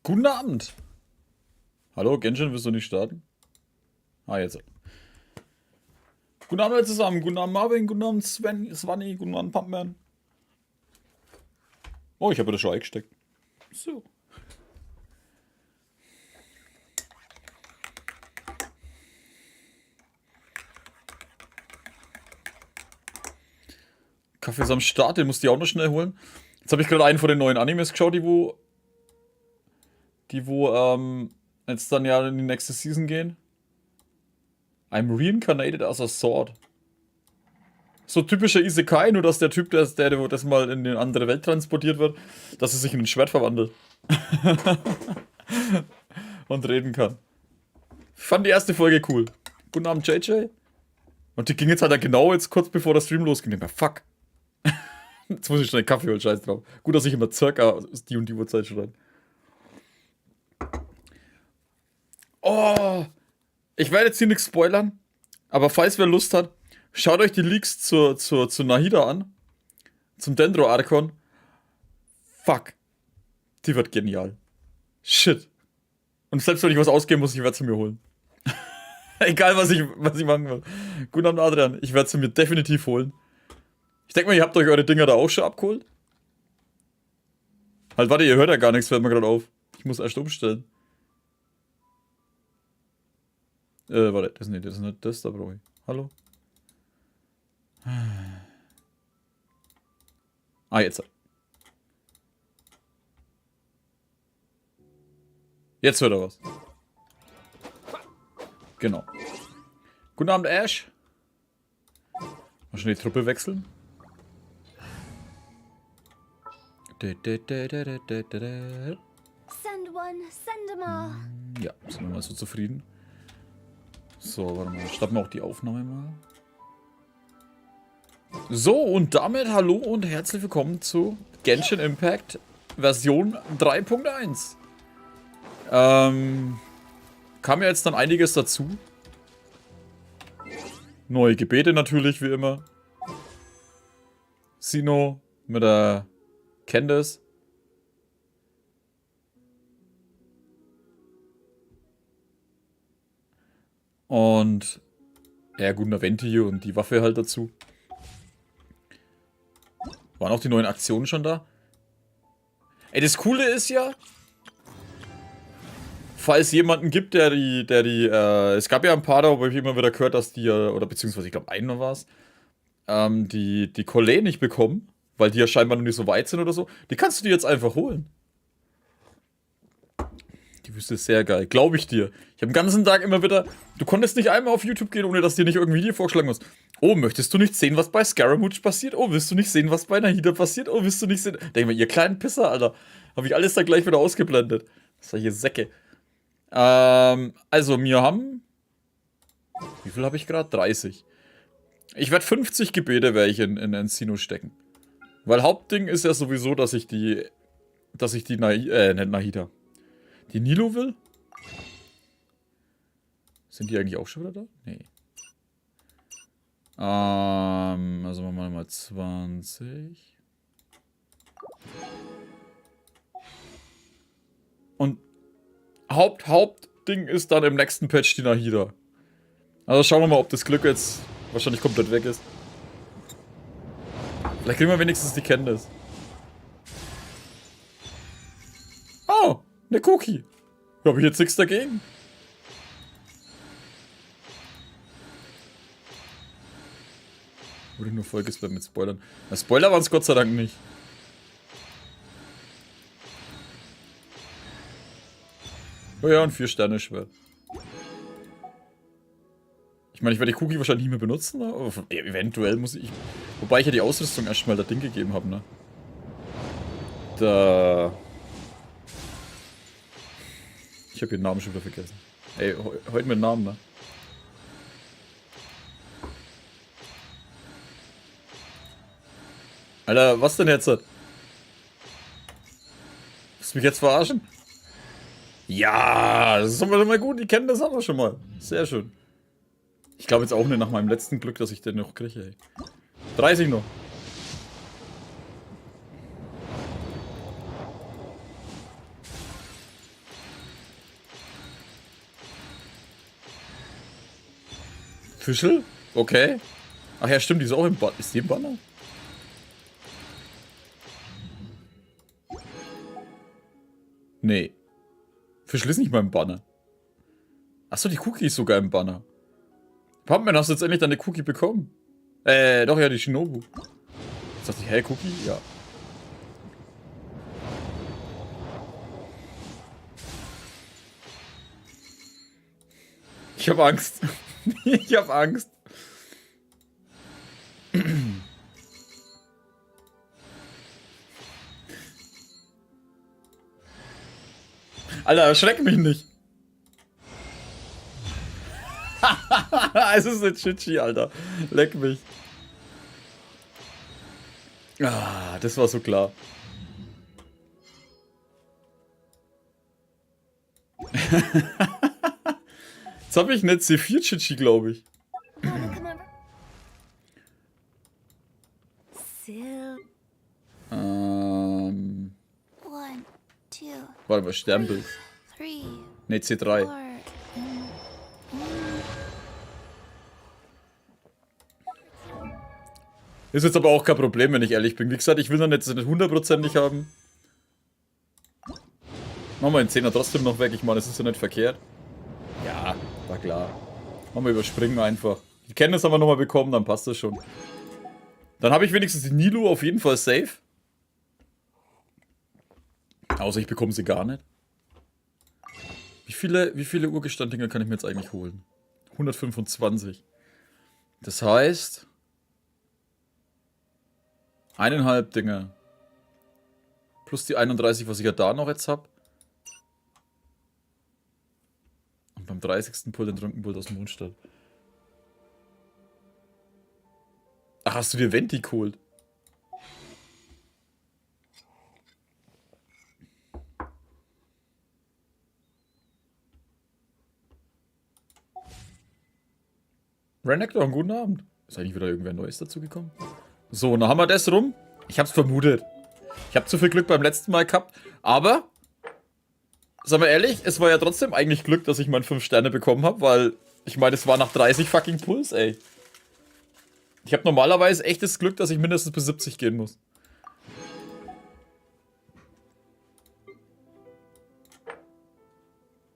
Guten Abend. Hallo, Genshin, willst du nicht starten? Ah, jetzt. Guten Abend alle zusammen. Guten Abend Marvin, guten Abend Sven, Swanny, guten Abend Pumpman. Oh, ich habe das schon eingesteckt. So. Kaffee ist am Start, den musst du auch noch schnell holen. Jetzt habe ich gerade einen von den neuen Animes geschaut, die jetzt dann ja in die nächste Season gehen. I'm reincarnated as a sword. So typischer Isekai, nur dass der Typ, der das mal in eine andere Welt transportiert wird, dass er sich in ein Schwert verwandelt. Und reden kann. Ich fand die erste Folge cool. Guten Abend, JJ. Und die ging jetzt halt genau jetzt kurz bevor der Stream losging. Ich dachte, fuck. Jetzt muss ich schnell Kaffee holen, scheiß drauf. Gut, dass ich immer circa die und die Uhrzeit schreibe. Oh, ich werde jetzt hier nichts spoilern, aber falls wer Lust hat, schaut euch die Leaks zu Nahida an. Zum Dendro-Archon. Fuck. Die wird genial. Shit. Und selbst wenn ich was ausgeben muss, ich werde sie mir holen. Egal, was ich machen will. Guten Abend, Adrian. Ich werde sie mir definitiv holen. Ich denke mal, ihr habt euch eure Dinger da auch schon abgeholt. Halt, warte, ihr hört ja gar nichts, fällt mir gerade auf. Ich muss erst umstellen. Warte, das ist nicht das, da brauche ich. Hallo? Ah, jetzt. Jetzt hört er was. Genau. Guten Abend, Ash. Mal schnell die Truppe wechseln. Send one, send them all. Ja, sind wir mal so zufrieden. So, warte mal, starten wir auch die Aufnahme mal. So, und damit hallo und herzlich willkommen zu Genshin Impact Version 3.1. Kam ja jetzt dann einiges dazu. Neue Gebete natürlich, wie immer. Sino mit der Candice. Und ja, gut, Venti und die Waffe halt dazu. Waren auch die neuen Aktionen schon da? Ey, das Coole ist ja, falls jemanden gibt, es gab ja ein paar da, wo ich immer wieder gehört, dass die, oder beziehungsweise ich glaube einer war es, die Collé nicht bekommen, weil die ja scheinbar noch nicht so weit sind oder so. Die kannst du dir jetzt einfach holen. Die Wüste ist sehr geil, glaube ich dir. Ich habe den ganzen Tag immer wieder, du konntest nicht einmal auf YouTube gehen, ohne dass dir nicht irgendwie ein Video vorgeschlagen muss. Oh, möchtest du nicht sehen, was bei Scaramouche passiert? Oh, willst du nicht sehen, was bei Nahida passiert? Oh, willst du nicht sehen... Denk mal, ihr kleinen Pisser, Alter. Habe ich alles da gleich wieder ausgeblendet. Solche Säcke. Also, wir haben... Wie viel habe ich gerade? 30. Ich werde 50 Gebete in Encino stecken. Weil Hauptding ist ja sowieso, dass ich die nicht Nahida. Die Nilo will? Sind die eigentlich auch schon wieder da? Nee. Also machen wir mal 20. Und Hauptding ist dann im nächsten Patch die Nahida. Also schauen wir mal, ob das Glück jetzt wahrscheinlich komplett weg ist. Vielleicht kriegen wir wenigstens die Kenntnis. Oh, eine Cookie. Da habe ich jetzt nichts dagegen. Wurde nur vollgespammt mit Spoilern. Na, Spoiler waren es Gott sei Dank nicht. Oh ja, und 4-Sterne-Schwert. Ich meine, ich werde die Cookie wahrscheinlich nicht mehr benutzen, ne? Aber eventuell muss ich... Wobei ich ja die Ausrüstung erstmal das Ding gegeben habe, ne? Ich habe den Namen schon wieder vergessen. Ey, heute mit Namen, ne? Alter, was denn jetzt? Willst du mich jetzt verarschen? Ja, das ist doch mal gut, die kennen das aber schon mal. Sehr schön. Ich glaube jetzt auch nicht nach meinem letzten Glück, dass ich den noch kriege, ey. 30 noch. Fischl? Okay. Ach ja, stimmt, die ist auch im Banner. Ist die im Banner? Nee. Fischl ist nicht mal im Banner. Achso, die Cookie ist sogar im Banner. Pumpman, hast du jetzt endlich deine Cookie bekommen? Doch, ja, die Shinobu. Jetzt dachte ich, hey, Cookie? Ja. Ich hab Angst. Ich hab Angst. Alter, erschreck mich nicht. Es ist ein Chichi, Alter. Leck mich. Ah, das war so klar. Jetzt habe ich eine C4 Chichi, glaube ich. Warte mal, Sternbild. Ne, C3. Ist jetzt aber auch kein Problem, wenn ich ehrlich bin. Wie gesagt, ich will noch nicht 100%ig haben. Machen wir den 10er trotzdem noch weg. Ich meine, das ist ja nicht verkehrt. Ja, war klar. Machen wir überspringen einfach. Die Kenntnis haben wir nochmal bekommen, dann passt das schon. Dann habe ich wenigstens die Nilo auf jeden Fall safe. Außer ich bekomme sie gar nicht. Wie viele Urgestanddinger kann ich mir jetzt eigentlich holen? 125. Das heißt... 1,5 Dinger. Plus die 31, was ich ja da noch jetzt habe. Und beim 30. Pull den Trunkenbold aus dem Mondstadt. Ach, hast du dir Venti geholt? Renektor, einen guten Abend. Ist eigentlich wieder irgendwer Neues dazugekommen? So, dann haben wir das rum. Ich hab's vermutet. Ich hab zu viel Glück beim letzten Mal gehabt. Aber, sagen wir ehrlich, es war ja trotzdem eigentlich Glück, dass ich meinen 5 Sterne bekommen habe, weil, ich meine, es war nach 30 fucking Puls, ey. Ich habe normalerweise echtes Glück, dass ich mindestens bis 70 gehen muss.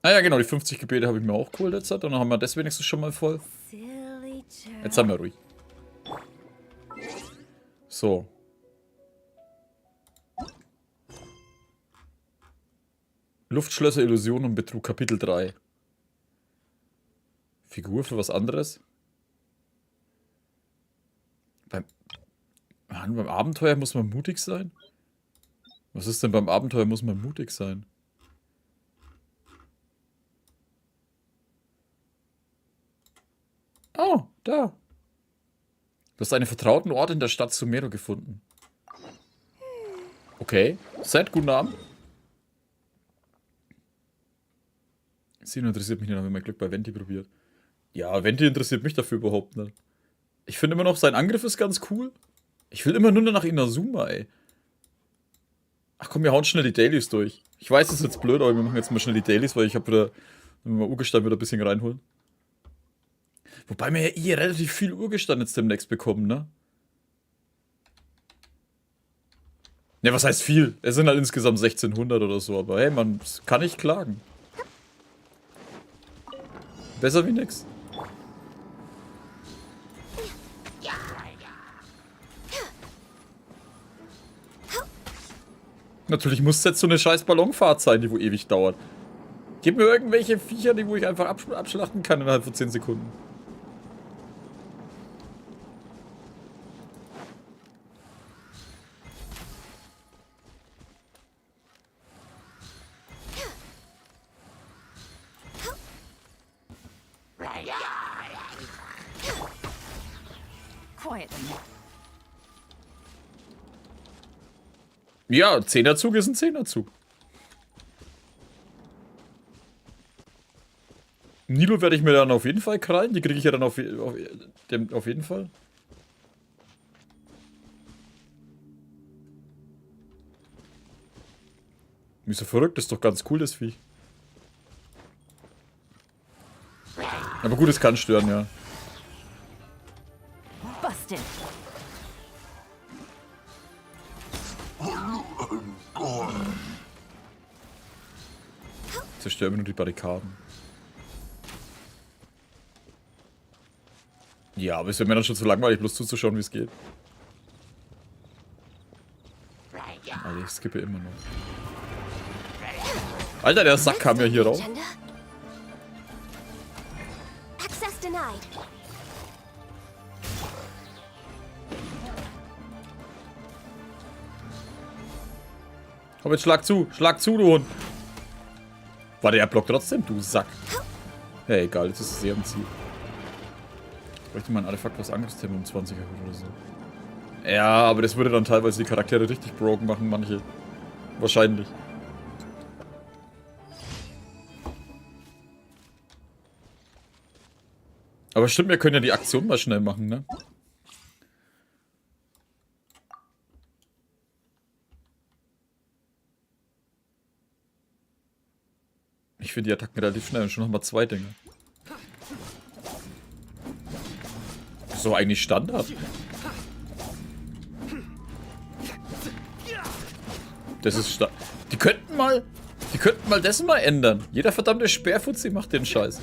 Naja, genau, die 50 Gebete habe ich mir auch geholt jetzt. Dann haben wir das wenigstens schon mal voll. Jetzt haben wir ruhig. So. Luftschlösser, Illusion und Betrug, Kapitel 3. Figur für was anderes? Beim Abenteuer muss man mutig sein? Was ist denn beim Abenteuer muss man mutig sein? Oh, da. Du hast einen vertrauten Ort in der Stadt Sumerus gefunden. Okay. Seid guten Abend. Sie interessiert mich nicht, wenn mein Glück bei Venti probiert. Ja, Venti interessiert mich dafür überhaupt nicht. Ich finde immer noch, sein Angriff ist ganz cool. Ich will immer nur nach Inazuma, ey. Ach komm, wir hauen schnell die Dailies durch. Ich weiß, das ist jetzt blöd, aber wir machen jetzt mal schnell die Dailies, weil ich habe wieder, wenn wir mal Urgestein wieder ein bisschen reinholen. Wobei wir ja eh relativ viel Urgestein jetzt demnächst bekommen, ne? Ne, was heißt viel? Es sind halt insgesamt 1600 oder so, aber hey, man kann nicht klagen. Besser wie nix. Natürlich muss es jetzt so eine scheiß Ballonfahrt sein, die wo ewig dauert. Gib mir irgendwelche Viecher, die wo ich einfach abschlachten kann innerhalb von 10 Sekunden. Ja, 10er-Zug ist ein 10er-Zug. Nilo werde ich mir dann auf jeden Fall krallen. Die kriege ich ja dann auf jeden Fall. Wieso verrückt? Das ist doch ganz cool, das Vieh. Aber gut, es kann stören, ja. Disgusting. Zerstör mir nur die Barrikaden. Ja, aber es wäre mir dann schon zu langweilig, bloß zuzuschauen, wie es geht. Alter, ich skippe immer noch. Alter, der Sack kam ja hier raus. Access denied. Komm jetzt, schlag zu, du Hund. Warte, er blockt trotzdem, du Sack. Hey, egal, jetzt ist es sehr am Ziel. Ich bräuchte mal ein Artefakt, was Angriffstempo um 20 erhöht oder so. Ja, aber das würde dann teilweise die Charaktere richtig broken machen, manche. Wahrscheinlich. Aber stimmt, wir können ja die Aktion mal schnell machen, ne? Ich finde die Attacken relativ schnell und schon nochmal 2 Dinge. Das ist doch eigentlich Standard. Das ist Die könnten mal das mal ändern. Jeder verdammte Sperrfuzzi macht den Scheiß.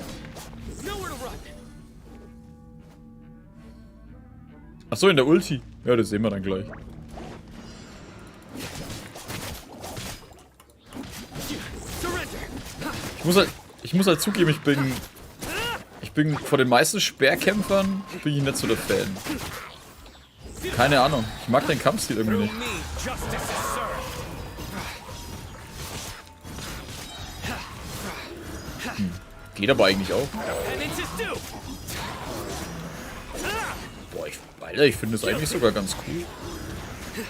Achso, in der Ulti. Ja, das sehen wir dann gleich. Ich muss halt zugeben, ich bin von den meisten Speerkämpfern bin ich nicht so der Fan. Keine Ahnung, ich mag den Kampfstil irgendwie nicht. Geht aber eigentlich auch. Boah, Alter, ich finde das eigentlich sogar ganz cool.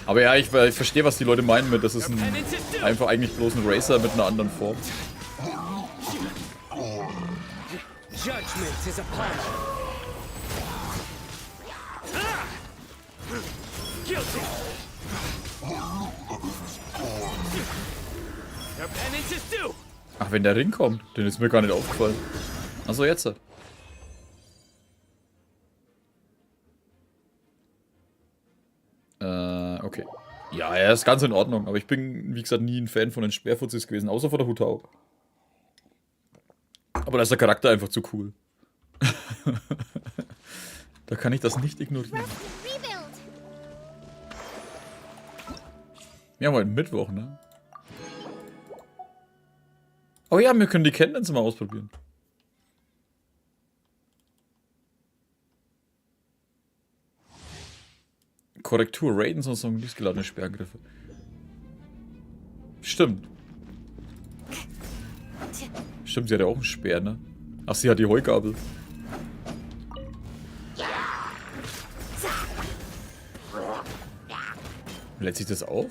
Aber ja, ich verstehe, was die Leute meinen mit, das ist einfach eigentlich bloß ein Racer mit einer anderen Form. Judgment is upon us. Guilty. Your penance is due. Ach, wenn der Ring kommt, den ist mir gar nicht aufgefallen. Achso, jetzt. Okay. Ja, er ist ganz in Ordnung, aber ich bin, wie gesagt, nie ein Fan von den Sperrfuzzis gewesen, außer von der Hutau. Aber da ist der Charakter einfach zu cool. Da kann ich das nicht ignorieren. Wir haben heute Mittwoch, ne? Oh ja, wir können die Kenntnisse mal ausprobieren. Korrektur, Raiden, sonst noch nicht geladene Sperrgriffe. Stimmt. Stimmt, sie hat ja auch einen Speer, ne? Ach, sie hat die Heugabel. Lädt sich das auf?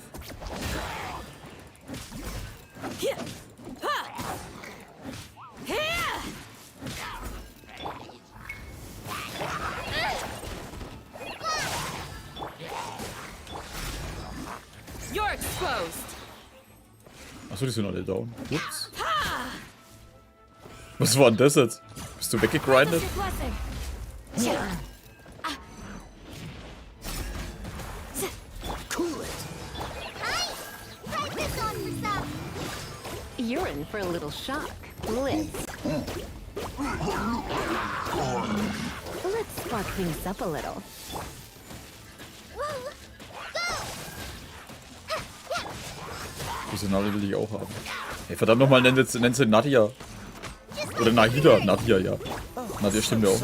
Achso, die sind alle down. Ups. Was war denn das jetzt? Bist du weggegrindet? You're in for a little shock. Let's spark things up a little. Personale will ich auch haben. Hey, verdammt nochmal, nennt sie Nadia. Oder Nahida. Nadia, ja. Nadia stimmt ja auch.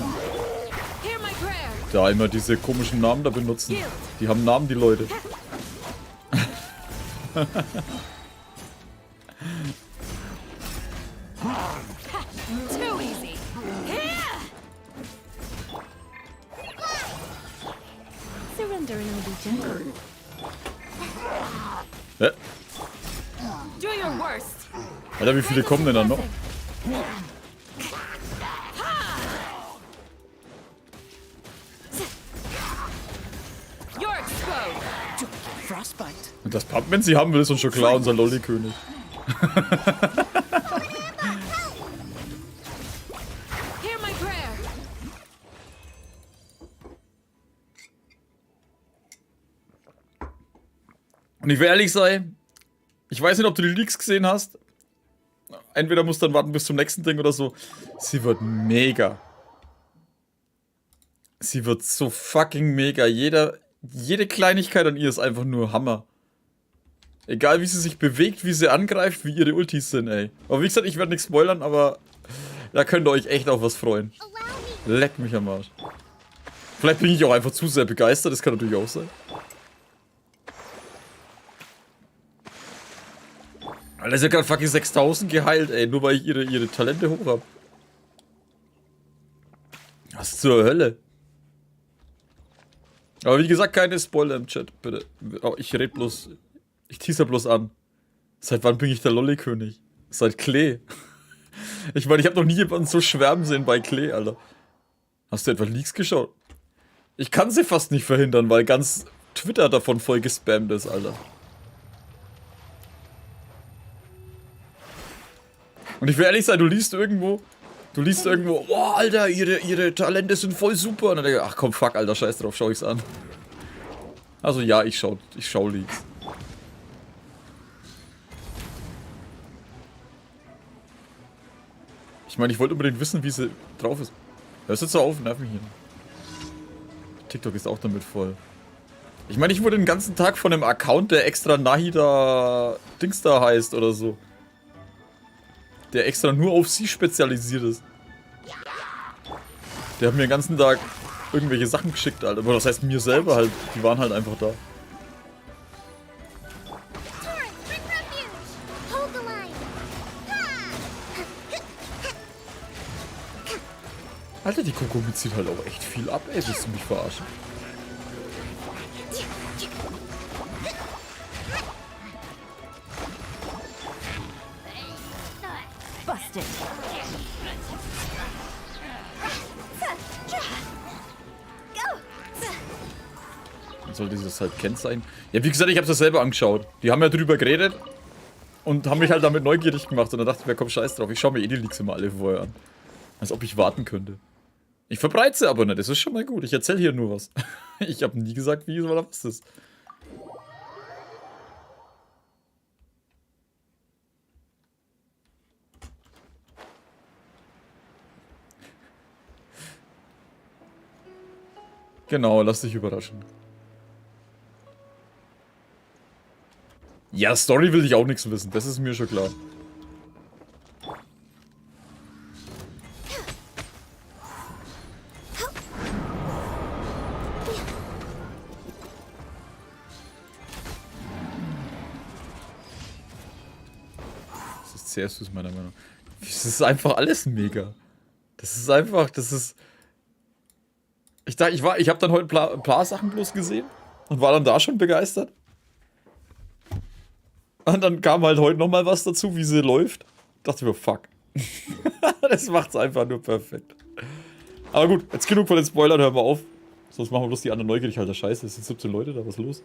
Da immer diese komischen Namen da benutzen. Die haben Namen, die Leute. Surrender and I'll be gentle. Do your worst. Alter, wie viele kommen denn dann noch? Und das Pumpman sie haben will, ist uns schon klar, unser Lolli-König. Und ich will ehrlich sein, ich weiß nicht, ob du die Leaks gesehen hast. Entweder musst du dann warten bis zum nächsten Ding oder so. Sie wird mega. Sie wird so fucking mega. Jede Kleinigkeit an ihr ist einfach nur Hammer. Egal wie sie sich bewegt, wie sie angreift, wie ihre Ultis sind, ey. Aber wie gesagt, ich werde nichts spoilern, aber da könnt ihr euch echt auf was freuen. Leck mich am Arsch. Vielleicht bin ich auch einfach zu sehr begeistert, das kann natürlich auch sein. Alter, ist ja gerade fucking 6000 geheilt, ey, nur weil ich ihre Talente hoch hab. Was zur Hölle? Aber wie gesagt, keine Spoiler im Chat, bitte. Oh, ich red bloß. Ich teaser bloß an. Seit wann bin ich der Lolli-König? Seit Klee. Ich meine, ich habe noch nie jemanden so schwärmen sehen bei Klee, Alter. Hast du etwa Leaks geschaut? Ich kann sie fast nicht verhindern, weil ganz Twitter davon voll gespammt ist, Alter. Und ich will ehrlich sein, du liest irgendwo, oh, Alter, ihre Talente sind voll super. Und dann denke ich, ach komm, fuck, Alter, scheiß drauf, schau ich's an. Also ja, ich schau Leaks. Ich meine, ich wollte unbedingt wissen, wie sie drauf ist. Hörst du jetzt so auf? Nerv mich hier. TikTok ist auch damit voll. Ich meine, ich wurde den ganzen Tag von einem Account, der extra Nahida Dings da heißt oder so. Der extra nur auf sie spezialisiert ist. Der hat mir den ganzen Tag irgendwelche Sachen geschickt, Alter. Aber das heißt mir selber halt, die waren halt einfach da. Alter, die Kokumi zieht halt auch echt viel ab, ey. Willst du mich verarschen? Busted. Dann soll dieses halt Kennzeichen. Ja, wie gesagt, ich hab's das selber angeschaut. Die haben ja drüber geredet und haben mich halt damit neugierig gemacht. Und dann dachte ich mir, komm, scheiß drauf. Ich schau mir eh die Leaks immer alle vorher an. Als ob ich warten könnte. Ich verbreite sie aber nicht, das ist schon mal gut. Ich erzähle hier nur was. Ich habe nie gesagt, wie oder was das ist. Genau, lass dich überraschen. Ja, Story will ich auch nichts wissen, das ist mir schon klar. Das ist sehr süß, meiner Meinung nach. Das ist einfach alles mega. Das ist einfach, das ist... Ich dachte, ich habe dann heute ein paar Sachen bloß gesehen und war dann da schon begeistert. Und dann kam halt heute nochmal was dazu, wie sie läuft. Dachte mir, fuck. Das macht's einfach nur perfekt. Aber gut, jetzt genug von den Spoilern, hören wir auf. Sonst machen wir bloß die anderen neugierig, Alter, scheiße, es sind 17 Leute da, was ist los?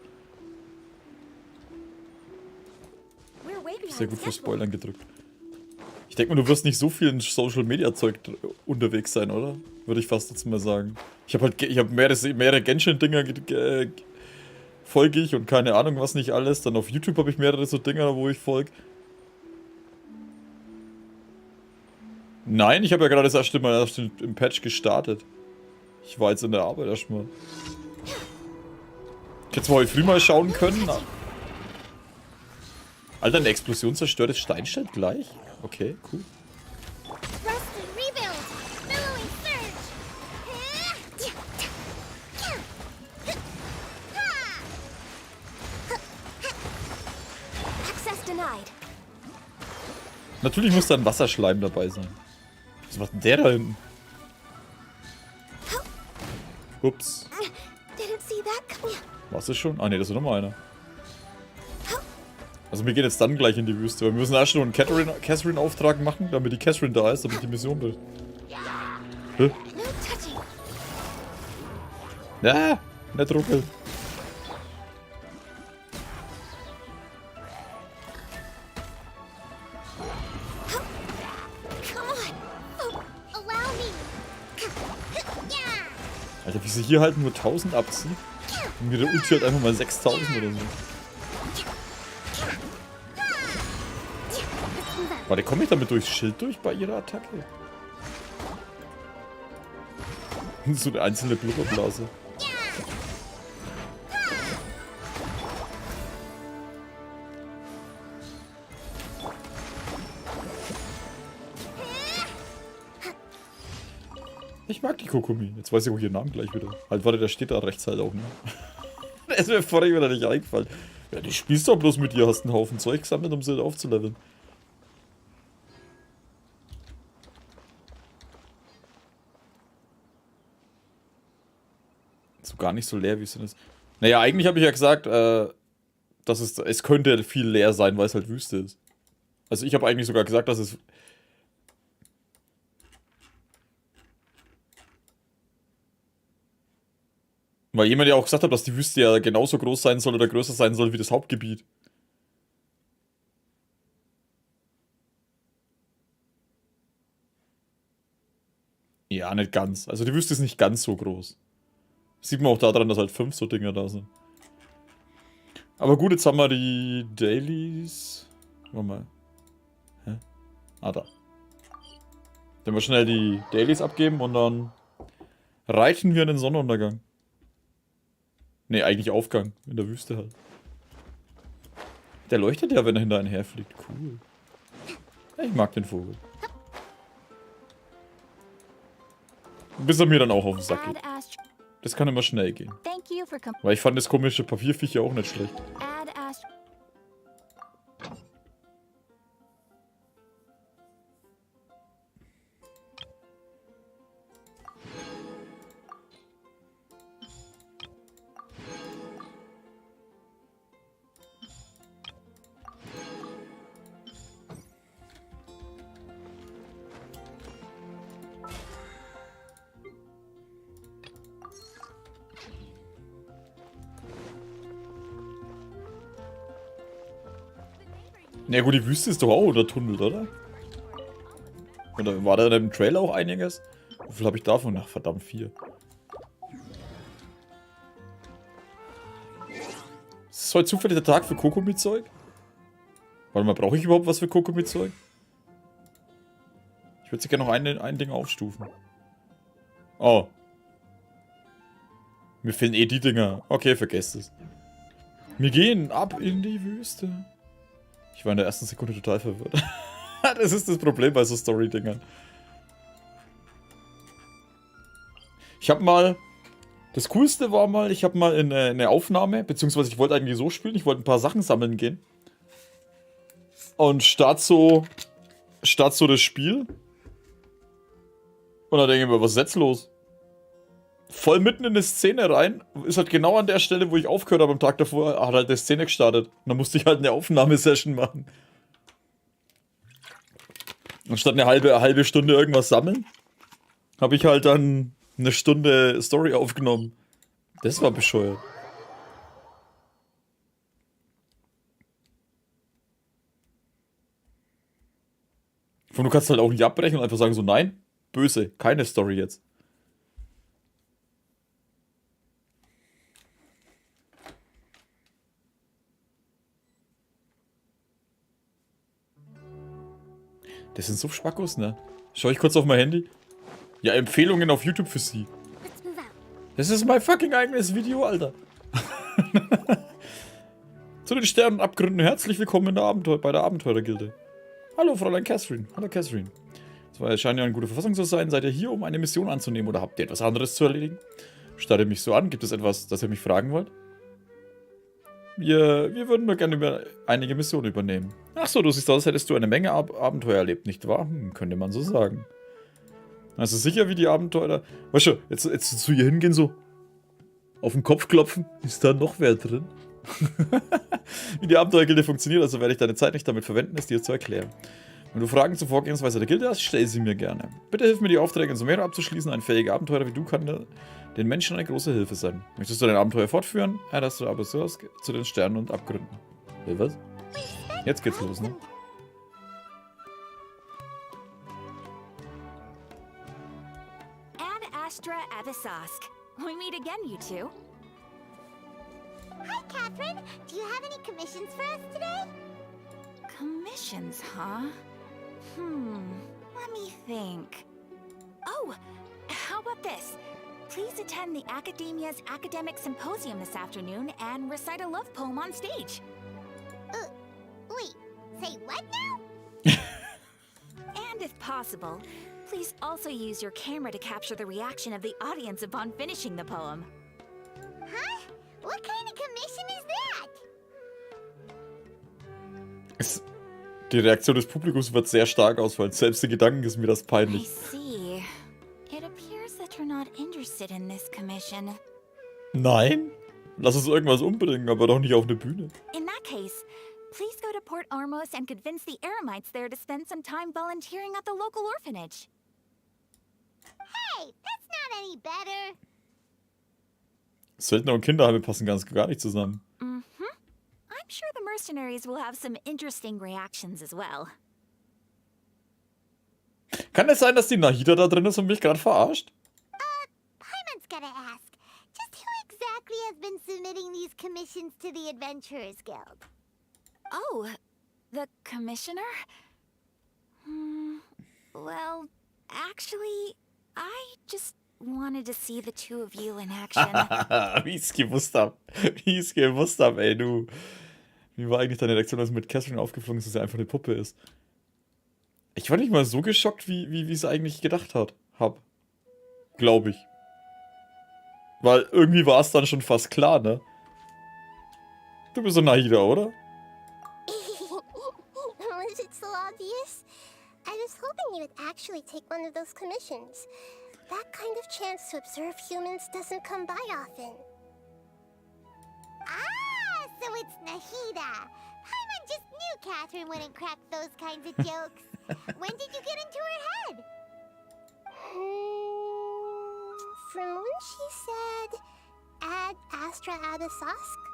Sehr gut für Spoilern gedrückt. Ich denke mal, du wirst nicht so viel in Social Media Zeug unterwegs sein, oder? Würde ich fast jetzt mal sagen. Ich habe mehrere Genshin-Dinger folge ich und keine Ahnung was nicht alles. Dann auf YouTube habe ich mehrere so Dinger, wo ich folge. Nein, ich habe ja gerade das erste Mal im Patch gestartet. Ich war jetzt in der Arbeit erstmal. Ich hätte zwar heute früh mal schauen können. Alter, eine Explosion zerstört das Steinstein gleich? Okay, cool. Natürlich muss da ein Wasserschleim dabei sein. Was macht denn der da hinten? Ups. War's das schon? Ah ne, das ist nochmal einer. Also wir gehen jetzt dann gleich in die Wüste, weil wir müssen erst noch einen Catherine-Auftrag machen, damit die Catherine da ist, damit die Mission wird. Hä? Ja, nicht ruckeln. Alter, wie sie hier halt nur 1000 abzieht und mir der Ulti halt einfach mal 6000 oder so. Warte, komme ich damit durchs Schild durch bei ihrer Attacke? So eine einzelne Blubberblase. Ich mag die Kokumi. Jetzt weiß ich auch ihren Namen gleich wieder. Halt, warte, der steht da rechts halt auch, ne? Der ist mir vorher wieder nicht eingefallen. Ja, die spielst doch bloß mit dir, hast einen Haufen Zeug gesammelt, um sie halt aufzuleveln. So gar nicht so leer, wie es denn ist. Naja, eigentlich habe ich ja gesagt, dass es könnte viel leer sein, weil es halt Wüste ist. Also ich habe eigentlich sogar gesagt, dass es... Weil jemand ja auch gesagt hat, dass die Wüste ja genauso groß sein soll oder größer sein soll wie das Hauptgebiet. Ja, nicht ganz. Also die Wüste ist nicht ganz so groß. Sieht man auch daran, dass halt 5 so Dinger da sind. Aber gut, jetzt haben wir die Dailies. Warte mal. Hä? Ah, da. Dann wir schnell die Dailies abgeben und dann reiten wir in den Sonnenuntergang. Ne, eigentlich Aufgang. In der Wüste halt. Der leuchtet ja, wenn er hinter einen herfliegt. Cool. Ich mag den Vogel. Bis er mir dann auch auf den Sack geht. Das kann immer schnell gehen. Weil ich fand das komische Papierviech ja auch nicht schlecht. Na gut, die Wüste ist doch auch untertunnelt, oder? Oder war da in dem Trailer auch einiges? Wie viel habe ich davon? Ach, verdammt, 4. Ist das heute zufällig der Tag für Kokumi-Zeug? Warte mal, brauche ich überhaupt was für Kokumi-Zeug? Ich würde gerne noch ein Ding aufstufen. Oh. Mir fehlen eh die Dinger. Okay, vergesst es. Wir gehen ab in die Wüste. Ich war in der ersten Sekunde total verwirrt. Das ist das Problem bei so Story-Dingern. Ich habe mal... Das Coolste war mal, ich habe mal in eine Aufnahme, beziehungsweise ich wollte eigentlich so spielen, ich wollte ein paar Sachen sammeln gehen. Und start so das Spiel. Und dann denke ich mir, was ist jetzt los? Voll mitten in eine Szene rein, ist halt genau an der Stelle, wo ich aufgehört habe am Tag davor, hat halt eine Szene gestartet. Und dann musste ich halt eine Aufnahmesession machen. Anstatt eine halbe Stunde irgendwas sammeln, habe ich halt dann eine Stunde Story aufgenommen. Das war bescheuert. Und du kannst halt auch nicht abbrechen und einfach sagen so, nein, böse, keine Story jetzt. Das sind so Spackos, ne? Schau ich kurz auf mein Handy. Ja, Empfehlungen auf YouTube für sie. Das ist mein fucking eigenes Video, Alter. Zu den Sternen und Abgründen herzlich willkommen in der bei der Abenteuergilde. Hallo, Fräulein Catherine. Hallo, Catherine. Es scheint ja in guter Verfassung zu sein. Seid ihr hier, um eine Mission anzunehmen oder habt ihr etwas anderes zu erledigen? Startet mich so an. Gibt es etwas, das ihr mich fragen wollt? Wir würden nur gerne über einige Missionen übernehmen. Ach so, du siehst aus, als hättest du eine Menge Abenteuer erlebt, nicht wahr? Könnte man so sagen. Also sicher, wie die Abenteuer... Weißt du, jetzt zu ihr hingehen, so auf den Kopf klopfen. Ist da noch wer drin? Wie die Abenteuergilde funktioniert, also werde ich deine Zeit nicht damit verwenden, es dir zu erklären. Wenn du Fragen zur Vorgehensweise der Gilde hast, stell sie mir gerne. Bitte hilf mir, die Aufträge in Sumerus abzuschließen. Ein fähiger Abenteurer wie du kann den Menschen eine große Hilfe sein. Möchtest du dein Abenteuer fortführen? Dass du aber so zu den Sternen und Abgründen. Was? Jetzt geht's los, ne? Ad Astra Abyssosque. We meet again, you two. Hi, Catherine. Do you have any commissions for us today? Commissions, huh? Let me think. Oh, how about this? Please attend the Academia's Academic Symposium this afternoon and recite a love poem on stage. Wait, say what now? And if possible, please also use your camera to capture the reaction of the audience upon finishing the poem. Huh? What kind of commission is that? Die Reaktion des Publikums wird sehr stark ausfallen. Selbst der Gedanken ist mir das I peinlich. see. It appears that you're not interested in this commission. Nein? Lass uns irgendwas umbringen, aber doch nicht auf eine Bühne. In that case, please go to Port Ormos and convince the Eremites there to spend some time volunteering at the local orphanage. Hey, that's not any better. Söldner und Kinderheime passen ganz gar nicht zusammen. I'm sure the mercenaries will have some interesting reactions as well. Kann es sein, dass die Nahida da drin ist und mich gerade verarscht? Paimon's gotta ask. Just who exactly has been submitting these commissions to the Adventurers Guild? Oh, the commissioner? Well, actually, I just wanted to see the two of you in action. Wie ich's gewusst hab. Wie ich's gewusst hab, ey, du. Wie war eigentlich deine Reaktion, als du mit Catherine aufgeflogen ist, dass er einfach eine Puppe ist? Ich war nicht mal so geschockt, wie sie eigentlich gedacht hat. Glaube ich. Weil irgendwie war es dann schon fast klar, ne? Du bist so Nahida, oder? Was it so obvious? I was hoping you would actually take one of those commissions. That kind of chance to observe humans doesn't come by often. Ah, so it's Nahida. Paimon just knew Catherine wouldn't crack those kinds of jokes. When did you get into her head? From when she said, Ad Astra Abyssosque?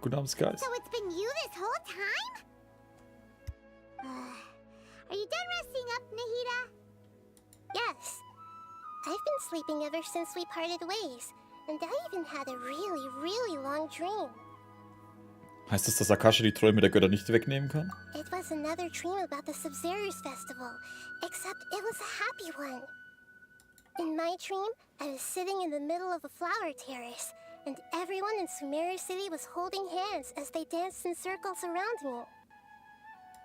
Guten Abend, Skies. So it's been you this whole time? Are you done resting up, Nahida? Yes. I've been sleeping ever since we parted ways, and I even had a really, really long dream. Heißt das, dass Akashi die Träume der Götter nicht wegnehmen kann? It was another dream about the Sumerus festival, except it was a happy one. In my dream, I was sitting in the middle of a flower terrace, and everyone in Sumerus City was holding hands as they danced in circles around me.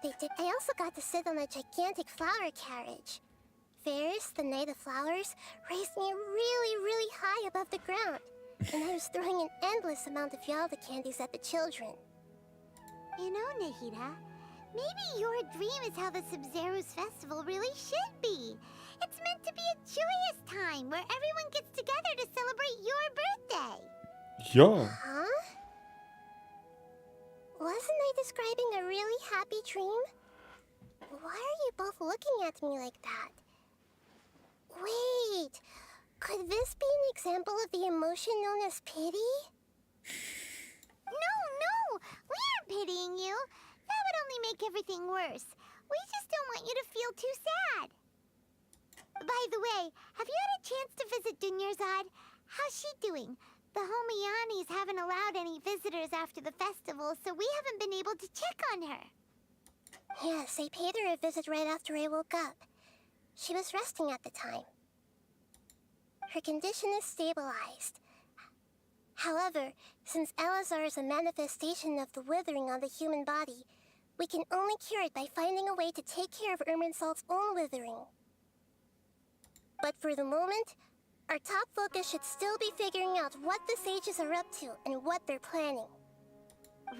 I also got to sit on a gigantic flower carriage. Ferris, the Knight of Flowers, raised me really, really high above the ground, and I was throwing an endless amount of Yalda candies at the children. You know, Nahida, maybe your dream is how the Sumerus festival really should be. It's meant to be a joyous time where everyone gets together to celebrate your birthday. Ja. Huh? Wasn't I describing a really happy dream? Why are you both looking at me like that? Wait, could this be an example of the emotion known as pity? No, we aren't pitying you. That would only make everything worse. We just don't want you to feel too sad. By the way, have you had a chance to visit Dunyarzad? How's she doing? The Homiyanis haven't allowed any visitors after the festival, so we haven't been able to check on her. Yes, I paid her a visit right after I woke up. She was resting at the time. Her condition is stabilized. However, since Elazar is a manifestation of the withering on the human body, we can only cure it by finding a way to take care of Irminsul's own withering. But for the moment, our top focus should still be figuring out what the sages are up to and what they're planning.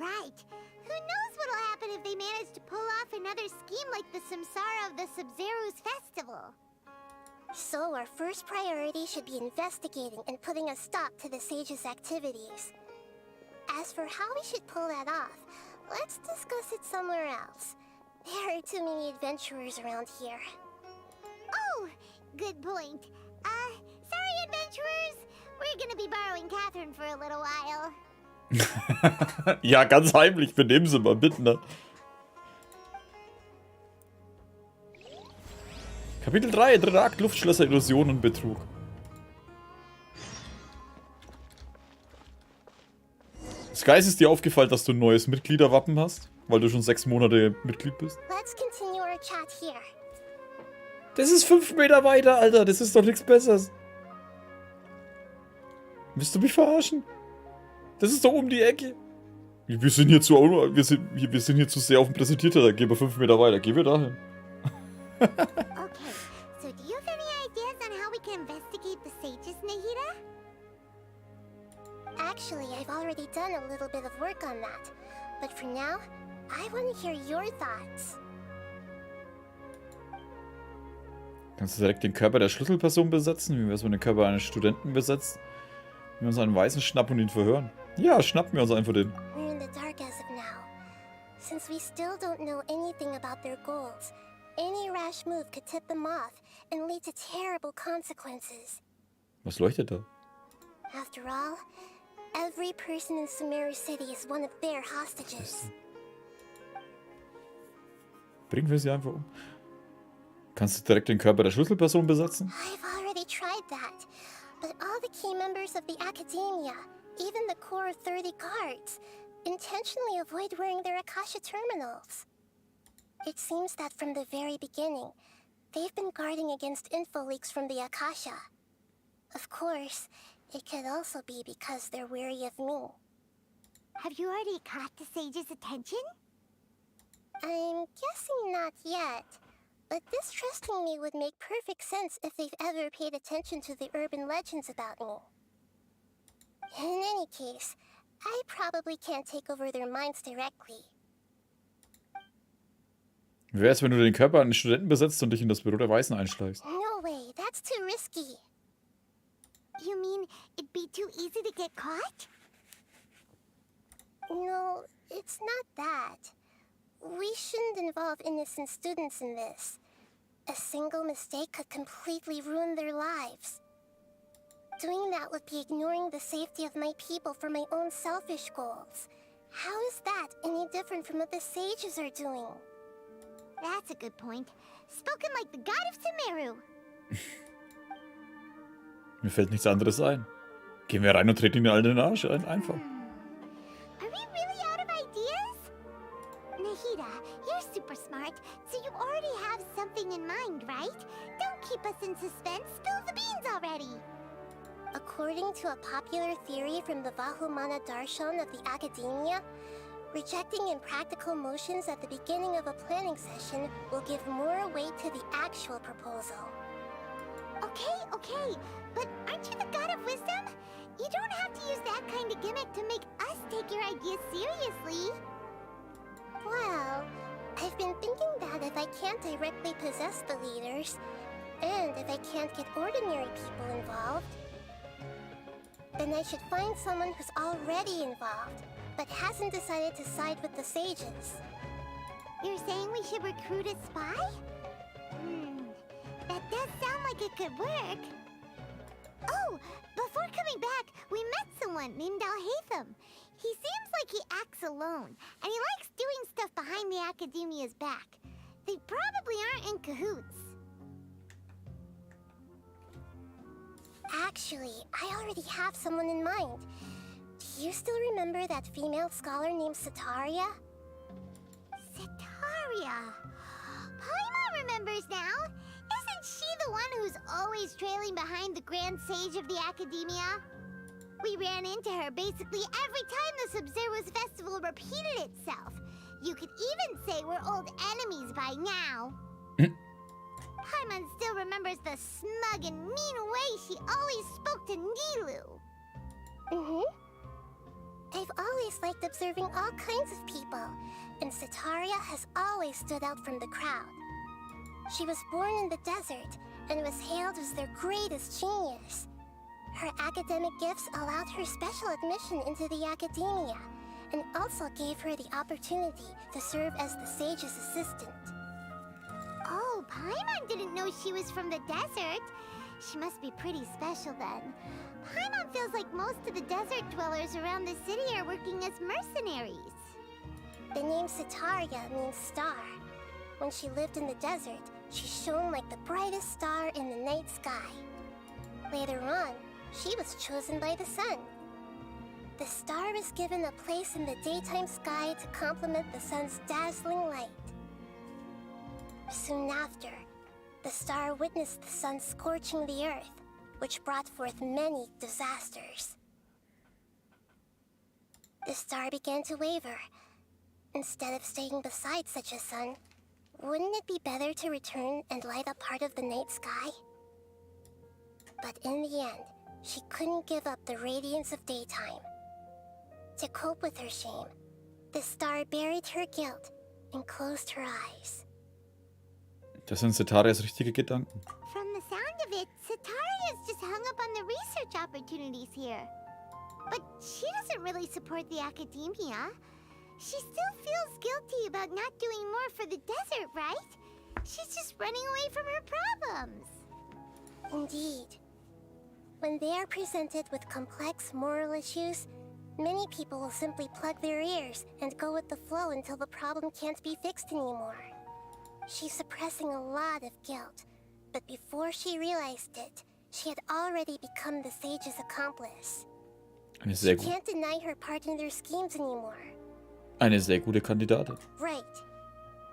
Right. Who knows what'll happen if they manage to pull off another scheme like the Samsara of the Sumerus festival. So our first priority should be investigating and putting a stop to the sages' activities. As for how we should pull that off, let's discuss it somewhere else. There are too many adventurers around here. Oh, good point. Sorry, adventurers. We're gonna be borrowing Catherine for a little while. Ja, ganz heimlich, benehmen Sie mal mit, ne? Kapitel 3, dritter Akt, Luftschlösser, Illusion und Betrug. Skies, ist dir aufgefallen, dass du ein neues Mitgliederwappen hast? Weil du schon 6 Monate Mitglied bist? Let's continue here. Das ist 5 Meter weiter, Alter. Das ist doch nichts Besseres. Willst du mich verarschen? Das ist doch um die Ecke. Wir sind hier zu sehr auf dem Präsentierteller. Gehen wir 5 Meter weiter. Gehen wir dahin. Okay, so do you have any ideas on how we can investigate the sages, Nahida? Actually, I've already done a little bit of work on that. But for now, I want to hear your thoughts. Kannst du direkt den Körper der Schlüsselperson besetzen? Wie wär's, wenn den Körper eines Studenten besetzt? Wir uns einen Weißen schnappen und ihn verhören. Ja, schnappen wir uns einfach den. We're in the dark as of now. Since we still don't know anything about their goals, any rash move could tip them off and lead to terrible consequences. Was leuchtet da? After all, every person in Sumerus City is one of their hostages. Bringen wir sie einfach um. Kannst du direkt den Körper der Schlüsselperson besetzen? I've already tried that, but all the key members of the Academia, even the core of 30 guards, intentionally avoid wearing their Akasha terminals. It seems that from the very beginning, they've been guarding against info leaks from the Akasha. Of course, it could also be because they're wary of me. Have you already caught the sage's attention? I'm guessing not yet. But distrusting me would make perfect sense if they've ever paid attention to the urban legends about me. In any case, I probably can't take over their minds directly. Wie wär's, wenn du den Körper eines Studenten besetzt und dich in das Büro der Weißen einschleichst? No way, that's too risky. You mean it'd be too easy to get caught? No, it's not that. We shouldn't involve innocent students in this. A single mistake could completely ruin their lives. Doing that would be ignoring the safety of my people for my own selfish goals. How is that any different from what the sages are doing? That's a good point. Spoken like the god of Sumeru. Mir fällt nichts anderes ein. Gehen wir rein und treten ihn alle in den Arsch ein. Einfach. Are we really out of ideas? Nahida, you're super smart, so you already have something in mind, right? Don't keep us in suspense. Spill the beans already. According to a popular theory from the Vahumana Darshan of the Academia, rejecting impractical motions at the beginning of a planning session will give more weight to the actual proposal. Okay, but aren't you the god of wisdom? You don't have to use that kind of gimmick to make us take your ideas seriously. Well, I've been thinking that if I can't directly possess the leaders, and if I can't get ordinary people involved, then I should find someone who's already involved, but hasn't decided to side with the sages. You're saying we should recruit a spy? That does sound like it could work. Oh, before coming back, we met someone named Alhaitham. He seems like he acts alone, and he likes doing stuff behind the Academia's back. They probably aren't in cahoots. Actually, I already have someone in mind. Do you still remember that female scholar named Setaria? Setaria? Paimon remembers now. Isn't she the one who's always trailing behind the Grand Sage of the Academia? We ran into her basically every time the Sumerus Festival repeated itself. You could even say we're old enemies by now. Paimon still remembers the smug and mean way she always spoke to Nilou. I've always liked observing all kinds of people, and Setaria has always stood out from the crowd. She was born in the desert and was hailed as their greatest genius. Her academic gifts allowed her special admission into the Academia, and also gave her the opportunity to serve as the sage's assistant. Oh, Paimon didn't know she was from the desert. She must be pretty special then. Paimon feels like most of the desert dwellers around the city are working as mercenaries. The name Setaria means star. When she lived in the desert, she shone like the brightest star in the night sky. Later on, she was chosen by the sun. The star was given a place in the daytime sky to complement the sun's dazzling light. Soon after, the star witnessed the sun scorching the earth, which brought forth many disasters. The star began to waver. Instead of staying beside such a sun, wouldn't it be better to return and light up part of the night sky? But in the end, she couldn't give up the radiance of daytime. To cope with her shame, the star buried her guilt and closed her eyes. Das sind Setarias richtige Gedanken. From the sound of it, Setaria's just hung up on the research opportunities here. But she doesn't really support the academia. She still feels guilty about not doing more for the desert, right? She's just running away from her problems. Indeed. When they are presented with complex moral issues, many people will simply plug their ears and go with the flow until the problem can't be fixed anymore. She's suppressing a lot of guilt, but before she realized it, she had already become the sage's accomplice. She can't deny her part in their schemes anymore. Eine sehr gute Kandidatin. Right.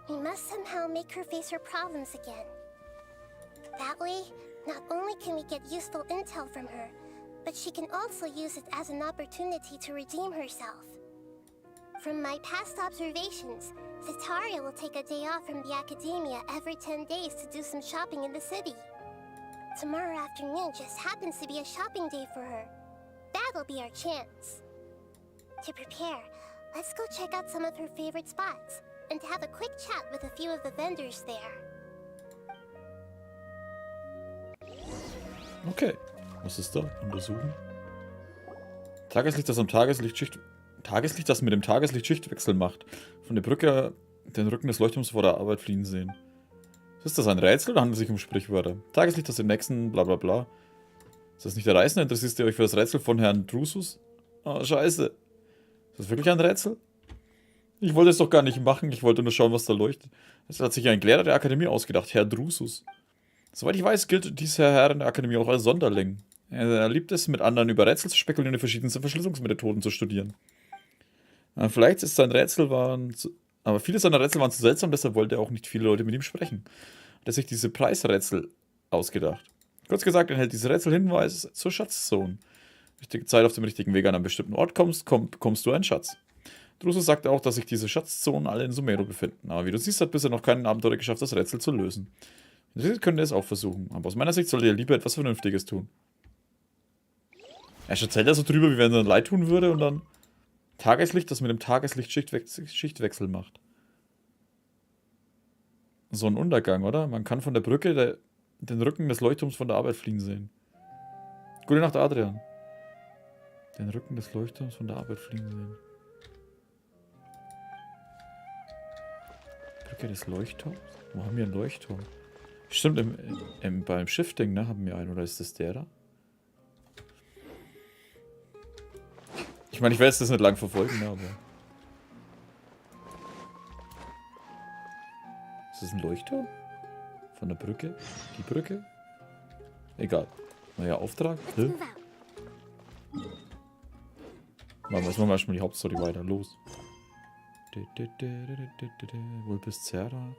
We must somehow make her face her problems again. That way, not only can we get useful intel from her, but she can also use it as an opportunity to redeem herself. From my past observations, Setaria will take a day off from the academia every 10 days to do some shopping in the city. Tomorrow afternoon just happens to be a shopping day for her. That'll be our chance. To prepare, let's go check out some of her favorite spots and have a quick chat with a few of the vendors there. Okay. Was ist da? Untersuchen. Tageslicht, das mit dem Tageslicht Schichtwechsel macht. Von der Brücke den Rücken des Leuchtturms vor der Arbeit fliehen sehen. Ist das ein Rätsel oder handelt es sich um Sprichwörter? Tageslicht, das im nächsten bla bla bla. Ist das nicht der Reisende? Interessierst ihr euch für das Rätsel von Herrn Drusus? Ah, scheiße. Ist das wirklich ein Rätsel? Ich wollte es doch gar nicht machen. Ich wollte nur schauen, was da leuchtet. Es hat sich ein Lehrer der Akademie ausgedacht, Herr Drusus. Soweit ich weiß, gilt dieser Herr in der Akademie auch als Sonderling. Er liebt es, mit anderen über Rätsel zu spekulieren und verschiedenste Verschlüsselungsmethoden zu studieren. Vielleicht ist sein Rätsel aber viele seiner Rätsel waren zu seltsam, deshalb wollte er auch nicht viele Leute mit ihm sprechen. Er hat sich diese Preisrätsel ausgedacht. Kurz gesagt, enthält diese Rätsel Hinweise zur Schatzzone. Richtige Zeit auf dem richtigen Weg an einem bestimmten Ort bekommst du einen Schatz. Drusus sagte auch, dass sich diese Schatzzonen alle in Sumerus befinden. Aber wie du siehst, hat bisher noch kein Abenteurer geschafft, das Rätsel zu lösen. Interessiert könnte es auch versuchen. Aber aus meiner Sicht sollte er lieber etwas Vernünftiges tun. Er erzählt ja so drüber, wie wenn er dann leid tun würde und dann Tageslicht, das mit dem Tageslicht Schichtwechsel macht. So ein Untergang, oder? Man kann von der Brücke den Rücken des Leuchtturms von der Arbeit fliehen sehen. Gute Nacht, Adrian. Den Rücken des Leuchtturms von der Arbeit fliehen sehen. Brücke des Leuchtturms? Wo haben wir einen Leuchtturm? Stimmt, beim Shifting, ne, haben wir einen. Oder ist das der da? Ich meine, ich werde das nicht lang verfolgen, ne, aber... Ist das ein Leuchtturm? Von der Brücke? Die Brücke? Egal. Neuer Auftrag? Machen wir erstmal die Hauptstory weiter. Los. Vulpes Zera.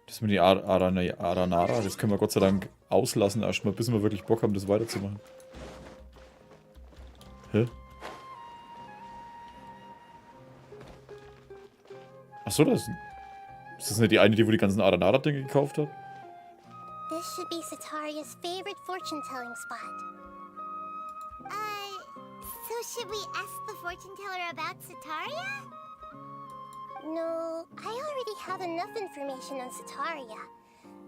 Das mit die Aranara, das können wir Gott sei Dank auslassen erstmal, bis wir wirklich Bock haben, das weiterzumachen. Hä? Achso, ist das nicht die eine, die wo die ganzen Aranara-Dinge gekauft hat? This should be Setaria's favorite fortune-telling spot. So should we ask the fortune teller about Setaria? No, I already have enough information on Setaria.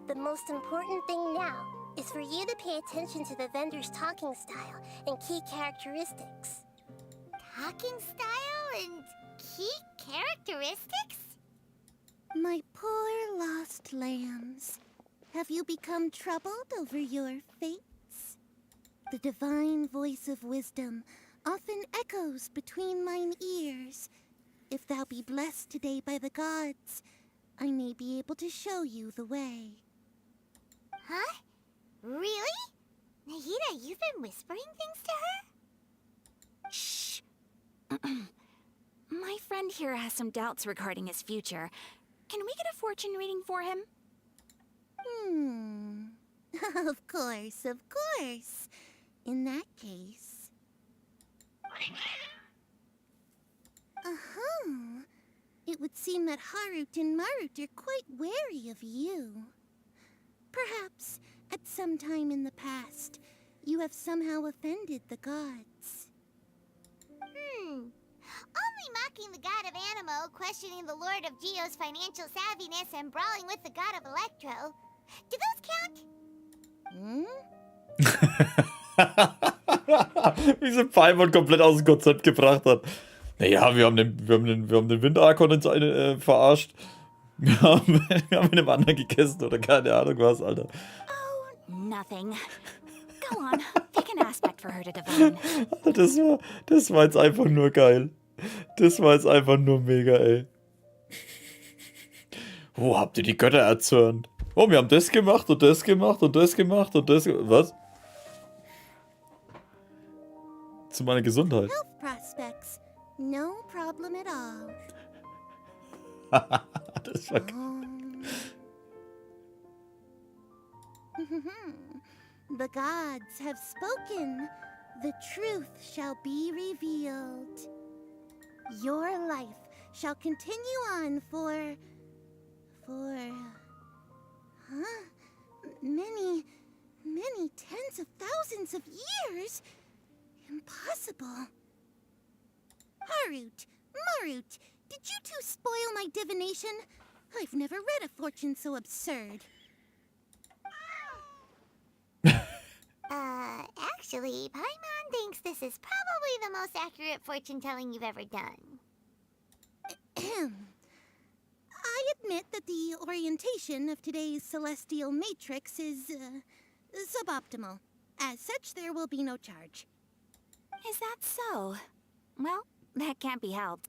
The most important thing now is for you to pay attention to the vendor's talking style and key characteristics. Talking style and key characteristics? My poor lost lambs, have you become troubled over your fates? The divine voice of wisdom often echoes between mine ears. If thou be blessed today by the gods, I may be able to show you the way. Huh? Really? Nahida, you've been whispering things to her? Shh. My friend here has some doubts regarding his future. Can we get a fortune reading for him? Of course, of course. In that case... It would seem that Harut and Marut are quite wary of you. Perhaps, at some time in the past, you have somehow offended the gods. Only mocking the god of Animo, questioning the lord of Geo's financial savviness, and brawling with the god of Electro. Do those count? Wie sie Paimon komplett aus dem Konzept gebracht hat. Naja, wir haben den Windarkon verarscht. Wir haben mit dem anderen gegessen oder keine Ahnung was, Alter. Oh, nothing. Go on, pick an aspect for her to divine. Das war jetzt einfach nur geil. Das war jetzt einfach nur mega, ey. Wo habt ihr die Götter erzürnt? Oh, wir haben das gemacht und das gemacht und das gemacht und das... Was? Zu meiner Gesundheit. Health prospects. No problem at all. Das war... The gods have spoken. The truth shall be revealed. Your life shall continue on for many tens of thousands of years. Impossible. Harut, Marut, did you two spoil my divination? I've never read a fortune so absurd. Actually, Paimon thinks this is probably the most accurate fortune-telling you've ever done. I admit that the orientation of today's celestial matrix is suboptimal. As such, there will be no charge. Is that so? Well, that can't be helped.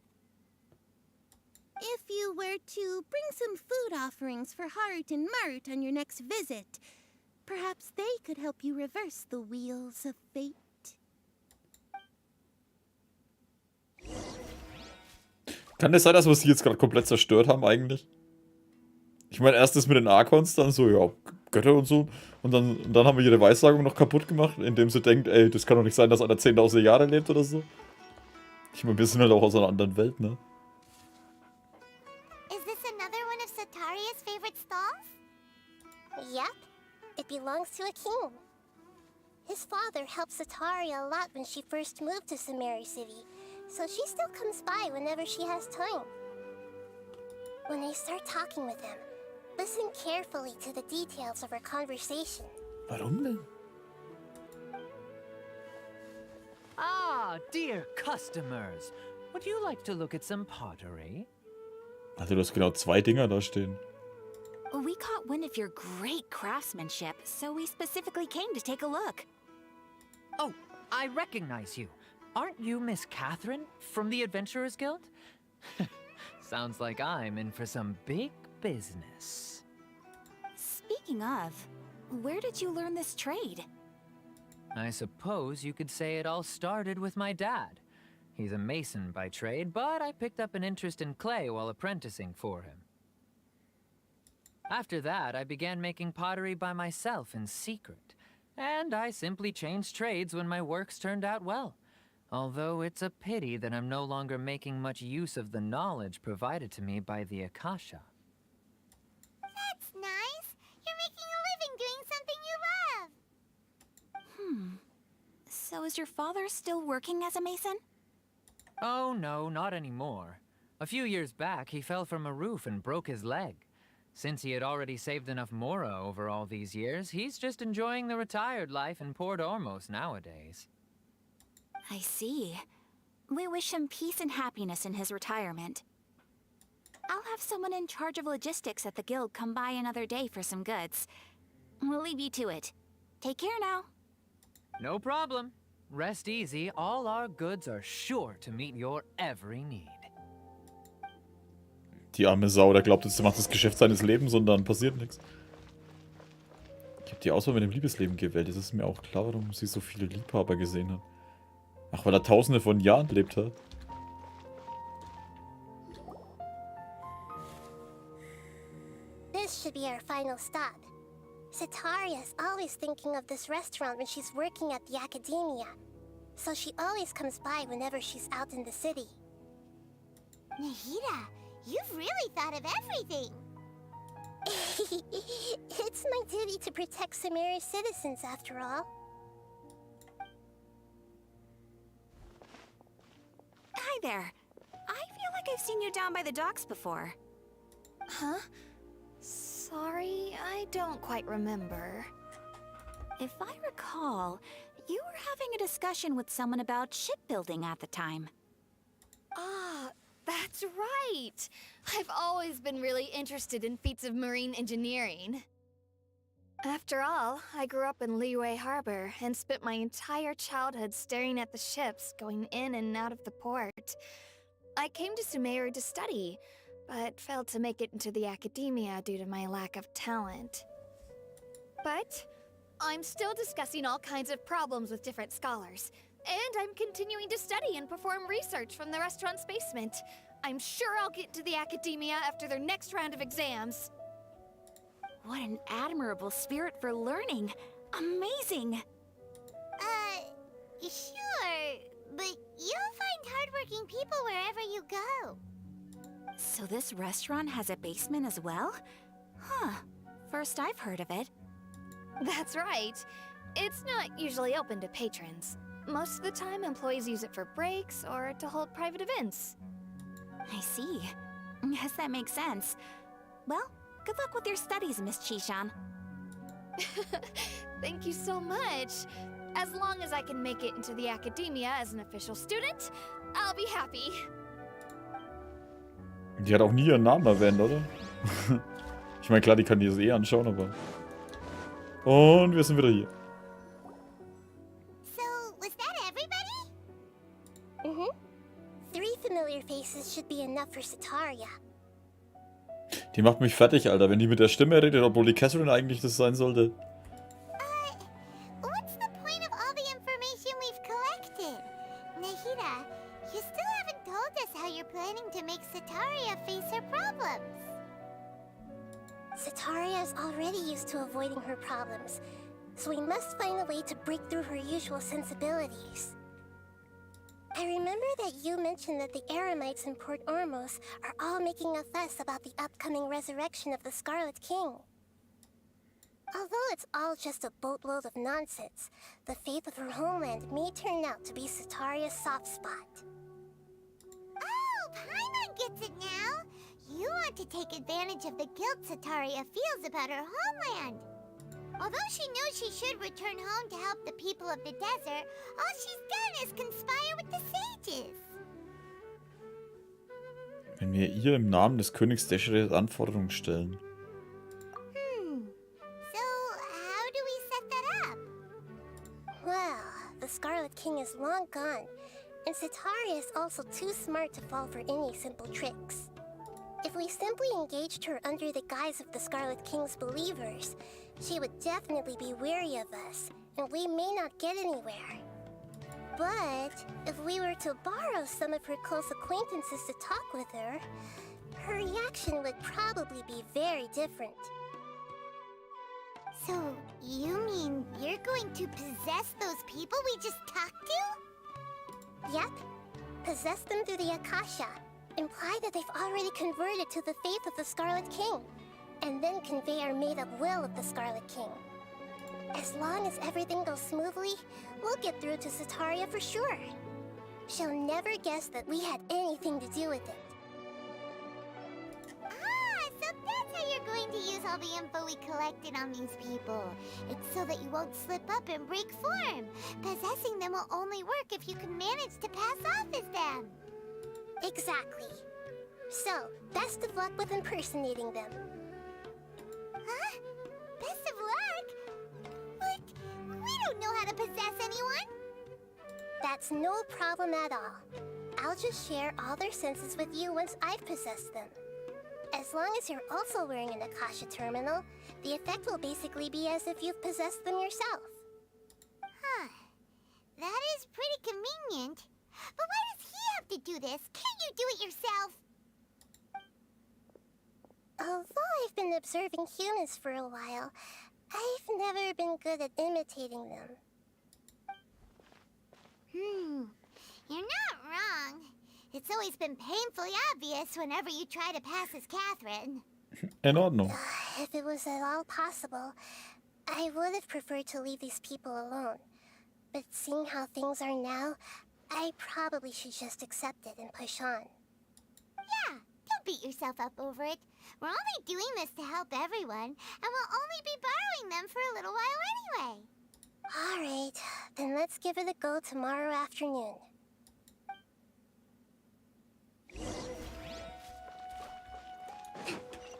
If you were to bring some food offerings for Harut and Marut on your next visit, perhaps they could help you reverse the wheels of fate. Kann es sein, dass wir sie jetzt gerade komplett zerstört haben eigentlich? Ich meine, erst das mit den Arkons, dann so, ja, Götter und so. Und dann haben wir ihre Weissagung noch kaputt gemacht, indem sie denkt, ey, das kann doch nicht sein, dass einer 10.000 Jahre lebt oder so. Ich meine, wir sind halt auch aus einer anderen Welt, ne? Is this another one of Sataria's favorite stalls? Yep. It belongs to a king. His father helped Sataria a lot when she first moved to Sumerus City, so she still comes by whenever she has time. When I start talking with him, listen carefully to the details of our conversation. Warum denn? Ah, dear customers. Would you like to look at some pottery? Also, du hast genau 2 Dinger da stehen. We caught wind of your great craftsmanship, so we specifically came to take a look. Oh, I recognize you. Aren't you Miss Catherine from the Adventurers Guild? Sounds like I'm in for some big business. Speaking of, where did you learn this trade? I suppose you could say it all started with my dad. He's a mason by trade, but I picked up an interest in clay while apprenticing for him. After that, I began making pottery by myself in secret, and I simply changed trades when my works turned out well. Although it's a pity that I'm no longer making much use of the knowledge provided to me by the Akasha. That's nice. You're making a living doing something you love. So is your father still working as a mason? Oh no, not anymore. A few years back, he fell from a roof and broke his leg. Since he had already saved enough mora over all these years, he's just enjoying the retired life in Port Ormos nowadays. I see. We wish him peace and happiness in his retirement. I'll have someone in charge of logistics at the guild come by another day for some goods. We'll leave you to it. Take care now. No problem. Rest easy, all our goods are sure to meet your every need. Die arme Sau, der glaubt jetzt, er macht das Geschäft seines Lebens und dann passiert nichts. Ich habe die Auswahl mit dem Liebesleben gewählt. Das ist mir auch klar, warum sie so viele Liebhaber gesehen hat. Ach, weil er tausende von Jahren gelebt hat. This should be our final stop. Sitaria's always thinking of this restaurant when she's working at the academia, so she always comes by whenever she's out in the city. Nahida, you've really thought of everything. It's my duty to protect Sumerus citizens, after all. Hi there. I feel like I've seen you down by the docks before. Huh? Sorry, I don't quite remember. If I recall, you were having a discussion with someone about shipbuilding at the time. Ah, that's right! I've always been really interested in feats of marine engineering. After all, I grew up in Liyue Harbor and spent my entire childhood staring at the ships going in and out of the port. I came to Sumeru to study, but failed to make it into the academia due to my lack of talent. But I'm still discussing all kinds of problems with different scholars, and I'm continuing to study and perform research from the restaurant's basement. I'm sure I'll get to the academia after their next round of exams. What an admirable spirit for learning. Amazing! Sure, but you'll find hardworking people wherever you go. So this restaurant has a basement as well? Huh. First I've heard of it. That's right. It's not usually open to patrons. Most of the time, employees use it for breaks or to hold private events. I see. Guess that makes sense. Well, good luck with your studies, Miss Chishan. Thank you so much. As long as I can make it into the academia as an official student, I'll be happy. Die hat auch nie ihren Namen erwähnt, oder? Ich meine, klar, die kann die das eh anschauen, aber... Und wir sind wieder hier. So, was that everybody? Mm-hmm. 3 familiar faces should be enough for Sitaria. Die macht mich fertig, Alter, wenn die mit der Stimme redet, obwohl die Catherine eigentlich das sein sollte. What's the point of all the information we've collected? Nahida, you still haven't told us how you're planning to make Sitaria face her problems. Sitaria is already used to avoiding her problems, so we must find a way to break through her usual sensibilities. I remember that you mentioned that the Eremites in Port Ormos are all making a fuss about the upcoming resurrection of the Scarlet King. Although it's all just a boatload of nonsense, the fate of her homeland may turn out to be Sitaria's soft spot. Oh, Paimon gets it now! You want to take advantage of the guilt Sitaria feels about her homeland. Although she knows she should return home to help the people of the desert, all she's done is conspire with the sages. Wenn wir ihr im Namen des Königs Deshere Anforderungen stellen. So, how do we set that up? Well, the Scarlet King is long gone, and Sitaria is also too smart to fall for any simple tricks. If we simply engaged her under the guise of the Scarlet King's believers, she would definitely be wary of us, and we may not get anywhere. But if we were to borrow some of her close acquaintances to talk with her, her reaction would probably be very different. So, you mean you're going to possess those people we just talked to? Yep. Possess them through the Akasha. Imply that they've already converted to the faith of the Scarlet King, and then convey our made-up will of the Scarlet King. As long as everything goes smoothly, we'll get through to Sitaria for sure. She'll never guess that we had anything to do with it. Ah, so that's how you're going to use all the info we collected on these people. It's so that you won't slip up and break form. Possessing them will only work if you can manage to pass off as them. Exactly. So, best of luck with impersonating them. Huh? Best of luck? But we don't know how to possess anyone. That's no problem at all. I'll just share all their senses with you once I've possessed them. As long as you're also wearing an Akasha terminal, the effect will basically be as if you've possessed them yourself. Huh. That is pretty convenient. But why does he have to do this? Can't you do it yourself? Although I've been observing humans for a while, I've never been good at imitating them. You're not wrong. It's always been painfully obvious whenever you try to pass as Catherine. In Ordnung. If it was at all possible, I would have preferred to leave these people alone. But seeing how things are now, I probably should just accept it and push on. Yeah, don't beat yourself up over it. We're only doing this to help everyone, and we'll only be borrowing them for a little while anyway. Alright, then let's give it a go tomorrow afternoon.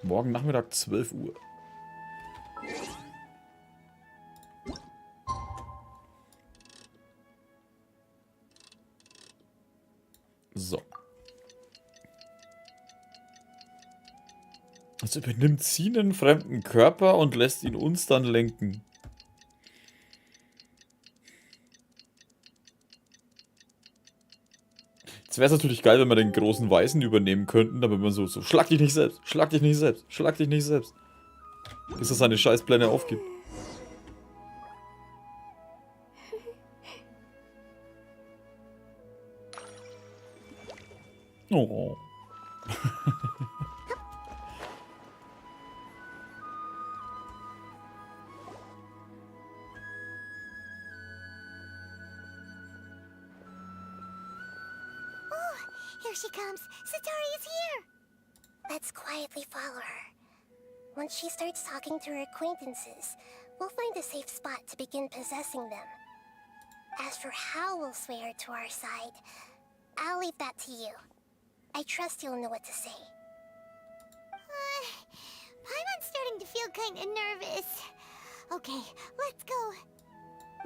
Morgen Nachmittag 12 Uhr. So. Also übernimmt sie einen fremden Körper und lässt ihn uns dann lenken. Jetzt wäre es natürlich geil, wenn wir den großen Weißen übernehmen könnten, damit man so schlag dich nicht selbst, schlag dich nicht selbst, schlag dich nicht selbst. Bis er seine Scheißpläne aufgibt. Oh. Here she comes. Satori is here. Let's quietly follow her. Once she starts talking to her acquaintances, we'll find a safe spot to begin possessing them. As for how we'll sway her to our side, I'll leave that to you. I trust you'll know what to say. Paimon's starting to feel kind of nervous. Okay, let's go.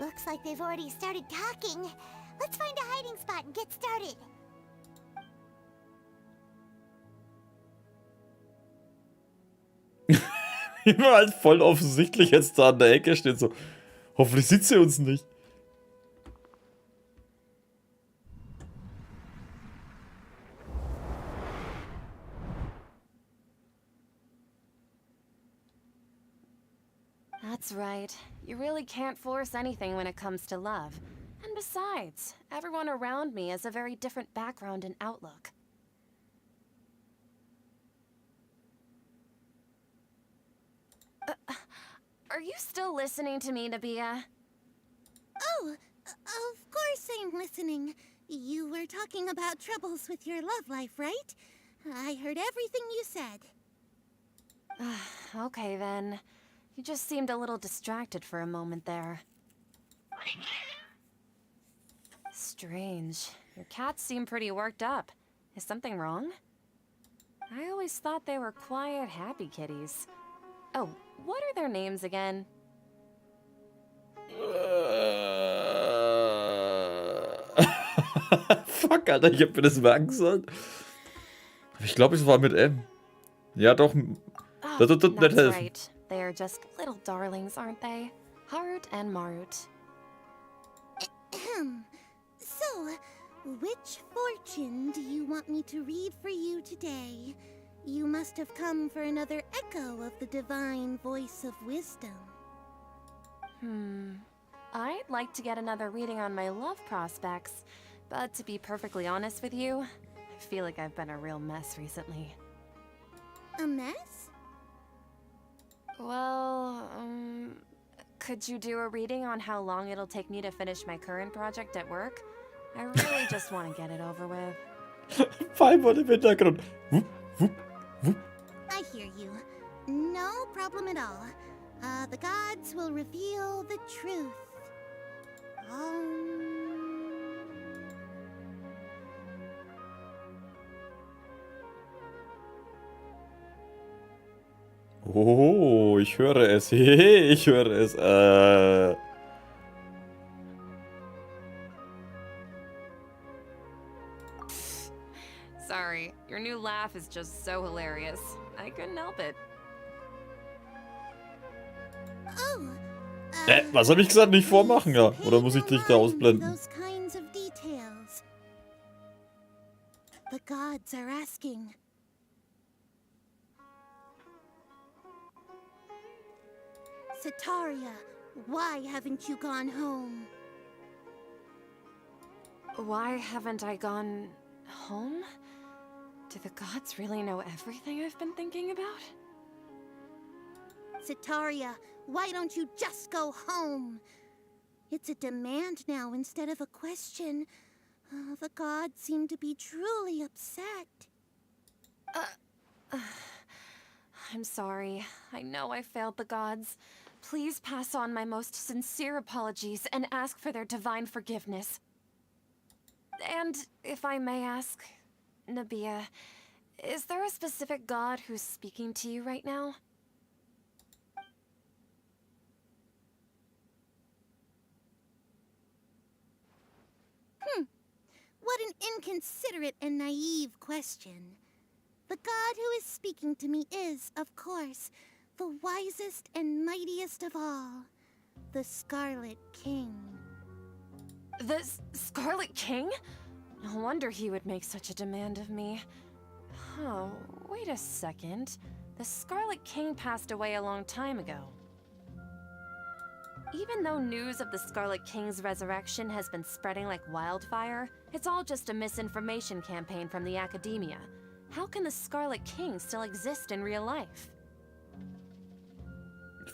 Looks like they've already started talking. Let's find a hiding spot and get started. Immer halt voll offensichtlich jetzt da an der Ecke steht so. Hoffentlich sieht sie uns nicht. That's right. You really can't force anything when it comes to love. And besides, everyone around me has a very different background and outlook. Are you still listening to me, Nabia? Oh, of course I'm listening. You were talking about troubles with your love life, right? I heard everything you said. Okay then. You just seemed a little distracted for a moment there. Strange. Your cats seem pretty worked up. Is something wrong? I always thought they were quiet, happy kitties. Oh, what are their names again? Fuck, Alter, ich hab mir das merken sollen. Ich glaube, es war mit M. Ja, doch. Oh, Das helfen. right. They are just little darlings, aren't they? Harut and Marut. So, which fortune do you want me to read for you today? You must have come for another echo of the divine voice of wisdom. I'd like to get another reading on my love prospects, but to be perfectly honest with you, I feel like I've been a real mess recently. A mess? Well, could you do a reading on how long it'll take me to finish my current project at work? I really just want to get it over with. Paimon im Hintergrund. Wupp, wupp, wupp. I hear you. No problem at all. The gods will reveal the truth. Oh, ich höre es. Hehe, ich höre es. Sorry, your new laugh is just so hilarious. I couldn't help it. Oh. Was habe ich gesagt? Nicht vormachen, ja? Oder muss ich dich da ausblenden? Those kinds of details. The gods are asking. Setaria, why haven't you gone home? Why haven't I gone home? Do the gods really know everything I've been thinking about? Setaria, why don't you just go home? It's a demand now instead of a question. The gods seem to be truly upset. I'm sorry. I know I failed the gods. Please pass on my most sincere apologies and ask for their divine forgiveness. And if I may ask, Nabia, is there a specific god who's speaking to you right now? What an inconsiderate and naive question. The god who is speaking to me is, of course, the wisest and mightiest of all, the Scarlet King. The Scarlet King? No wonder he would make such a demand of me. Oh, wait a second. The Scarlet King passed away a long time ago. Even though news of the Scarlet King's resurrection has been spreading like wildfire, it's all just a misinformation campaign from the academia. How can the Scarlet King still exist in real life?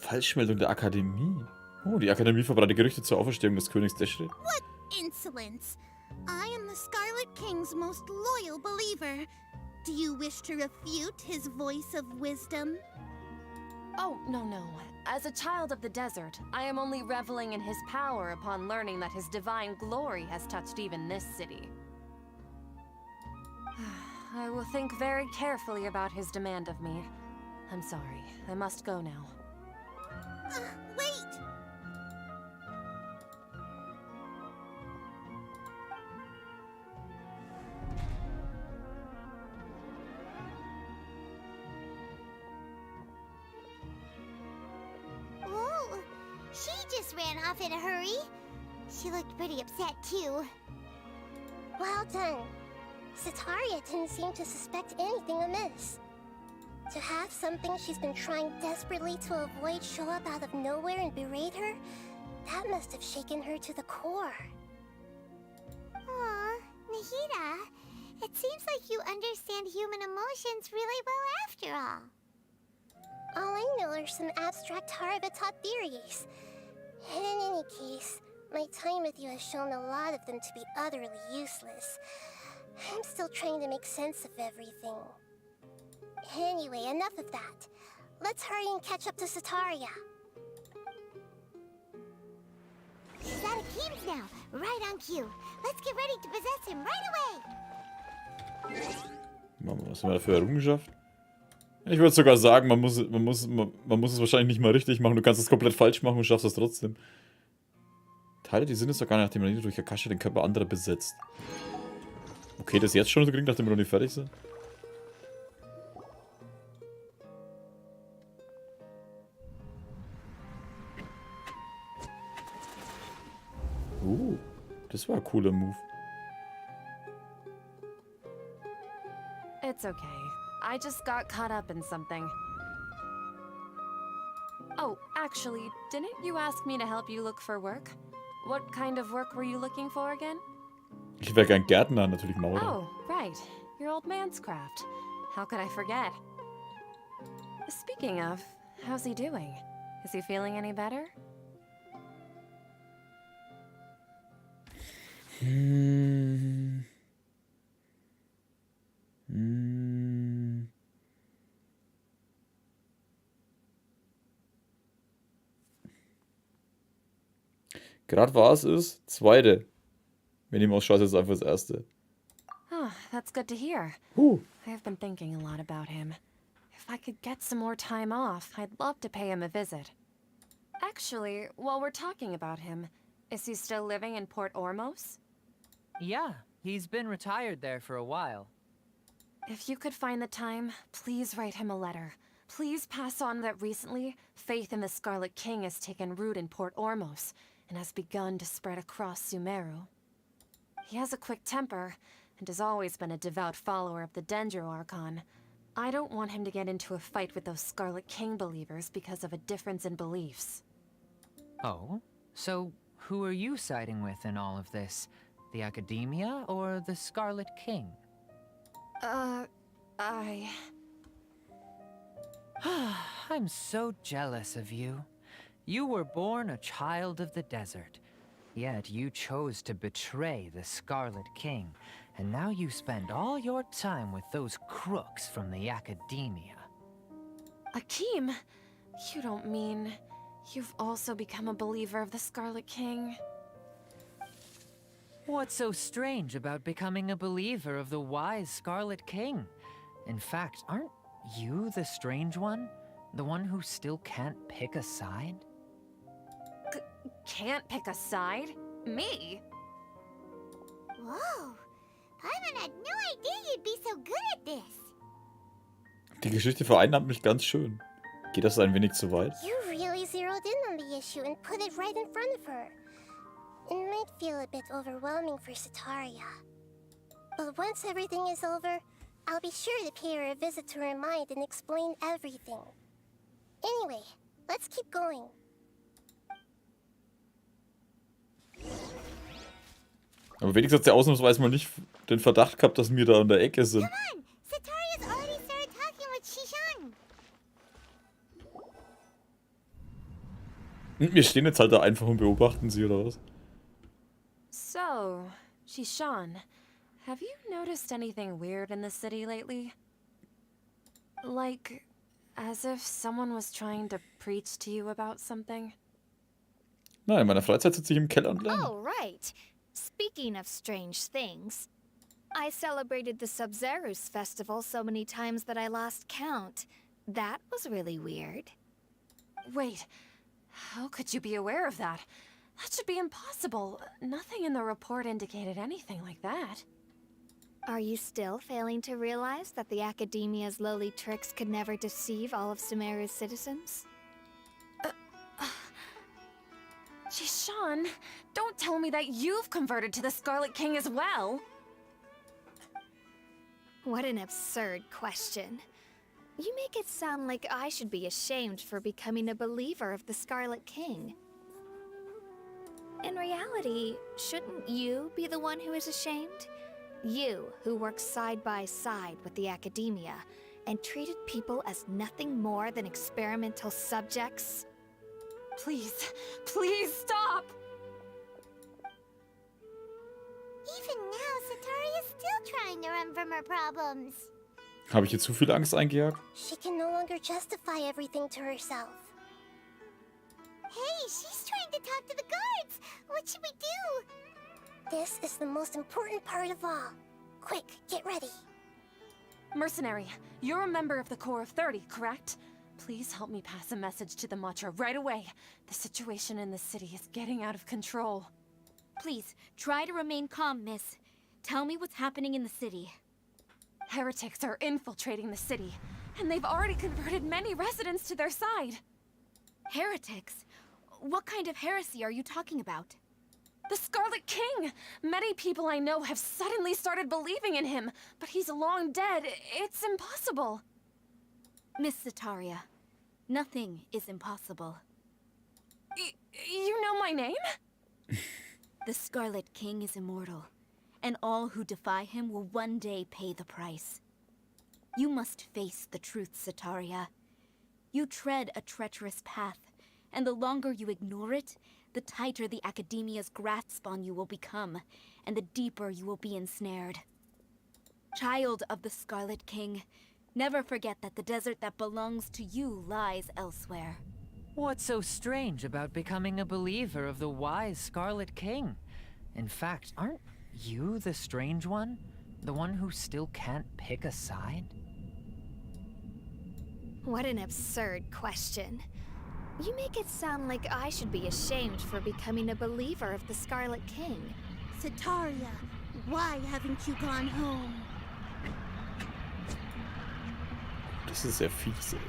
Falschmeldung der Akademie. Oh, die Akademie verbreitet Gerüchte zur Auferstehung des Königs Deschred. What insolence! I am the Scarlet King's most loyal believer. Do you wish to refute his voice of wisdom? Oh, no. As a child of the desert, I am only reveling in his power upon learning that his divine glory has touched even this city. I will think very carefully about his demand of me. I'm sorry. I must go now. Wait! Whoa! She just ran off in a hurry. She looked pretty upset, too. Well done. Setaria didn't seem to suspect anything amiss. To have something she's been trying desperately to avoid show up out of nowhere and berate her, that must have shaken her to the core. Aw, Nahida, it seems like you understand human emotions really well after all. All I know are some abstract Harabatot theories. And in any case, my time with you has shown a lot of them to be utterly useless. I'm still trying to make sense of everything. Anyway, enough of that. Let's hurry and catch up to Setaria. He's out of Keem's now, right on cue. Let's get ready to possess him right away. Machen wir, was haben wir da für Errungenschaft? Ich würde sogar sagen, man muss es wahrscheinlich nicht mal richtig machen. Du kannst es komplett falsch machen und schaffst es trotzdem. Teile die Sinnesorgane, nachdem man durch Akasha den Körper anderer besetzt. Okay, das jetzt schon so kriegen, nachdem wir noch nicht fertig sind. Das war ein cooler Move. It's okay. I just got caught up in something. Oh, actually, didn't you ask me to help you look for work? What kind of work were you looking for again? Ich wäre gern Gärtner, natürlich Maurer. Oh, right. Your old man's craft. How could I forget? Speaking of, how's he doing? Is he feeling any better? Gerade war es zweite. Wenn ihm ausschaut, ist es einfach das erste. Oh, that's good to hear. I've been thinking a lot about him. If I could get some more time off, I'd love to pay him a visit. Actually, while we're talking about him, is he still living in Port Ormos? Yeah, he's been retired there for a while. If you could find the time, please write him a letter. Please pass on that recently, faith in the Scarlet King has taken root in Port Ormos and has begun to spread across Sumerus. He has a quick temper and has always been a devout follower of the Dendro Archon. I don't want him to get into a fight with those Scarlet King believers because of a difference in beliefs. Oh? So, who are you siding with in all of this? The Academia or the Scarlet King? I'm so jealous of you. You were born a child of the desert, yet you chose to betray the Scarlet King, and now you spend all your time with those crooks from the Academia. Akeem, you don't mean you've also become a believer of the Scarlet King? What's so strange about becoming a believer of the wise Scarlet King? In fact, aren't you the strange one? The one who still can't pick a side? Can't pick a side? Me? Whoa. Paimon had no idea you'd be so good at this. Die Geschichte vereinnahmt mich ganz schön. Geht das ein wenig zu weit? You really zeroed in on the issue and put it right in front of her. It might feel a bit overwhelming for Sataria. But once everything is over, I'll be sure to pay her a visit to her mind and explain everything. Anyway, let's keep going. Aber wenigstens hat sie ausnahmsweise mal nicht den Verdacht gehabt, dass wir da in der Ecke sind. Come on! Sataria's already started talking with Shishan. Und wir stehen jetzt halt da einfach und beobachten sie, oder was? So, Shishan, have you noticed anything weird in the city lately? Like, as if someone was trying to preach to you about something? Nein, in meiner Freizeit sitze ich im Keller und lerne. Oh, right. Speaking of strange things, I celebrated the Sumerus festival so many times that I lost count. That was really weird. Wait, how could you be aware of that? That should be impossible. Nothing in the report indicated anything like that. Are you still failing to realize that the Academia's lowly tricks could never deceive all of Sumerus' citizens? Shishan, don't tell me that you've converted to the Scarlet King as well. What an absurd question. You make it sound like I should be ashamed for becoming a believer of the Scarlet King. In reality, shouldn't you be the one who is ashamed? You, who works side by side with the Academia and treated people as nothing more than experimental subjects? Please, please stop! Even now, Sataria's still trying to run from her problems. Habe ich hier zu viel Angst eingejagt? She can no longer justify everything to herself. Hey, she's trying to talk to the guards. What should we do? This is the most important part of all. Quick, get ready. Mercenary, you're a member of the Corps of 30, correct? Please help me pass a message to the Matcha right away. The situation in the city is getting out of control. Please, try to remain calm, miss. Tell me what's happening in the city. Heretics are infiltrating the city, and they've already converted many residents to their side. Heretics? What kind of heresy are you talking about? The Scarlet King! Many people I know have suddenly started believing in him, but he's long dead. It's impossible. Miss Sataria, nothing is impossible. You know my name? The Scarlet King is immortal, and all who defy him will one day pay the price. You must face the truth, Sataria. You tread a treacherous path, and the longer you ignore it, the tighter the Academia's grasp on you will become, and the deeper you will be ensnared. Child of the Scarlet King, never forget that the desert that belongs to you lies elsewhere. What's so strange about becoming a believer of the wise Scarlet King? In fact, aren't you the strange one? The one who still can't pick a side? What an absurd question. You make it sound like I should be ashamed for becoming a believer of the Scarlet King. Sataria, why haven't you gone home? Das ist sehr fies, ey.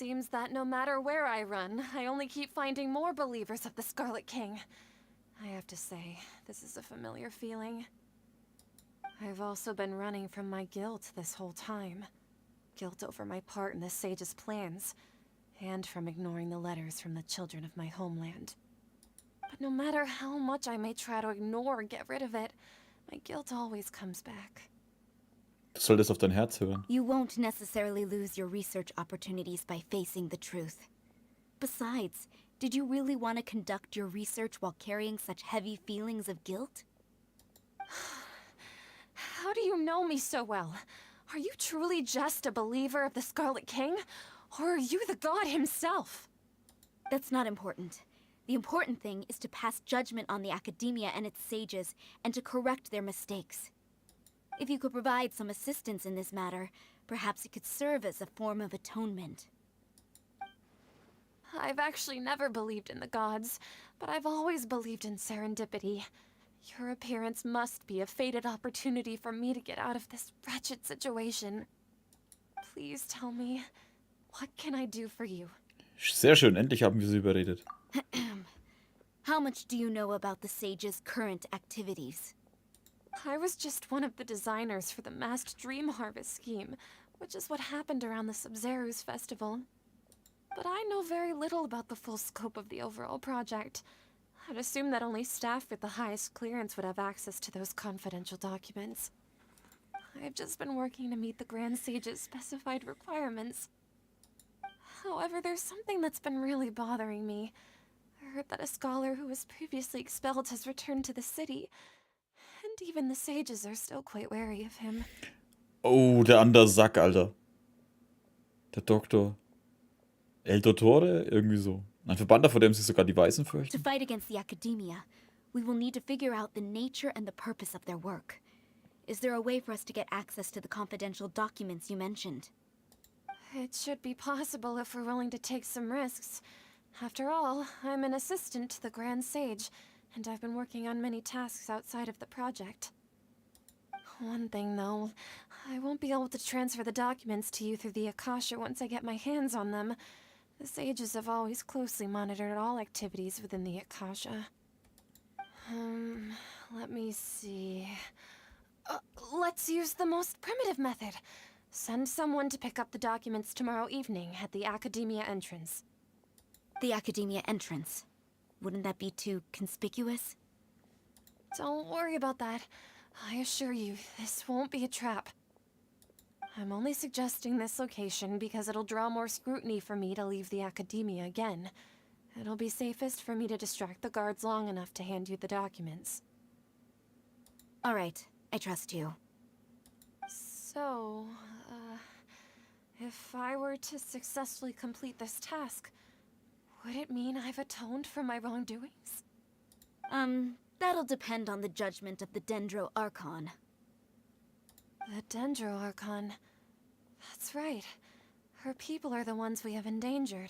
seems that no matter where I run, I only keep finding more believers of the Scarlet King. I have to say, this is a familiar feeling. I've also been running from my guilt this whole time. Guilt over my part in the sage's plans, and from ignoring the letters from the children of my homeland. But no matter how much I may try to ignore or get rid of it, my guilt always comes back. Du solltest auf dein Herz hören. You won't necessarily lose your research opportunities by facing the truth. Besides, did you really want to conduct your research while carrying such heavy feelings of guilt? How do you know me so well? Are you truly just a believer of the Scarlet King? Or are you the god himself? That's not important. The important thing is to pass judgment on the academia and its sages, and to correct their mistakes. If you could provide some assistance in this matter, perhaps it could serve as a form of atonement. I've actually never believed in the gods, but I've always believed in serendipity. Your appearance must be a fated opportunity for me to get out of this wretched situation. Please tell me, what can I do for you? Sehr schön, endlich haben wir sie überredet. How much do you know about the sage's current activities? I was just one of the designers for the masked dream harvest scheme, which is what happened around the Sumerus festival. But I know very little about the full scope of the overall project. I'd assume that only staff with the highest clearance would have access to those confidential documents. I've just been working to meet the Grand Sage's specified requirements. However, there's something that's been really bothering me. I heard that a scholar who was previously expelled has returned to the city, and even the sages are still quite wary of him. Oh, der andere Sack, Alter. Der Doktor. El Dottore? Irgendwie so. Ein Verbannter, vor dem sich sogar die Weißen fürchten. To fight against the academia, we will need to figure out the nature and the purpose of their work. Is there a way for us to get access to the confidential documents you mentioned? It should be possible if we're willing to take some risks. After all, I'm an assistant to the Grand Sage, and I've been working on many tasks outside of the project. One thing, though, I won't be able to transfer the documents to you through the Akasha once I get my hands on them. The sages have always closely monitored all activities within the Akasha. Let me see... let's use the most primitive method. Send someone to pick up the documents tomorrow evening at the Academia entrance. The Academia entrance. Wouldn't that be too conspicuous? Don't worry about that. I assure you, this won't be a trap. I'm only suggesting this location because it'll draw more scrutiny for me to leave the Academia again. It'll be safest for me to distract the guards long enough to hand you the documents. All right, I trust you. So, if I were to successfully complete this task, would it mean I've atoned for my wrongdoings? That'll depend on the judgment of the Dendro Archon. The Dendro Archon. That's right. Her people are the ones we have endangered.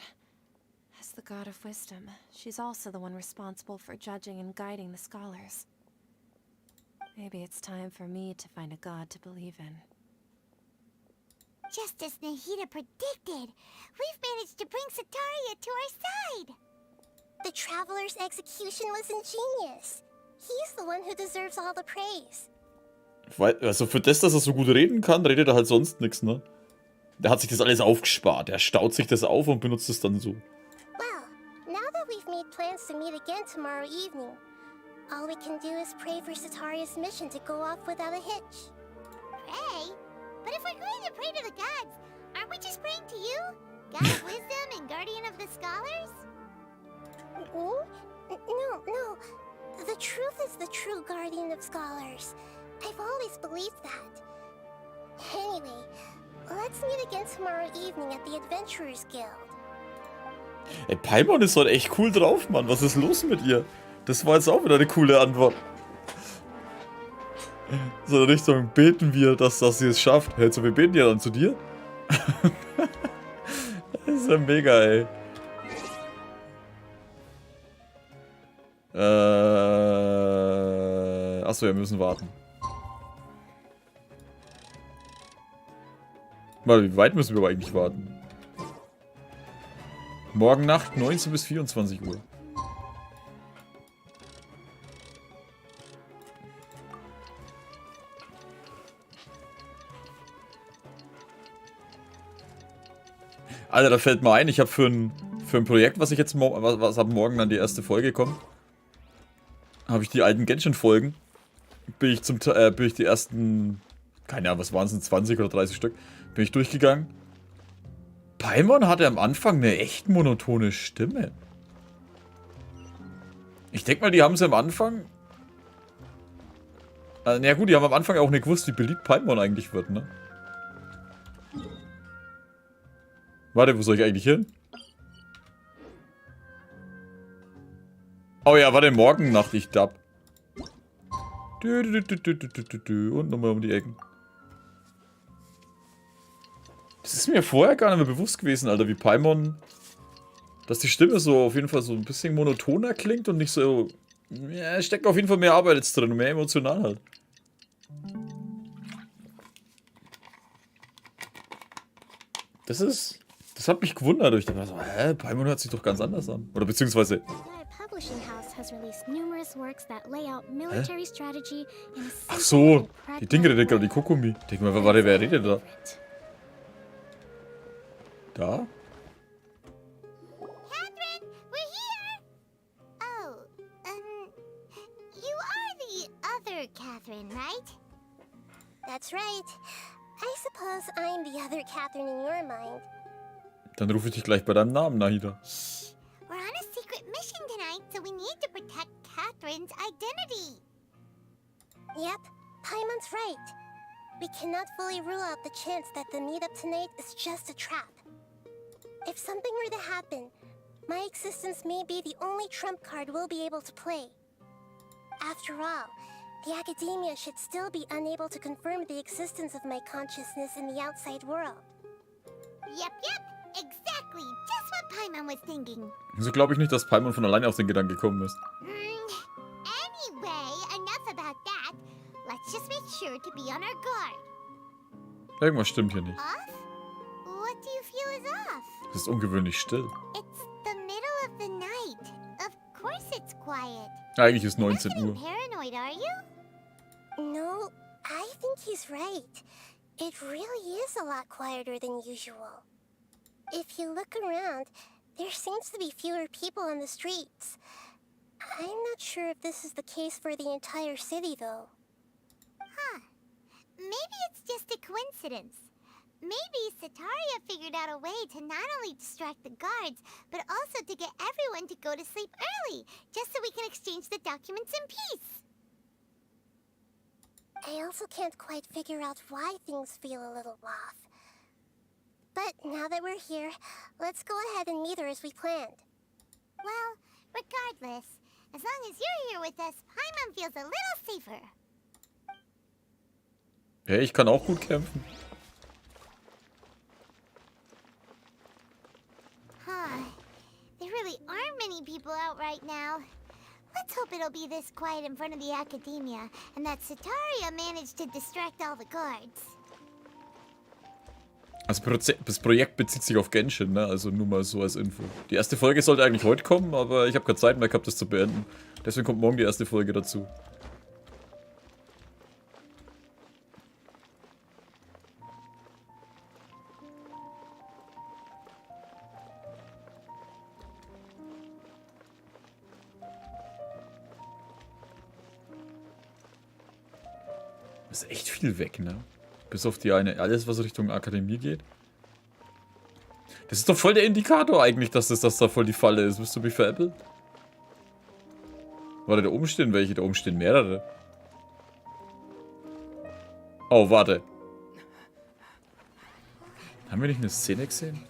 As the god of wisdom, she's also the one responsible for judging and guiding the scholars. Maybe it's time for me to find a god to believe in. Just as Nahida predicted, we've managed to bring Sataria to our side. The Traveler's execution was ingenious. He's the one who deserves all the praise. Also für das, dass er so gut reden kann, redet er halt sonst nichts, ne? Der hat sich das alles aufgespart. Er staut sich das auf und benutzt es dann so. Well, now that we've made plans to meet again tomorrow evening, all we can do is pray for Sataria's mission to go off without a hitch. Pray? But if we're going to pray to the gods, aren't we just praying to you? God of wisdom and guardian of the scholars? No. The truth is the true guardian of scholars. I've always believed that. Anyway, let's meet again tomorrow evening at the Adventurers Guild. Ey, Paimon ist heute echt cool drauf, Mann. Was ist los mit ihr? Das war jetzt auch wieder eine coole Antwort. So in Richtung, beten wir, dass sie es schafft. Hey, so, wir beten ja dann zu dir. Das ist ja mega, ey. Achso, wir müssen warten. Warte, wie weit müssen wir aber eigentlich warten? Morgen Nacht 19 bis 24 Uhr. Alter, da fällt mir ein, ich habe für ein Projekt, was ich jetzt was ab morgen dann die erste Folge kommt, habe ich die alten Genshin-Folgen, bin ich die ersten, keine Ahnung, was waren es, 20 oder 30 Stück, bin ich durchgegangen. Paimon hatte am Anfang eine echt monotone Stimme. Ich denke mal, die haben sie am Anfang, na gut, die haben am Anfang auch nicht gewusst, wie beliebt Paimon eigentlich wird, ne? Warte, wo soll ich eigentlich hin? Oh ja, warte, morgen Nacht, ich dab. Und nochmal um die Ecken. Das ist mir vorher gar nicht mehr bewusst gewesen, Alter, wie Paimon, dass die Stimme so auf jeden Fall so ein bisschen monotoner klingt und nicht so... Ja, steckt auf jeden Fall mehr Arbeit jetzt drin und mehr emotional halt. Das hat mich gewundert. Ich dachte so, hä, Paimon hört sich doch ganz anders an. Oder beziehungsweise... Ach so, die Dinge redet gerade, die Kokumi. Denk mal, wer redet da? Da? Catherine, we're here! Oh, you are the other Catherine, right? That's right. I suppose I'm the other Catherine in your mind. Dann rufe ich dich gleich bei deinem Namen, Nahida. Shh! We're on a secret mission tonight, so we need to protect Catherine's identity. Yep, Paimon's right. We cannot fully rule out the chance that the meetup tonight is just a trap. If something were to happen, my existence may be the only trump card we'll be able to play. After all, the academia should still be unable to confirm the existence of my consciousness in the outside world. Yep, exactly. Just what Paimon was thinking. So glaube ich nicht, dass Paimon von alleine auf den Gedanken gekommen ist. Anyway, enough about that. Let's just make sure to be on our guard. Irgendwas stimmt hier nicht. Off? What do you feel is off? Es ist ungewöhnlich still. It's the middle of the night. Of course it's quiet. Eigentlich ist 19 You're Uhr. not paranoid, are you? No, I think he's right. It really is a lot quieter than usual. If you look around, there seems to be fewer people on the streets. I'm not sure if this is the case for the entire city, though. Huh. Maybe it's just a coincidence. Maybe Sataria figured out a way to not only distract the guards, but also to get everyone to go to sleep early, just so we can exchange the documents in peace. I also can't quite figure out why things feel a little off. But now that we're here, let's go ahead and meet her as we planned. Well, regardless, as long as you're here with us, Paimon feels a little safer. Ja, ich kann auch gut kämpfen. Huh. There really aren't many people out right now. Let's hope it'll be this quiet in front of the academia, and that Sataria managed to distract all the guards. Also das Projekt bezieht sich auf Genshin, ne? Also nur mal so als Info. Die erste Folge sollte eigentlich heute kommen, aber ich habe keine Zeit mehr gehabt, das zu beenden. Deswegen kommt morgen die erste Folge dazu. Das ist echt viel weg, ne? Bis auf die eine, alles was Richtung Akademie geht. Das ist doch voll der Indikator eigentlich, dass das da voll die Falle ist. Bist du mich veräppelt? Warte, da oben stehen welche, da oben stehen mehrere. Oh, warte. Haben wir nicht eine Szene gesehen?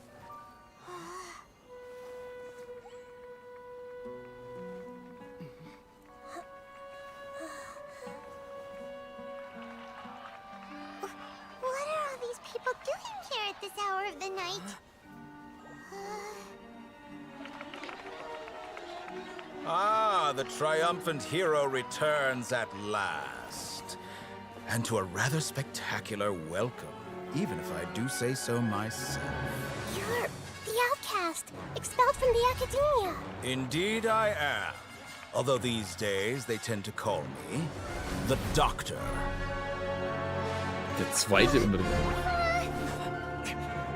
The triumphant hero returns at last. And to a rather spectacular welcome, even if I do say so myself. You're the outcast, expelled from the academia. Indeed I am. Although these days they tend to call me the Doctor. Der zweite unbedingt.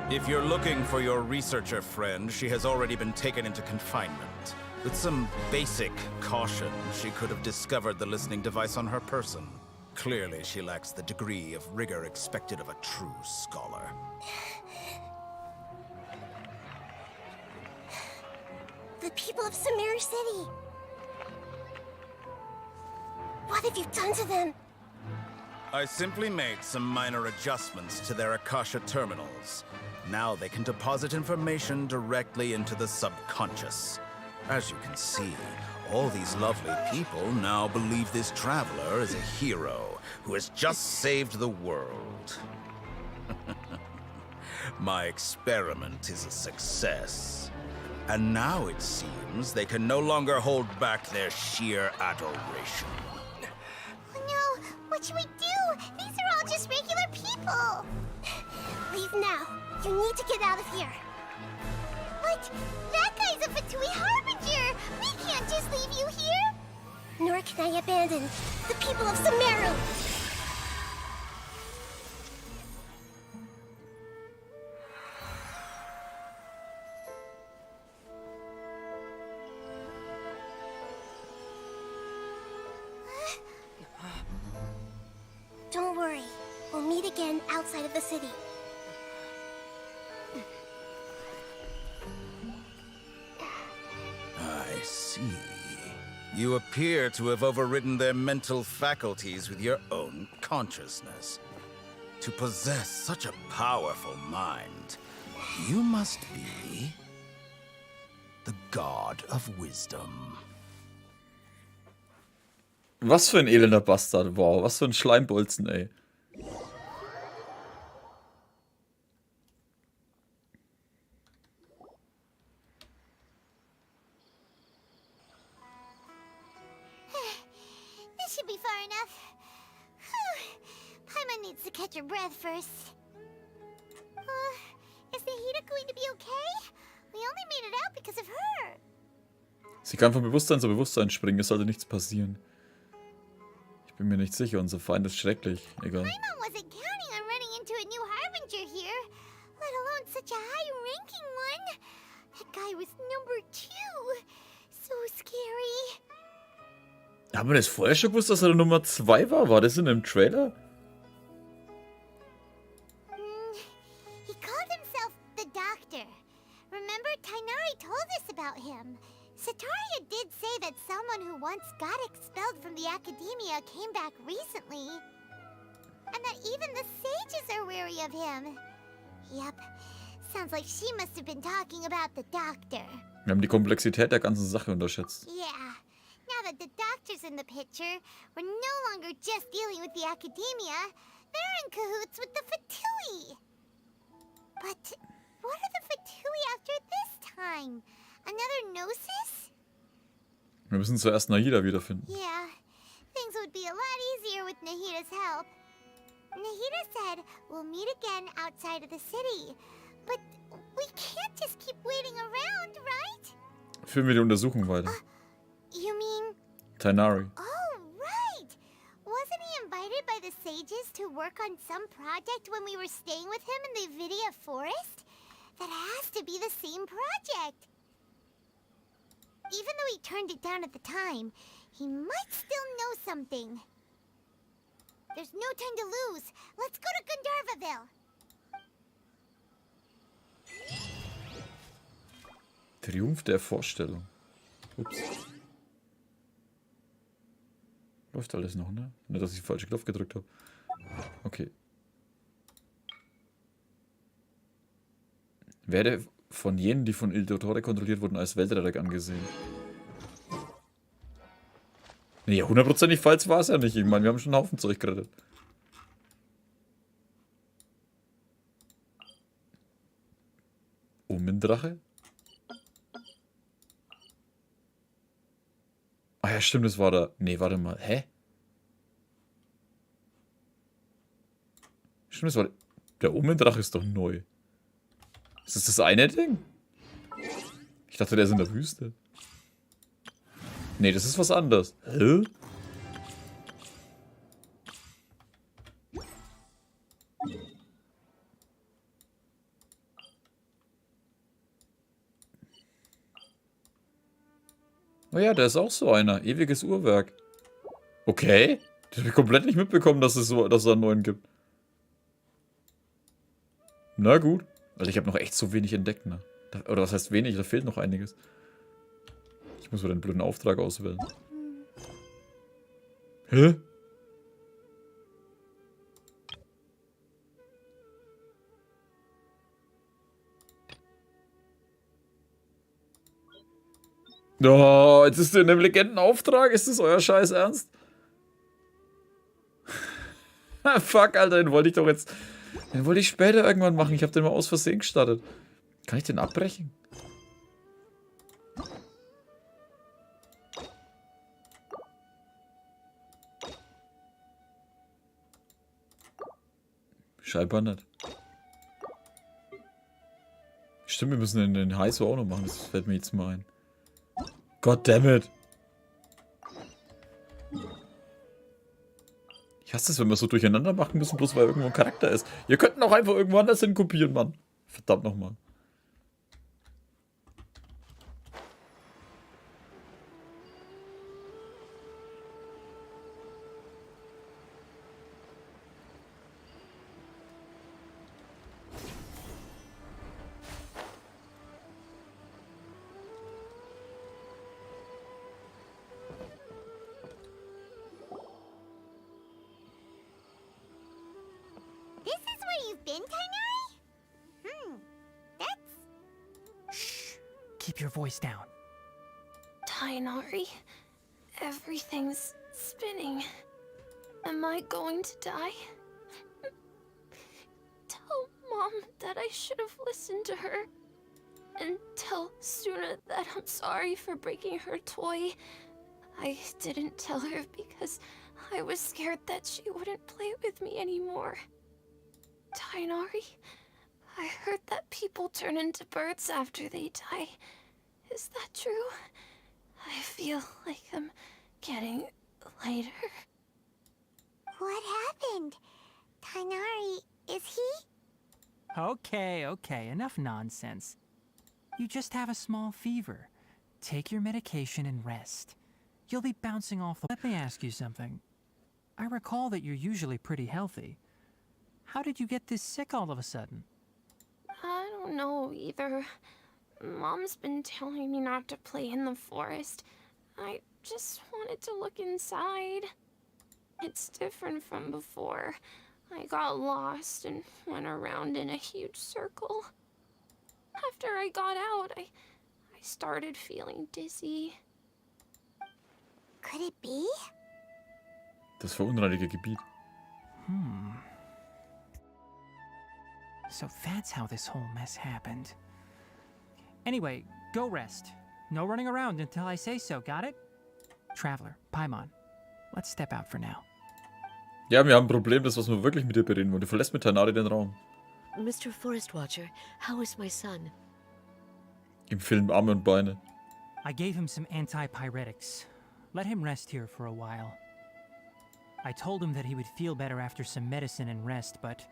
If you're looking for your researcher friend, she has already been taken into confinement. With some basic caution, she could have discovered the listening device on her person. Clearly, she lacks the degree of rigor expected of a true scholar. The people of Sumerus City. What have you done to them? I simply made some minor adjustments to their Akasha terminals. Now they can deposit information directly into the subconscious. As you can see, all these lovely people now believe this traveler is a hero who has just saved the world. My experiment is a success. And now it seems they can no longer hold back their sheer adoration. Oh no, what should we do? These are all just regular people. Leave now. You need to get out of here. But that guy's a Fatui Harbinger. We can't just leave you here. Nor can I abandon the people of Sumerus. Don't worry. We'll meet again outside of the city. I see. You appear to have overridden their mental faculties with your own consciousness. To possess such a powerful mind, you must be the god of wisdom. Was für ein elender Bastard. Wow, was für ein Schleimbolzen, ey. This should be far enough. Paimon needs to catch her breath first. Is Nahida going to be okay? We only made it out because of her. Sie kann von Bewusstsein zu Bewusstsein springen, es sollte nichts passieren. Ich bin mir nicht sicher, unser Feind ist schrecklich. Egal. Paimon wasn't counting on running into a new Harbinger here, let alone such a high-ranking one. That guy was number 2. So scary. Haben wir das vorher schon gewusst, dass er Nummer 2 war? War das in dem Trailer? He called himself the Doctor. Remember, Tainari told us about him. Sataria did say that someone who once got expelled from the academia came back recently. And that even the sages are wary of him. Yep. Sounds like she must have been talking about the Doctor. Wir haben die Komplexität der ganzen Sache unterschätzt. Yeah. Now that the Doctor's in the picture, we're no longer just dealing with the academia. They're in cahoots with the Fatui. But what are the Fatui after this time? Another Gnosis? Wir müssen zuerst Nahida wiederfinden. Yeah, things would be a lot easier with Nahida's help. Nahida said we'll meet again outside of the city. But we can't just keep waiting around, right? Führen wir die Untersuchung weiter. You mean... Tainari. Oh, right! Wasn't he invited by the sages to work on some project when we were staying with him in the Vidia forest? That has to be the same project. Even though he turned it down at the time, he might still know something. There's no time to lose. Let's go to Gandharvaville. Triumph der Vorstellung. Ups. Läuft alles noch, ne? Nicht, dass ich den falschen Knopf gedrückt habe. Okay. Werde von jenen, die von Il Dottore kontrolliert wurden, als Weltretter angesehen. Nee, hundertprozentig falsch war es ja nicht. Ich meine, wir haben schon einen Haufen Zeug gerettet. Omendrache? Ah ja, stimmt, das war da. Nee, warte mal. Hä? Stimmt, das war... Der Omendrache ist doch neu. Ist das das eine Ding? Ich dachte, der ist in der Wüste. Nee, das ist was anderes. Hä? Oh ja, der ist auch so einer. Ewiges Uhrwerk. Okay. Das habe ich komplett nicht mitbekommen, dass es einen neuen gibt. Na gut. Also ich habe noch echt so wenig entdeckt, ne? Oder was heißt wenig? Da fehlt noch einiges. Ich muss mal den blöden Auftrag auswählen. Hä? Oh, jetzt ist du in einem Legendenauftrag? Ist das euer Scheiß Ernst? Fuck, Alter, den wollte ich doch jetzt... Den wollte ich später irgendwann machen. Ich habe den mal aus Versehen gestartet. Kann ich den abbrechen? Scheinbar nicht. Stimmt, wir müssen den High so auch noch machen. Das fällt mir jetzt mal ein. Goddammit. Ich hasse es, wenn wir so durcheinander machen müssen, bloß weil irgendwo ein Charakter ist. Ihr könnt auch einfach irgendwo anders hin kopieren, Mann. Verdammt nochmal. Keep your voice down. Tainari, everything's spinning. Am I going to die? Tell Mom that I should have listened to her. And tell Suna that I'm sorry for breaking her toy. I didn't tell her because I was scared that she wouldn't play with me anymore. Tainari, I heard that people turn into birds after they die. Is that true? I feel like I'm getting lighter. What happened? Tainari, is he? Okay, enough nonsense. You just have a small fever. Take your medication and rest. You'll be bouncing off the... Let me ask you something. I recall that you're usually pretty healthy. How did you get this sick all of a sudden? I don't know either. Mom's been telling me not to play in the forest. I just wanted to look inside. It's different from before. I got lost and went around in a huge circle. After I got out, I started feeling dizzy. Could it be? Das verunreinigte Gebiet. So that's how this whole mess happened. Anyway, go rest. No running around until I say so, got it? Traveler, Paimon, let's step out for now. Ja, wir haben ein Problem, das was wir wirklich mit dir bereden wollen. Du verlässt mit Tainari den Raum. Mr. Forest Watcher, how is my son? Ihm fehlen Arme und Beine. I gave him some antipyretics. Let him rest here for a while. I told him that he would feel better after some medicine and rest, but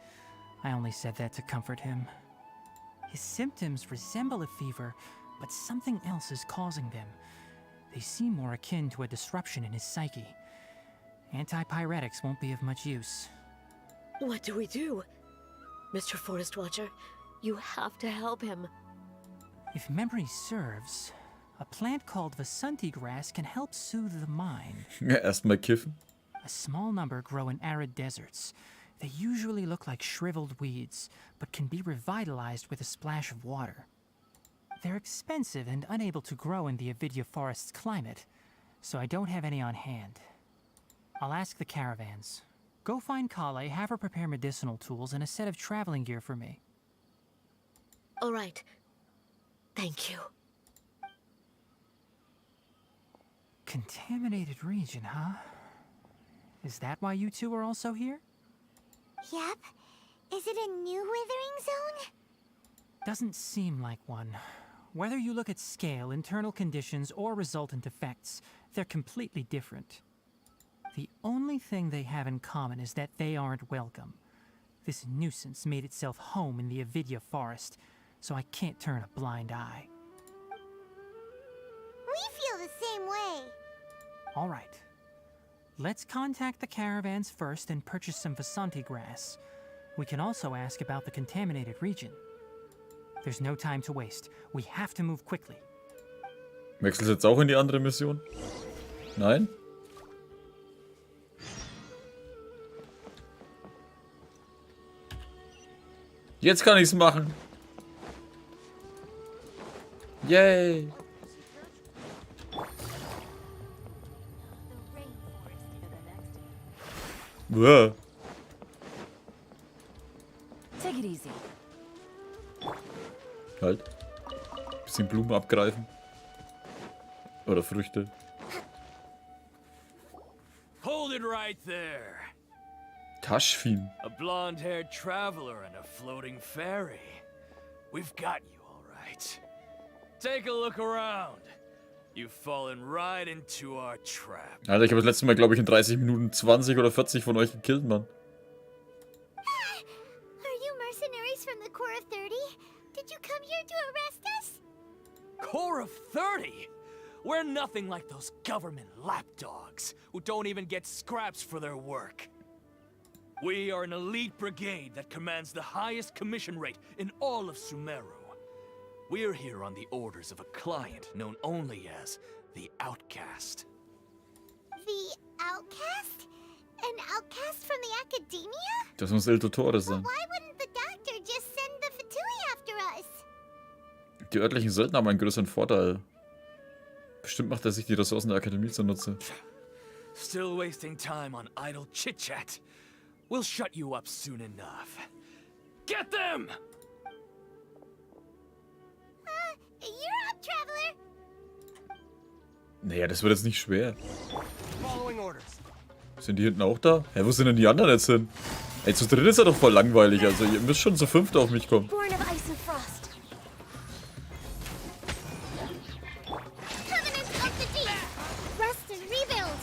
I only said that to comfort him. His symptoms resemble a fever, but something else is causing them. They seem more akin to a disruption in his psyche. Antipyretics won't be of much use. What do we do? Mr. Forest Watcher, you have to help him. If memory serves, a plant called Vasanti grass can help soothe the mind. Ja, erstmal kiffen. A small number grow in arid deserts. They usually look like shriveled weeds, but can be revitalized with a splash of water. They're expensive and unable to grow in the Avidya forest's climate, so I don't have any on hand. I'll ask the caravans. Go find Kale, have her prepare medicinal tools and a set of traveling gear for me. All right. Thank you. Contaminated region, huh? Is that why you two are also here? Yep. Is it a new withering zone? Doesn't seem like one. Whether you look at scale, internal conditions, or resultant effects, they're completely different. The only thing they have in common is that they aren't welcome. This nuisance made itself home in the Avidya forest, so I can't turn a blind eye. We feel the same way. All right. Let's contact the caravans first and purchase some Vasanti grass. We can also ask about the contaminated region. There's no time to waste. We have to move quickly. Wechselst jetzt auch in die andere Mission? Nein? Jetzt kann ich's machen. Yay. Uah. Take it easy. Halt. Bisschen Blumen abgreifen. Oder Früchte. Hold it right there. Taschvieh. A blonde-haired traveler and a floating fairy. We've got you, all right. Take a look around. You've fallen right into our trap. Alter, ich habe das letzte Mal, glaube ich, in 30 Minuten 20 oder 40 von euch gekillt, Mann. Are you mercenaries from the Corps of 30? Did you come here to arrest us? Corps of 30? We're nothing like those government lapdogs who don't even get scraps for their work. We are an elite brigade that commands the highest commission rate in all of Sumeru. We're here on the orders of a client known only as the Outcast. The Outcast? An outcast from the academia? Das muss El Dottore sein. Why wouldn't the doctor just send the Fatui after us? Die örtlichen Söldner haben einen größeren Vorteil. Bestimmt macht er sich die Ressourcen der Akademie zunutze. Still wasting time on idle chit-chat. We'll shut you up soon enough. Get them! You're up, Traveler! Naja, das wird jetzt nicht schwer. Following orders. Sind die hinten auch da? Hä, wo sind denn die anderen jetzt hin? Ey, zu dritt ist ja doch voll langweilig. Also ihr müsst schon zu fünft auf mich kommen. Born of ice and frost. Covenant of the deep! Rest and rebuild!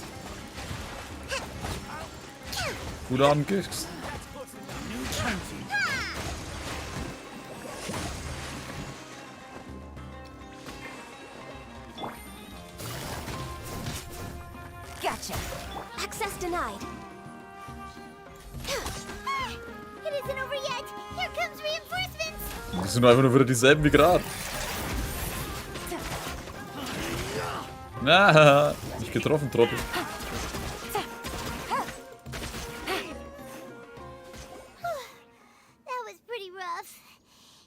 Cooler Angriff. Gotcha. Access denied. It isn't over yet! Here comes reinforcements! Das sind einfach nur wieder dieselben wie gerade. Na, nicht getroffen, Trottel. That was pretty rough.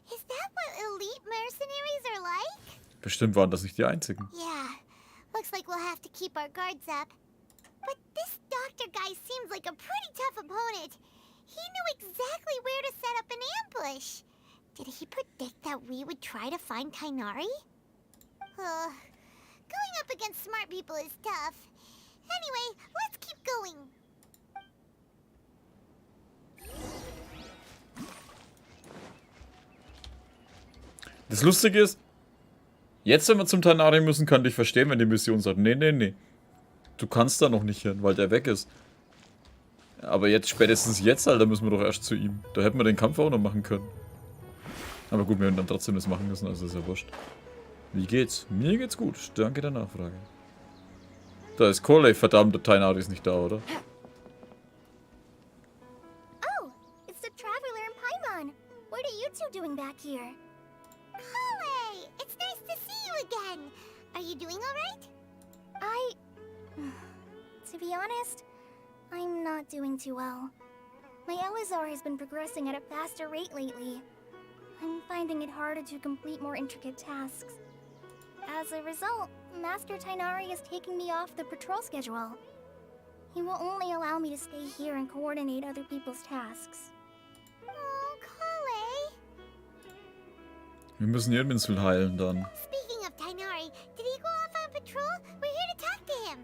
Is that what elite mercenaries are like? Bestimmt waren das nicht die einzigen. Yeah. Looks like we'll have to keep our guards up. But this doctor guy seems like a pretty tough opponent. He knew exactly where to set up an ambush. Did he predict that we would try to find Kainari? Going up against smart people is tough. Anyway, let's keep going. Das Lustige ist, jetzt, wenn wir zum Tanari müssen, kann ich verstehen, wenn die Mission sagt, nee. Du kannst da noch nicht hin, weil der weg ist. Aber jetzt, spätestens jetzt, Alter, müssen wir doch erst zu ihm. Da hätten wir den Kampf auch noch machen können. Aber gut, wir hätten dann trotzdem das machen müssen, also ist ja wurscht. Wie geht's? Mir geht's gut. Danke der Nachfrage. Da ist Corley, verdammt, der Tainari ist nicht da, oder? Oh, it's the Traveler and Paimon. What are you two doing back here? Corley, it's nice to see you again. Are you doing all right? To be honest, I'm not doing too well. My Elazar has been progressing at a faster rate lately. I'm finding it harder to complete more intricate tasks. As a result, Master Tainari is taking me off the patrol schedule. He will only allow me to stay here and coordinate other people's tasks. Oh, Corley. Wir müssen Irminsul heilen dann. Speaking of Tainari, did he go off on patrol? We're here to talk to him.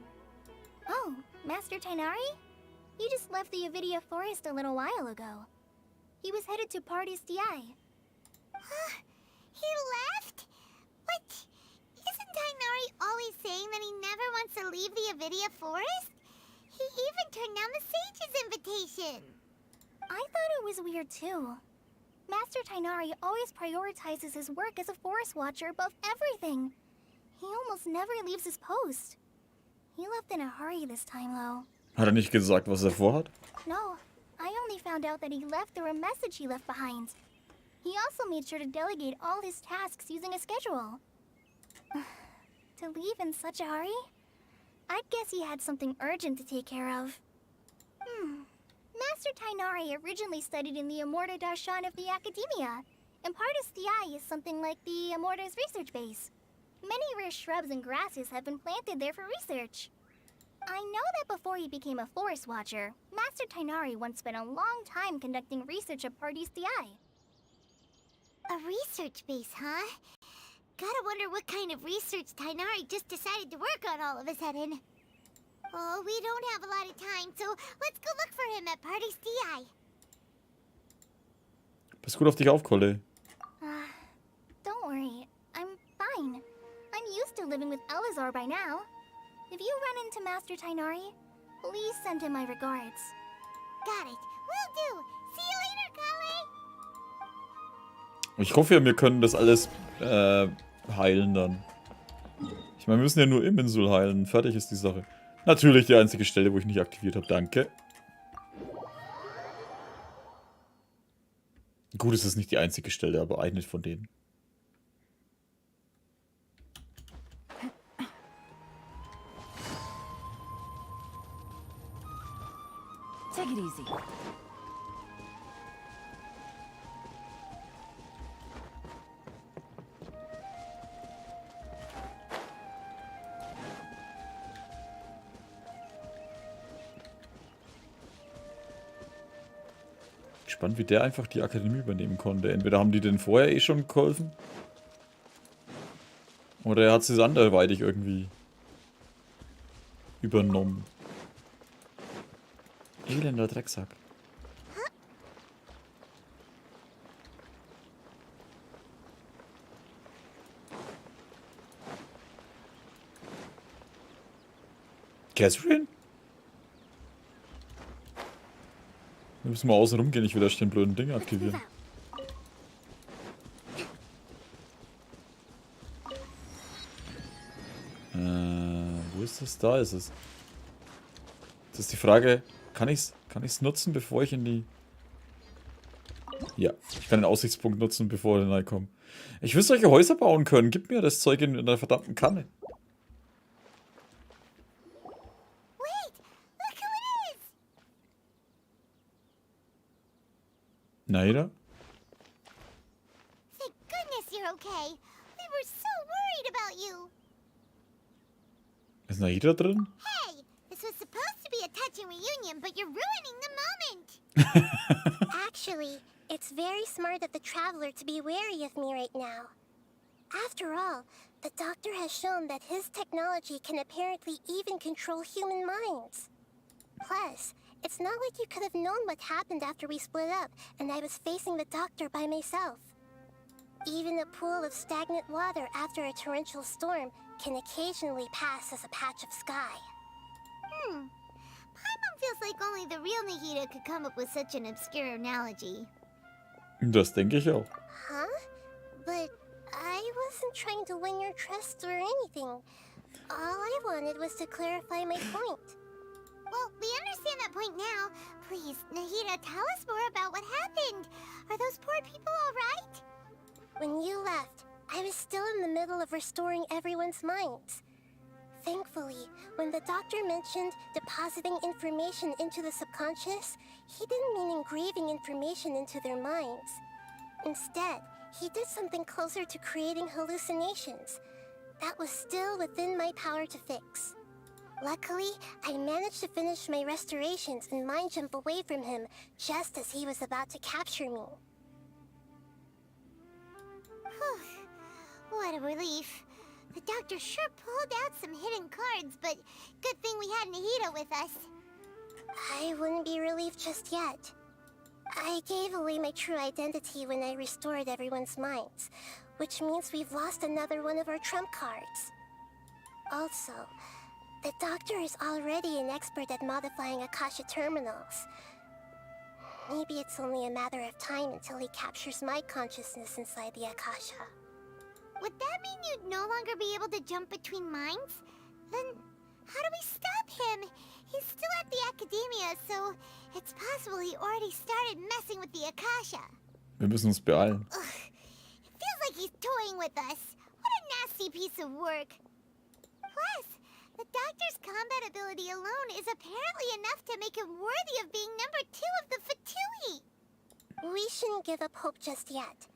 Oh, Master Tainari? You just left the Avidya forest a little while ago. He was headed to Party's DI. He left? What? Isn't Tainari always saying that he never wants to leave the Avidia forest? He even turned down the sage's invitation. I thought it was weird too. Master Tainari always prioritizes his work as a forest watcher above everything. He almost never leaves his post. He left in a hurry this time, though. Hat er nicht gesagt, was er vorhat? No, I only found out that he left through a message he left behind. He also made sure to delegate all his tasks using a schedule. To leave in such a hurry? I'd guess he had something urgent to take care of. Master Tainari originally studied in the Amorta Darshan of the Academia, and part of Stiai is something like the Amorta's research base. Many rare shrubs and grasses have been planted there for research. I know that before he became a forest watcher, Master Tainari once spent a long time conducting research at Party Stiai. A research base, huh? Gotta wonder what kind of research Tainari just decided to work on all of a sudden. Oh, we don't have a lot of time, so let's go look for him at Party Stiai. Pass gut auf dich auf, Kolle. Don't worry, I'm fine. I'm used to living with Elazar by now. If you run into Master Tainari, please send him my regards. Got it. Will do. See you later, Kale. Ich hoffe ja, wir können das alles heilen dann. Ich meine, wir müssen ja nur im Insul heilen. Fertig ist die Sache. Natürlich die einzige Stelle, wo ich nicht aktiviert habe. Danke. Gut, es ist nicht die einzige Stelle, aber eine von denen. Take it easy. Spannend, wie der einfach die Akademie übernehmen konnte. Entweder haben die den vorher eh schon geholfen. Oder er hat sie anderweitig irgendwie übernommen. Elender Drecksack. Catherine? Wir müssen mal außen rumgehen, ich will erst den blöden Ding aktivieren. Wo ist das? Da ist es. Das ist die Frage, kann ich's nutzen, bevor ich in die... Ja, ich kann den Aussichtspunkt nutzen, bevor ich reinkomme. Ich will solche Häuser bauen können. Gib mir das Zeug in der verdammten Kanne. Naida? Thank goodness you're okay. We were so worried about you. Ist Naida drin? Hey, this was supposed to be a touching reunion, but you're ruining the moment. Actually, it's very smart of the traveler to be wary of me right now. After all, the doctor has shown that his technology can apparently even control human minds. Plus, it's not like you could have known what happened after we split up and I was facing the doctor by myself. Even a pool of stagnant water after a torrential storm can occasionally pass as a patch of sky. Paimon feels like only the real Nahida could come up with such an obscure analogy. Das denke ich auch. Huh? But I wasn't trying to win your trust or anything. All I wanted was to clarify my point. Well, we understand that point now. Please, Nahida, tell us more about what happened. Are those poor people all right? When you left, I was still in the middle of restoring everyone's minds. Thankfully, when the doctor mentioned depositing information into the subconscious, he didn't mean engraving information into their minds. Instead, he did something closer to creating hallucinations. That was still within my power to fix. Luckily, I managed to finish my restorations and mind jump away from him just as he was about to capture me. What a relief. The doctor sure pulled out some hidden cards, but good thing we had Nahida with us. I wouldn't be relieved just yet. I gave away my true identity when I restored everyone's minds, which means we've lost another one of our trump cards. Also, the doctor is already an expert at modifying Akasha terminals. Maybe it's only a matter of time until he captures my consciousness inside the Akasha. Would that mean you'd no longer be able to jump between minds? Then how do we stop him? He's still at the Academia, so it's possible he already started messing with the Akasha. Wir müssen uns beeilen. Ugh, it feels like he's toying with us. What a nasty piece of work. Plus, the doctor's combat ability alone is apparently enough to make him worthy of being number 2 of the Fatui. We shouldn't give up hope just yet.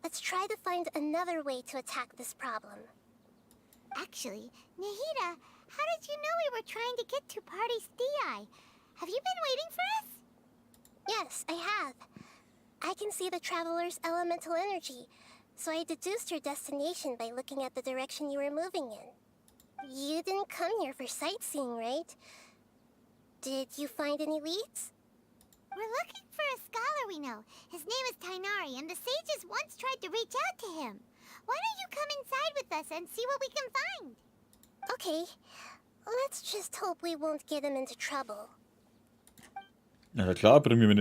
Let's try to find another way to attack this problem. Actually, Nahida, how did you know we were trying to get to Party's DI? Have you been waiting for us? Yes, I have. I can see the traveler's elemental energy, so I deduced your destination by looking at the direction you were moving in. You didn't come here for sightseeing, right? Did you find any leads? We're looking for a scholar we know. His name is Tainari, and the sages once tried to reach out to him. Why don't you come inside with us and see what we can find? Okay. Let's just hope we won't get him into trouble. Ja klar, bringen wir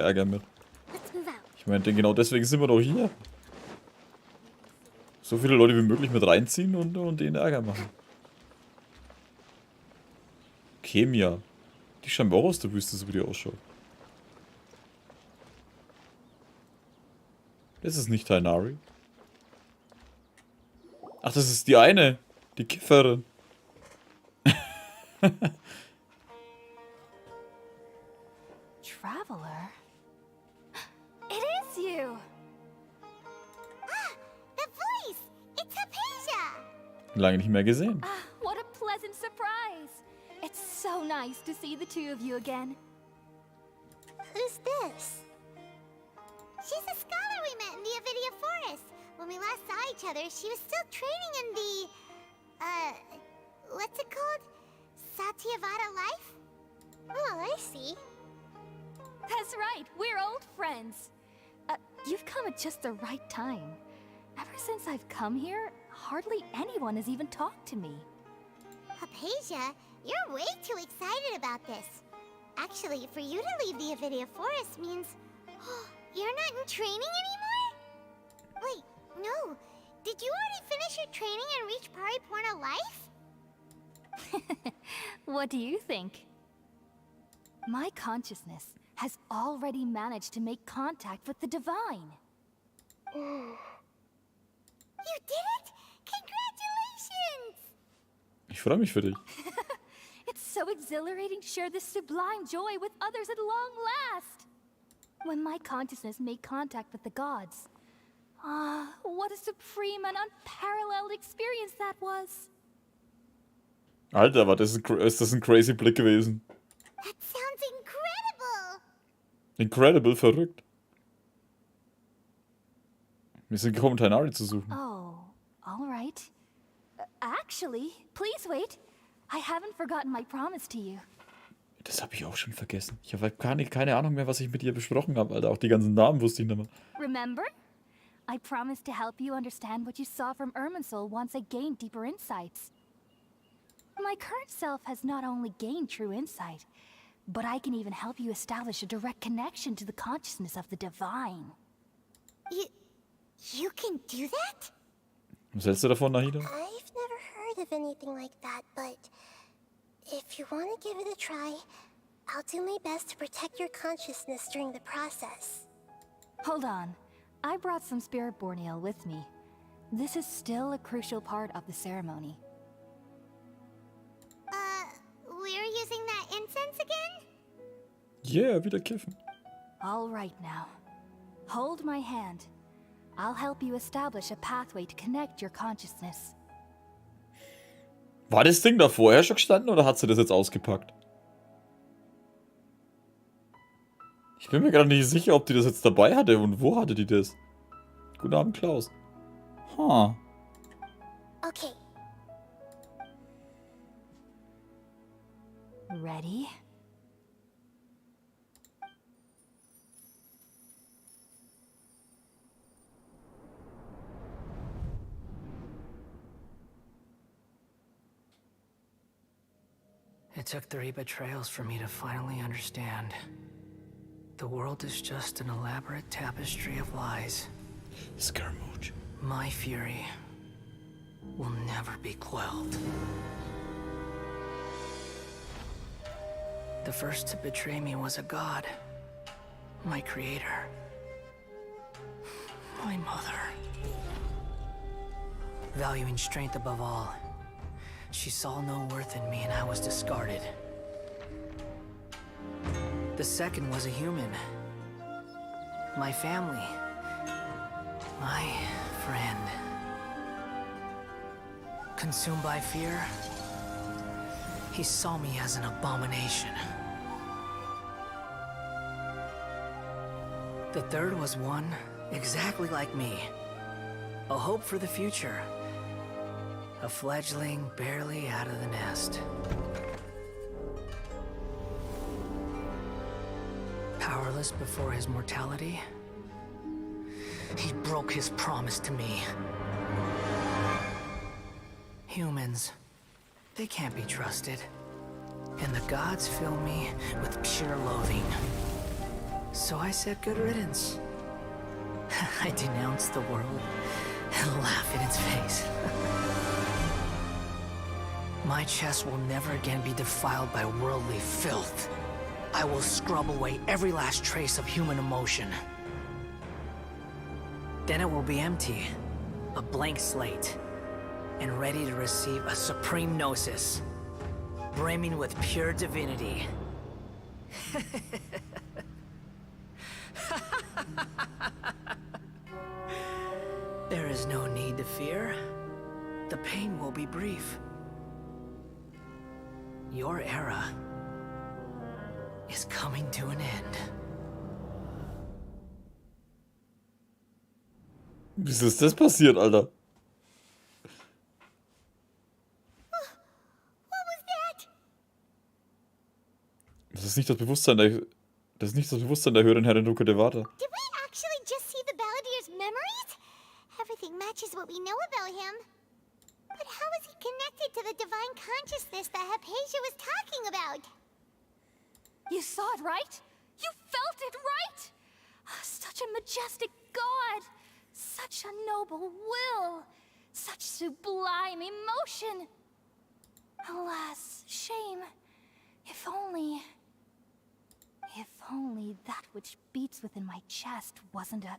Ärger mit. Ich meine, genau deswegen sind wir doch hier. So viele Leute wie möglich mit reinziehen und denen Ärger machen. Kemia. Die scheinbar auch aus der Wüste, so wie die ausschaut. Das ist nicht Tainari. Ach, das ist die eine. Die Kifferin. Traveler? It is you! Ah, the voice! It's Hypatia! Lange nicht mehr gesehen. Ah, what a pleasant surprise! It's so nice to see the two of you again. Who's this? She's a scholar we met in the Avidia Forest. When we last saw each other, she was still training in the... what's it called? Satyavada life? Oh, I see. That's right, we're old friends. You've come at just the right time. Ever since I've come here, hardly anyone has even talked to me. Hypatia, you're way too excited about this. Actually, for you to leave the Avidia Forest means... you're not in training anymore? Wait, no. Did you already finish your training and reach Pariporna life? What do you think? My consciousness has already managed to make contact with the divine. You did it! Congratulations! Ich freue mich für dich. It's so exhilarating to share this sublime joy with others at long last. When my consciousness made contact with the gods. Ah, what a supreme and unparalleled experience that was. Alter, ist das ein crazy Blick gewesen. That sounds incredible! Incredible, verrückt. Wir sind gekommen, Tainari zu suchen. Oh, all right. Actually, please wait. I haven't forgotten my promise to you. Das habe ich auch schon vergessen. Ich habe keine Ahnung mehr, was ich mit dir besprochen habe, Alter. Auch die ganzen Namen wusste ich nicht mehr. Remember? I promised to help you understand what you saw from Irminsul once I gained deeper insights. My current self has not only gained true insight, but I can even help you establish a direct connection to the consciousness of the divine. You can do that? Was hältst du davon, Nahida? I've never heard of anything like that, but if you want to give it a try, I'll do my best to protect your consciousness during the process. Hold on. I brought some spirit borneal with me. This is still a crucial part of the ceremony. We're using that incense again? Yeah, wieder kiffen. All right now. Hold my hand. I'll help you establish a pathway to connect your consciousness. War das Ding da vorher schon gestanden oder hat sie das jetzt ausgepackt? Ich bin mir gerade nicht sicher, ob die das jetzt dabei hatte und wo hatte die das. Guten Abend, Klaus. Huh. Okay. Ready? It took 3 betrayals for me to finally understand. The world is just an elaborate tapestry of lies. Scaramouche. My fury will never be quelled. The first to betray me was a god. My creator. My mother. Valuing strength above all, she saw no worth in me and I was discarded. The second was a human. My family. My friend. Consumed by fear, he saw me as an abomination. The third was one exactly like me. A hope for the future. A fledgling barely out of the nest. Powerless before his mortality, he broke his promise to me. Humans, they can't be trusted. And the gods fill me with pure loathing. So I said good riddance. I denounced the world and laugh in its face. My chest will never again be defiled by worldly filth. I will scrub away every last trace of human emotion. Then it will be empty, a blank slate, and ready to receive a supreme gnosis, brimming with pure divinity. There is no need to fear. The pain will be brief. Your era is coming to an end. Wieso ist das passiert, Alter? What was that? Das ist nicht das Bewusstsein der höheren Herrin Duke de Vata. Did we actually just see the Balladeer's memories? Everything matches what we know about him. But how is he connected to the divine consciousness that Hypatia was talking about? You saw it, right? You felt it, right? Such a majestic god. Such a noble will. Such sublime emotion. Alas, shame. If only that which beats within my chest wasn't a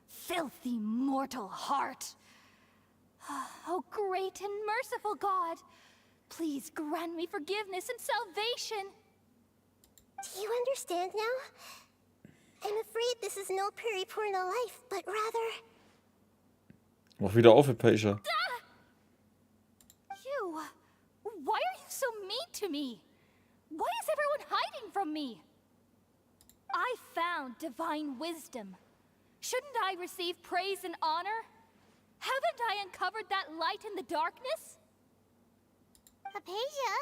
filthy mortal heart. Oh, great and merciful God, please grant me forgiveness and salvation. Do you understand now? I'm afraid this is no Puripurna life, but rather... Mach wieder auf, Hypatia. You, why are you so mean to me? Why is everyone hiding from me? I found divine wisdom. Shouldn't I receive praise and honor? Haven't I uncovered that light in the darkness? Hypatia?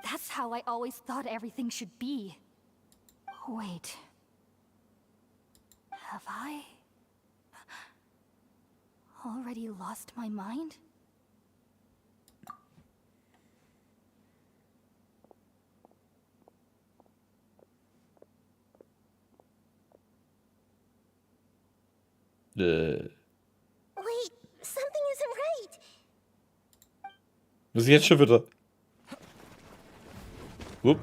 That's how I always thought everything should be. Wait. Have I already lost my mind? Wait, something isn't right. Was ist jetzt schon wieder? Whoop.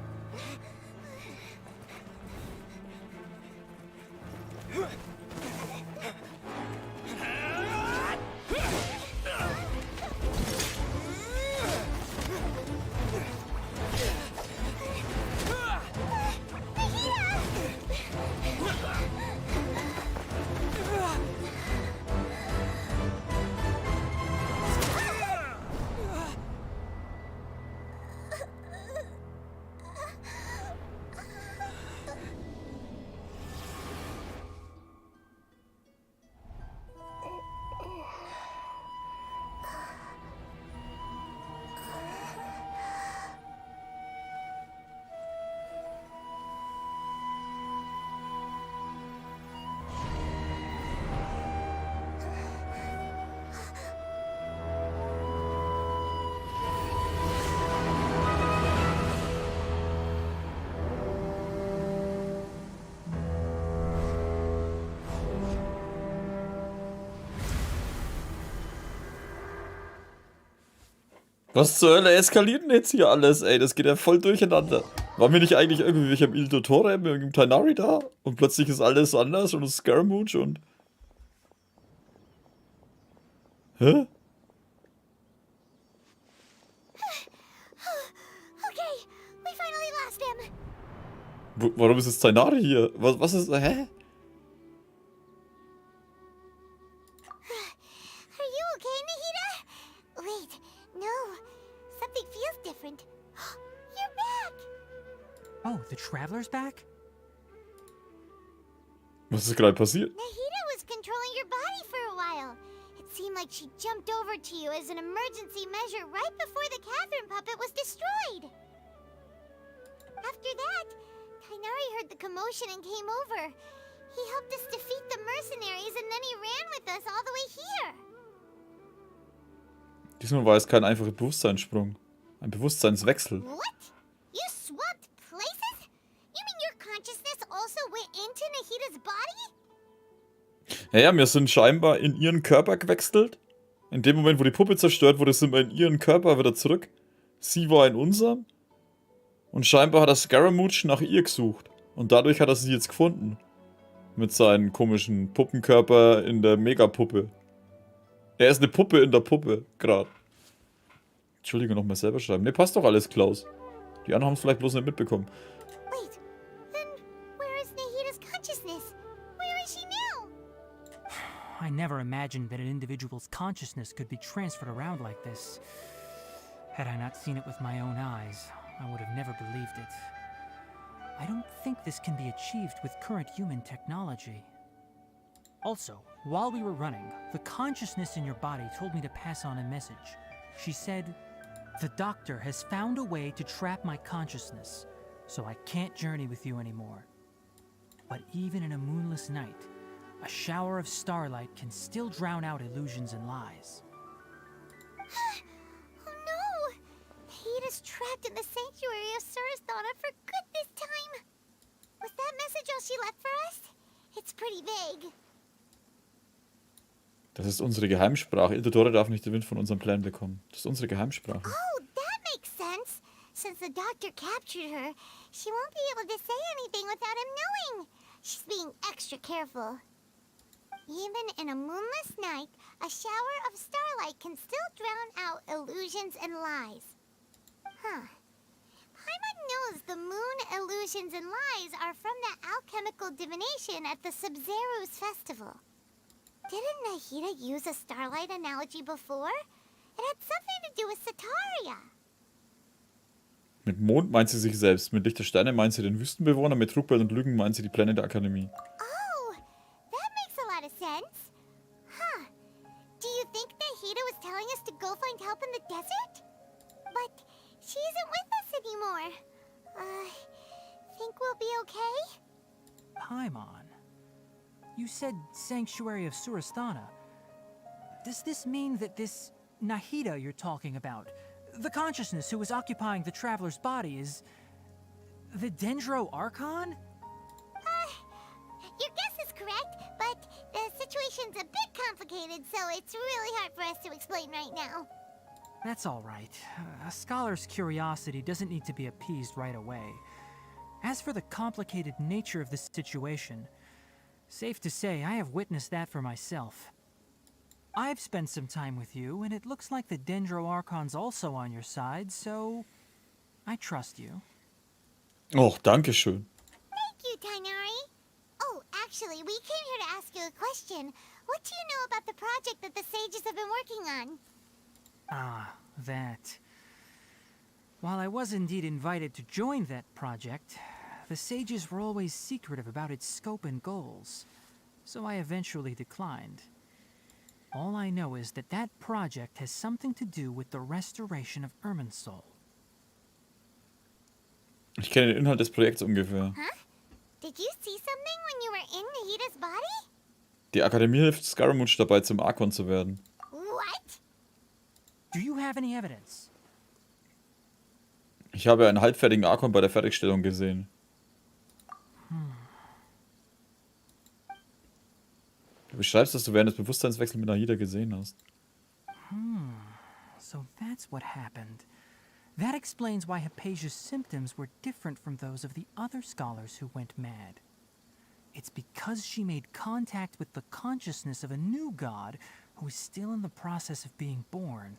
Was zur Hölle eskaliert denn jetzt hier alles, ey? Das geht ja voll durcheinander. Waren wir nicht eigentlich irgendwie welche am Il Dottore mit dem Tainari da? Und plötzlich ist alles anders und es Scaramouche und... Hä? Okay, we finally lost him. Warum ist jetzt Tainari hier? Was ist... Hä? Are you okay, Nahida? Wait, no. Something feels different. You're back! Oh, the Traveler's back? Was ist gerade passiert? Nahida was controlling your body for a while. It seemed like she jumped over to you as an emergency measure right before the Catherine puppet was destroyed. After that, Tainari heard the commotion and came over. He helped us defeat the mercenaries and then he ran with us all the way here. Diesmal war es kein einfacher Bewusstseinssprung. Ein Bewusstseinswechsel. What? You swapped places? You mean your consciousness also went into Nahida's body? Ja, wir sind scheinbar in ihren Körper gewechselt. In dem Moment, wo die Puppe zerstört wurde, sind wir in ihren Körper wieder zurück. Sie war in unserem. Und scheinbar hat er Scaramouche nach ihr gesucht. Und dadurch hat er sie jetzt gefunden. Mit seinem komischen Puppenkörper in der Megapuppe. Er ist eine Puppe in der Puppe, gerade. Entschuldigung, nochmal selber schreiben. Ne, passt doch alles, Klaus. Die anderen haben es vielleicht bloß nicht mitbekommen. Wait, then where is Nahida's consciousness? Where is she now? I never imagined that an individual's consciousness could be transferred around like this. Had I not seen it with my own eyes, I would have never believed it. I don't think this can be achieved with current human technology. Also, while we were running, the consciousness in your body told me to pass on a message. She said, "The doctor has found a way to trap my consciousness, so I can't journey with you anymore. But even in a moonless night, a shower of starlight can still drown out illusions and lies." Oh no! Nahida's trapped in the sanctuary of Sumerus for good this time. Was that message all she left for us? It's pretty vague. Das ist unsere Geheimsprache. Il Dottore darf nicht den Wind von unserem Plan bekommen. Das ist unsere Geheimsprache. Oh, that makes sense. Since the doctor captured her, she won't be able to say anything without him knowing. She's being extra careful. Even in a moonless night, a shower of starlight can still drown out illusions and lies. Huh. Paimon knows the moon illusions and lies are from the alchemical divination at the Sumerus festival. Didn't Nahida use a starlight analogy before? It had something to do with Sataria. Mit Mond meint sie sich selbst, mit Licht der Sterne meint sie den Wüstenbewohner, mit Trugbild und Lügen meint sie die Pläne der Akademie. Oh, that makes a lot of sense. Huh. Do you think Nahida was telling us to go find help in the desert? But she isn't with us anymore. Think we'll be okay? Paimon, you said Sanctuary of Surasthana. Does this mean that this Nahida you're talking about, the consciousness who was occupying the traveler's body, is the Dendro Archon? Your guess is correct, but the situation's a bit complicated, so it's really hard for us to explain right now. That's all right. A scholar's curiosity doesn't need to be appeased right away. As for the complicated nature of the situation, safe to say I have witnessed that for myself. I've spent some time with you, and it looks like the Dendro Archon's also on your side, so I trust you. Oh, danke schön. Thank you, Tainari. Oh, actually, we came here to ask you a question. What do you know about the project that the sages have been working on? Ah, that. While I was indeed invited to join that project, the sages were always secretive about its scope and goals, so I eventually declined. All I know is that that project has something to do with the restoration of Irminsul. Ich kenne den Inhalt des Projekts ungefähr. Huh? Did you see something when you were in Nahida's body? Die Akademie hilft Scaramouche dabei, zum Archon zu werden. What? Do you have any evidence? Ich habe einen halbfertigen Archon bei der Fertigstellung gesehen. Du beschreibst, dass du während des Bewusstseinswechsels mit Nahida gesehen hast. So that's what happened. That explains why Hypatia's symptoms were different from those of the other scholars who went mad. It's because she made contact with the consciousness of a new god who is still in the process of being born.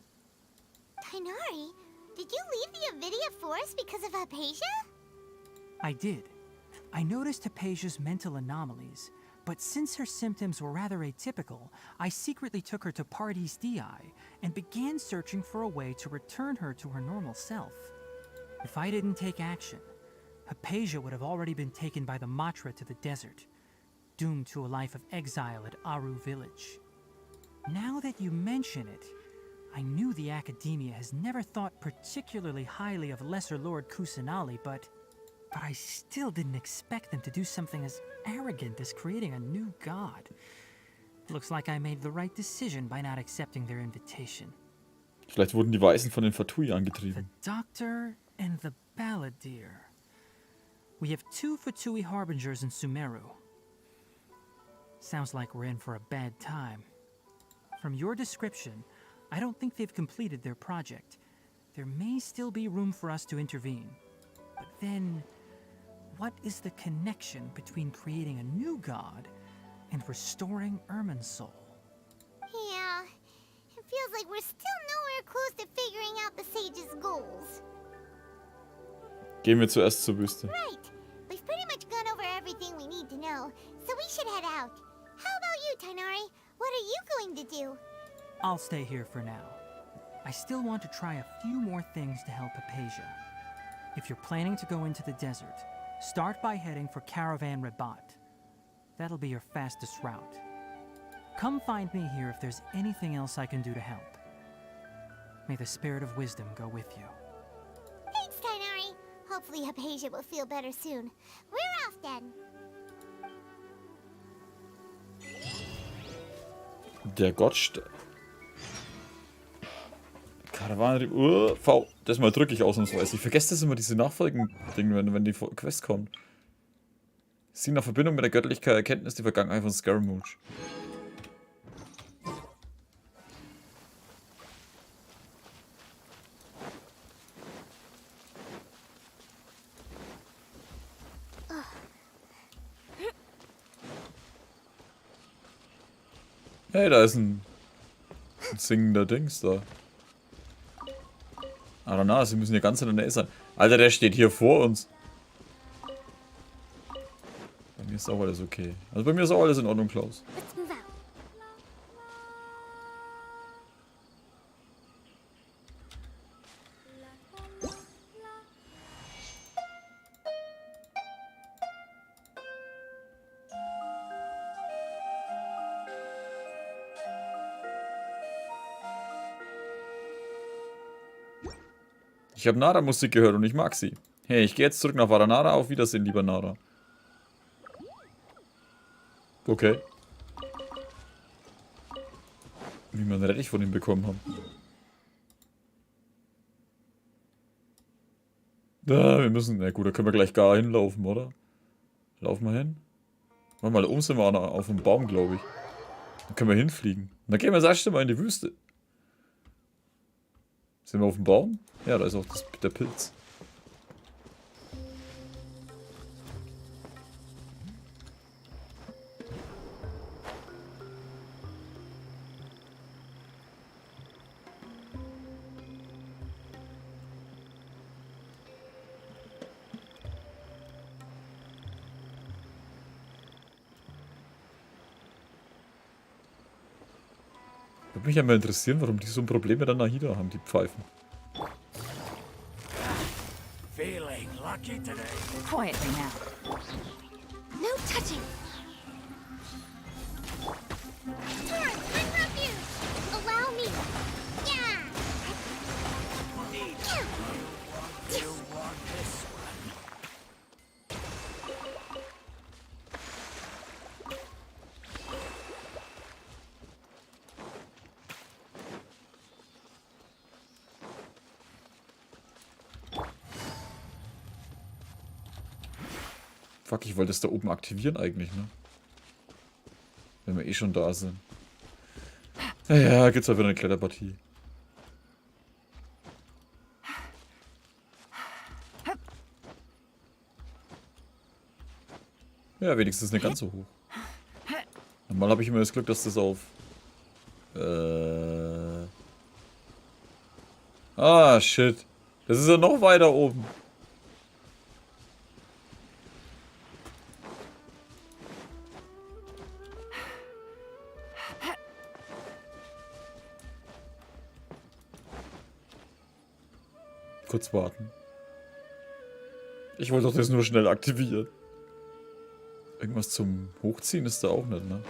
Tighnari, did you leave the Avidia Forest because of Hypatia? I did. I noticed Hypatia's mental anomalies, but since her symptoms were rather atypical, I secretly took her to Pardes Dii and began searching for a way to return her to her normal self. If I didn't take action, Hypatia would have already been taken by the Matra to the desert, doomed to a life of exile at Aru village. Now that you mention it, I knew the Academia has never thought particularly highly of Lesser Lord Kusanali, but I still didn't expect them to do something as arrogant as creating a new god. Looks like I made the right decision by not accepting their invitation. Vielleicht wurden die Weisen von den Fatui angetrieben. The Doctor and the Balladeer. We have 2 Fatui harbingers in Sumeru. Sounds like we're in for a bad time. From your description, I don't think they've completed their project. There may still be room for us to intervene. But then, what is the connection between creating a new god and restoring Ermin's soul? Yeah, it feels like we're still nowhere close to figuring out the sage's goals. Gehen wir zuerst zur Wüste. Right. We've pretty much gone over everything we need to know, so we should head out. How about you, Tighnari? What are you going to do? I'll stay here for now. I still want to try a few more things to help Hypatia. If you're planning to go into the desert, start by heading for Caravan Rabat. That'll be your fastest route. Come find me here if there's anything else I can do to help. May the spirit of wisdom go with you. Thanks, Tighnari. Hopefully Hypatia will feel better soon. We're off then. Der Gottstein. Karawane. V. Das mal drücke ich ausnahmsweise. Ich vergesse das immer, diese Nachfolgen-Dinge, wenn die Quest kommt. Sie nach Verbindung mit der Göttlichkeit Erkenntnis die Vergangenheit von Scaramouche. Hey, da ist ein singender Dings da. Aber na, sie müssen hier ganz in der Nähe sein. Alter, der steht hier vor uns. Bei mir ist auch alles okay. Also bei mir ist auch alles in Ordnung, Klaus. Ich habe Nara-Musik gehört und ich mag sie. Hey, ich gehe jetzt zurück nach Varanara. Auf Wiedersehen, lieber Nara. Okay. Wie wir einen Rettich von ihm bekommen haben. Ja, wir müssen... Na gut, da können wir gleich gar hinlaufen, oder? Laufen wir hin? Warte mal, da oben sind wir auf dem Baum, glaube ich. Da können wir hinfliegen. Und dann gehen wir das erste Mal in die Wüste. Sind wir auf dem Baum? Ja, da ist auch der Pilz. Würde mich ja mal interessieren, warum die so ein Problem mit der Nahida haben, die Pfeifen. Feeling lucky today. Quietly now. No touching! Torrent, find refuge! Allow me! Yeah! You want this one? Fuck, ich wollte es da oben aktivieren eigentlich, ne? Wenn wir eh schon da sind. Ja, gibt's halt wieder eine Kletterpartie. Ja, wenigstens nicht ganz so hoch. Normal habe ich immer das Glück, dass das auf... Ah, shit. Das ist ja noch weiter oben. Kurz warten. Ich wollte doch das nur schnell aktivieren. Irgendwas zum Hochziehen ist da auch nicht, ne?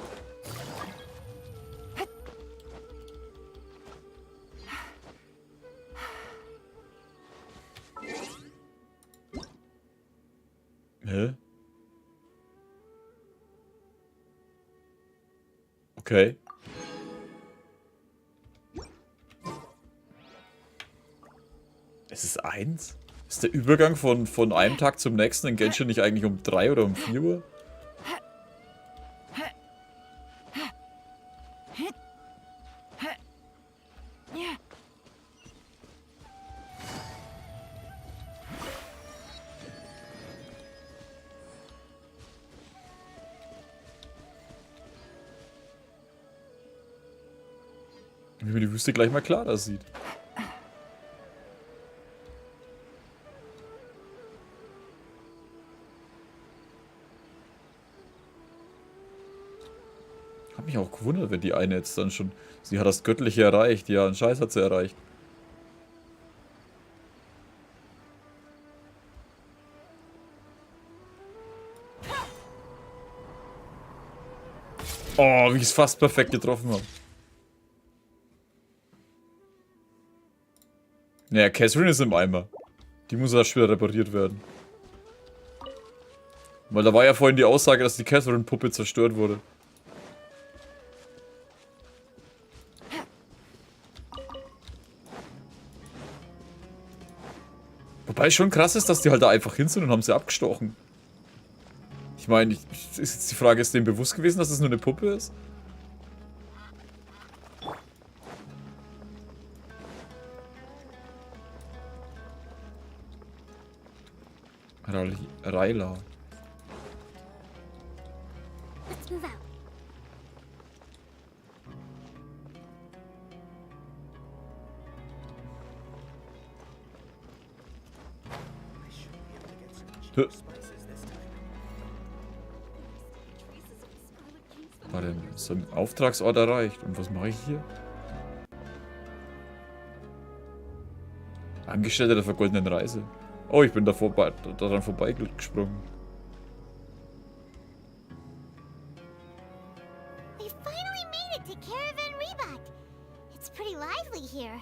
Hä? Okay. Es ist 1? Ist der Übergang von einem Tag zum nächsten in Genshin nicht eigentlich um 3 oder um 4 Uhr? Wie man die Wüste gleich mal klarer sieht. Hab mich auch gewundert, wenn die eine jetzt dann schon... Sie hat das Göttliche erreicht. Ja, einen Scheiß hat sie erreicht. Oh, wie ich es fast perfekt getroffen habe. Naja, Catherine ist im Eimer. Die muss erst später repariert werden. Weil da war ja vorhin die Aussage, dass die Catherine-Puppe zerstört wurde. Wobei schon krass ist, dass die halt da einfach hin sind und haben sie abgestochen. Ich meine, ist jetzt die Frage, ist denen bewusst gewesen, dass es nur eine Puppe ist? Raila. Let's move out. Warte, ist ein Auftragsort erreicht. Und was mache ich hier? Angestellter der vergoldenen Reise. Oh, ich bin daran vorbeigesprungen. We finally made it to Caravan Rebat. It's pretty lively here.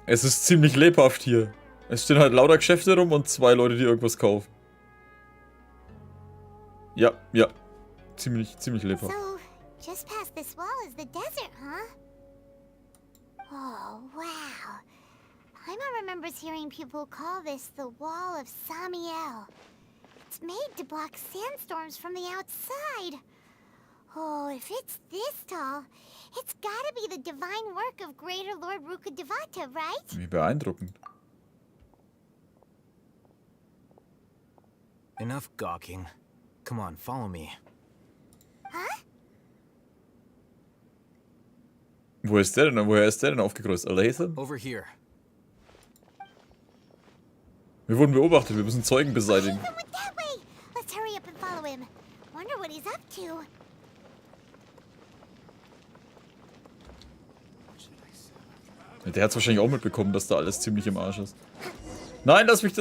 Es ist ziemlich lebhaft hier. Es stehen halt lauter Geschäfte rum und 2 Leute, die irgendwas kaufen. Ja, ja. Ziemlich lebhaft. So, just past this wall is the desert, huh? Oh, wow. Paimon remembers hearing people call this the Wall of Samiel. It's made to block sandstorms from the outside. Oh, if it's this tall, it's gotta be the divine work of Greater Lord Rukkhadevata, right? Wie beeindruckend. Enough gawking. Come on, follow me. Huh? Woher ist der denn aufgekreuzt? Erlebe? Over here. Wir wurden beobachtet, wir müssen Zeugen beseitigen. He went that way. Let's hurry up and follow him. Wonder what he's up to. Der hat es wahrscheinlich auch mitbekommen, dass da alles ziemlich im Arsch ist. Nein, lass mich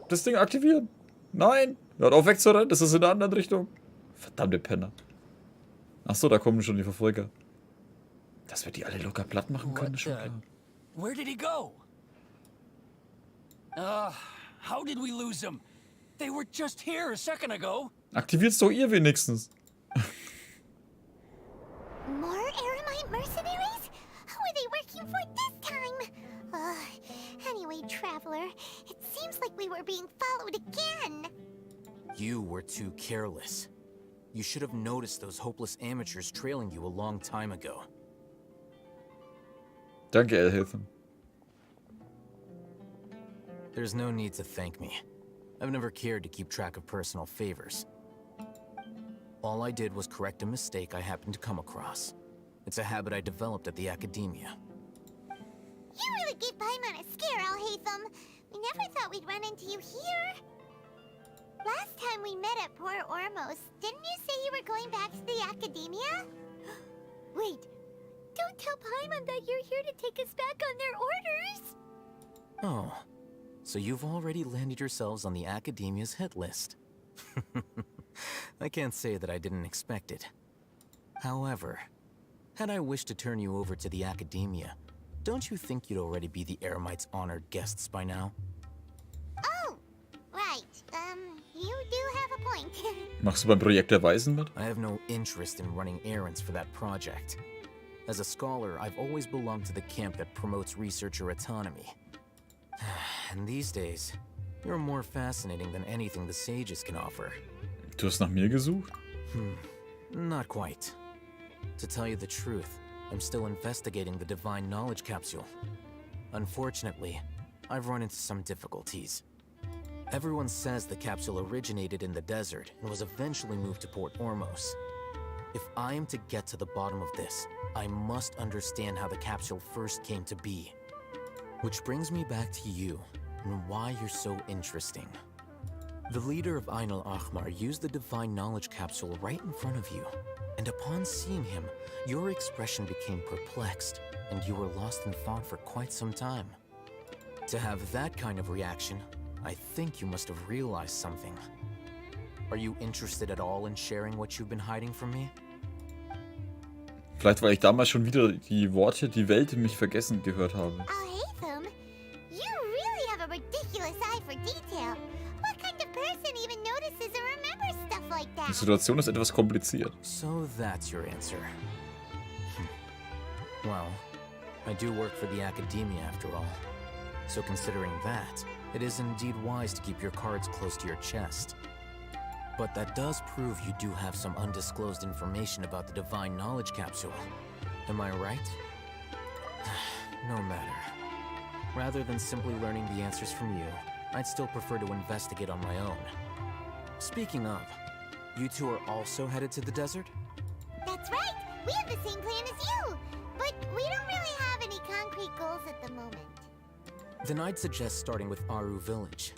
das Ding aktivieren. Nein, hört auf wegzurennen, das ist in der anderen Richtung. Verdammte Penner. Achso, da kommen schon die Verfolger. Dass wir die alle locker platt machen können, ist schon klar. Where did he go? How did we lose him? They were just here a second ago. Aktiviert's doch ihr wenigstens. More Aramite mercenaries? Who are they working for this time? Anyway, traveler, it seems like we were being followed again. You were too careless. You should have noticed those hopeless amateurs trailing you a long time ago. Danke, Elhilfen. There's no need to thank me. I've never cared to keep track of personal favors. All I did was correct a mistake I happened to come across. It's a habit I developed at the academia. You really gave Paimon a scare, Alhaitham. We never thought we'd run into you here. Last time we met at Port Ormos, didn't you say you were going back to the academia? Wait, don't tell Paimon that you're here to take us back on their orders. Oh, so you've already landed yourselves on the academia's hit list. I can't say that I didn't expect it. However, had I wished to turn you over to the academia, don't you think you'd already be the Eremites' honored guests by now? Oh, right. You do have a point. Machst du beim Projekt der Weisen mit? I have no interest in running errands for that project. As a scholar, I've always belonged to the camp that promotes researcher autonomy. And these days, you're more fascinating than anything the sages can offer. Du hast nach mir gesucht? Not quite. To tell you the truth, I'm still investigating the divine knowledge capsule. Unfortunately, I've run into some difficulties. Everyone says the capsule originated in the desert and was eventually moved to Port Ormos. If I am to get to the bottom of this, I must understand how the capsule first came to be. Which brings me back to you, and why you're so interesting. The leader of Ainul Ahmar used the divine knowledge capsule right in front of you, and upon seeing him, your expression became perplexed, and you were lost in thought for quite some time. To have that kind of reaction, I think you must have realized something. Are you interested at all in sharing what you've been hiding from me? Vielleicht, weil ich damals schon wieder die Worte "die Welt" in mich vergessen gehört habe. Alhaitham, you really have a ridiculous eye for detail. What kind of person even notices or remembers stuff like Die that? Situation ist etwas kompliziert. So that's your answer. Well, I do work for the academia after all. So considering that, it is indeed wise to keep your cards close to your chest. But that does prove you do have some undisclosed information about the divine knowledge capsule. Am I right? No matter. Rather than simply learning the answers from you, I'd still prefer to investigate on my own. Speaking of, you two are also headed to the desert? That's right. We have the same plan as you. But we don't really have any concrete goals at the moment. Then I'd suggest starting with Aru Village.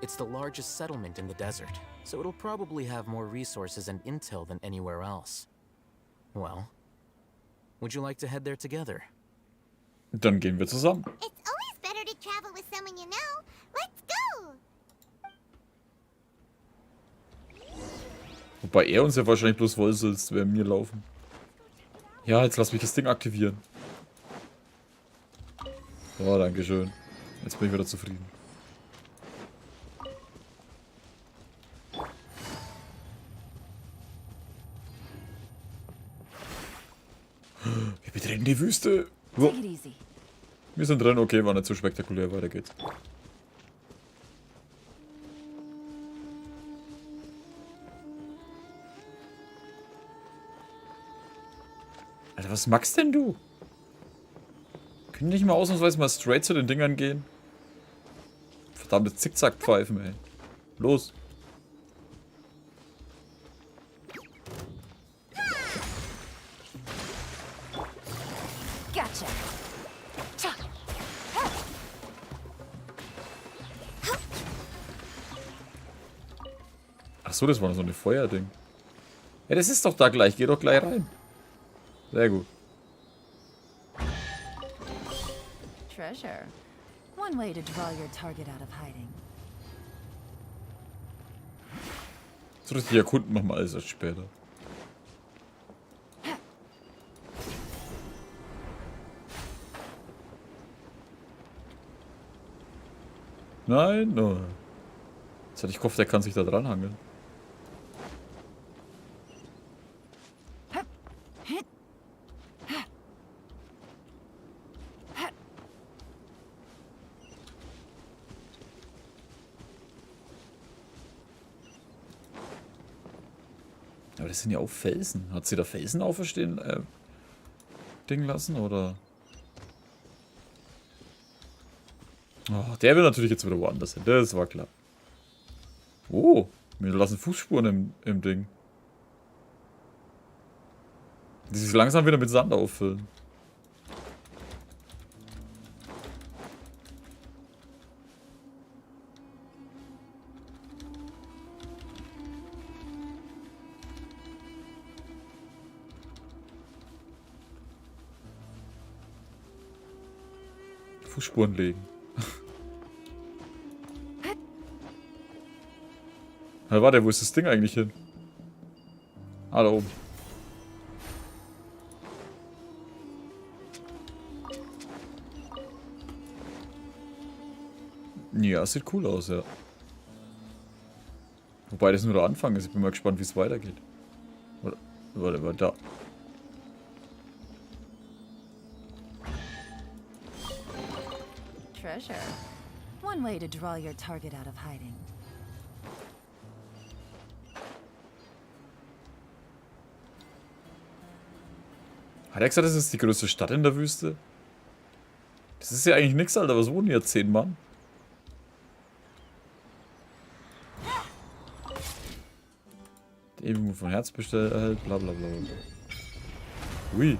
It's the largest settlement in the desert, so it'll probably have more resources and intel than anywhere else. Well, would you like to head there together? Dann gehen wir zusammen. It's always better to travel with someone you know. Let's go! Wobei er uns ja wahrscheinlich bloß wollte, während mir laufen. Ja, jetzt lass mich das Ding aktivieren. Oh, danke schön. Jetzt bin ich wieder zufrieden. Wir betreten die Wüste. Oh. Wir sind drin, okay, war nicht so spektakulär, weiter geht's. Alter, was magst denn du? Können nicht mal ausnahmsweise mal straight zu den Dingern gehen? Verdammte Zickzackpfeifen, ey. Los. Gotcha. Achso, das war so eine Feuerding. Ja, das ist doch da gleich. Geh doch gleich rein. Sehr gut. Treasure. One way to draw your target out of hiding. So richtig erkunden machen wir alles erst später. Nein, no. Jetzt hatte ich gehofft, der kann sich da dran hangeln. Aber das sind ja auch Felsen. Hat sie da Felsen auferstehen Ding lassen, oder? Oh, der will natürlich jetzt wieder woanders hin. Das war klar. Oh, wir lassen Fußspuren im Ding. Die sich langsam wieder mit Sand auffüllen. Fußspuren legen. Na, warte, wo ist das Ding eigentlich hin? Ah, da oben. Ja, sieht cool aus, ja. Wobei das nur der Anfang ist. Ich bin mal gespannt, wie es weitergeht. Warte, da. Treasure. One way to draw your target out of hiding. Hat er gesagt, das ist die größte Stadt in der Wüste? Das ist ja eigentlich nix, Alter. Was wohnen hier? 10 Mann? Die Ewigkeit von Herz bestellt, bla bla bla. Ui.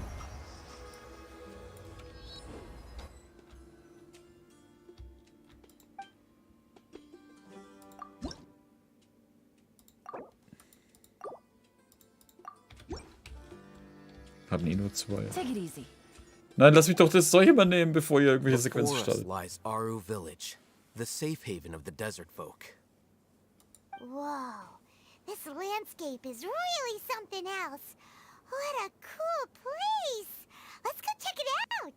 Haben eh nur 2. Nein, lass mich doch das Zeug immer nehmen, bevor ihr irgendwelche Sequenzen startet. Lies Aru Village, the safe haven of the desert folk. Whoa, this landscape is really something else. What a cool place. Let's go check it out.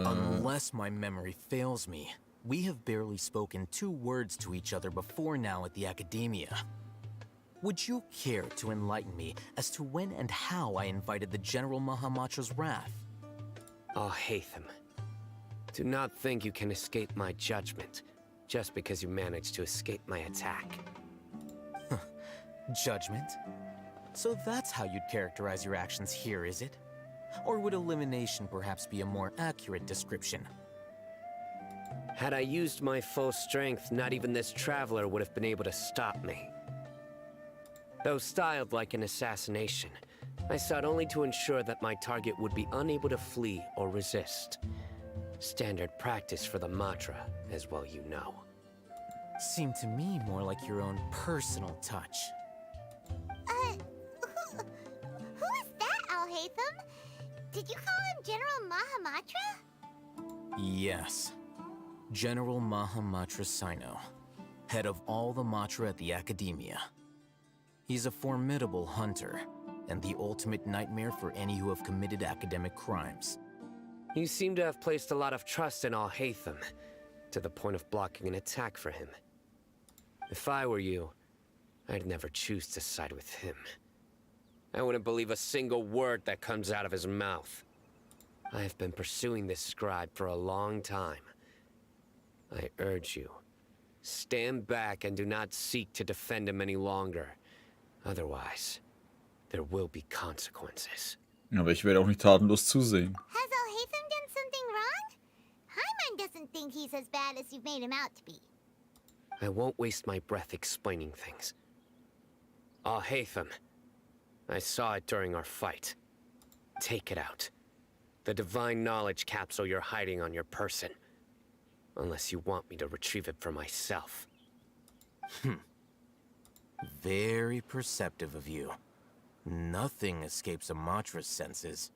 Unless my memory fails me, we have barely spoken 2 words to each other before now at the Academia. Would you care to enlighten me as to when and how I invited the General Mahamatra's wrath? Oh, Hatham. Do not think you can escape my judgment, just because you managed to escape my attack. Judgment? So that's how you'd characterize your actions here, is it? Or would elimination perhaps be a more accurate description? Had I used my full strength, not even this traveler would have been able to stop me. Though styled like an assassination, I sought only to ensure that my target would be unable to flee or resist. Standard practice for the Matra, as well you know. Seemed to me more like your own personal touch. Who is that, Al-Haytham? Did you call him General Mahamatra? Yes. General Mahamatra Sino, head of all the Matra at the Academia. He's a formidable hunter, and the ultimate nightmare for any who have committed academic crimes. You seem to have placed a lot of trust in Al-Haytham, to the point of blocking an attack for him. If I were you, I'd never choose to side with him. I wouldn't believe a single word that comes out of his mouth. I have been pursuing this scribe for a long time. I urge you, stand back and do not seek to defend him any longer. Otherwise, there will be consequences. Aber ich werde auch nicht tatenlos zusehen. Has Al-Haytham done something wrong? Hyman doesn't think he's as bad as you've made him out to be. I won't waste my breath explaining things. Al-Haytham, I saw it during our fight. Take it out. The divine knowledge capsule you're hiding on your person. Unless you want me to retrieve it for myself. Very perceptive of you. Nothing escapes a mantra's senses.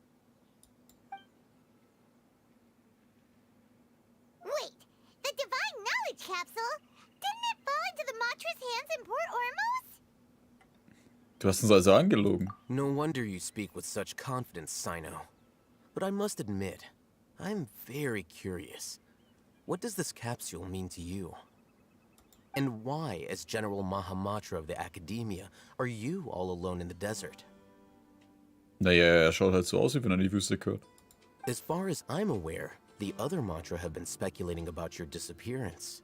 Wait, the Divine Knowledge Capsule? Didn't it fall into the Matra's hands in Port Ormos? Du hast uns also angelogen. No wonder you speak with such confidence, Sino. But I must admit, I'm very curious. What does this capsule mean to you? And why, as General Mahamatra of the Academia, are you all alone in the desert? Naja, schaut halt so aus, wie wenn die Wüste gehört. As far as I'm aware, the other Matra have been speculating about your disappearance.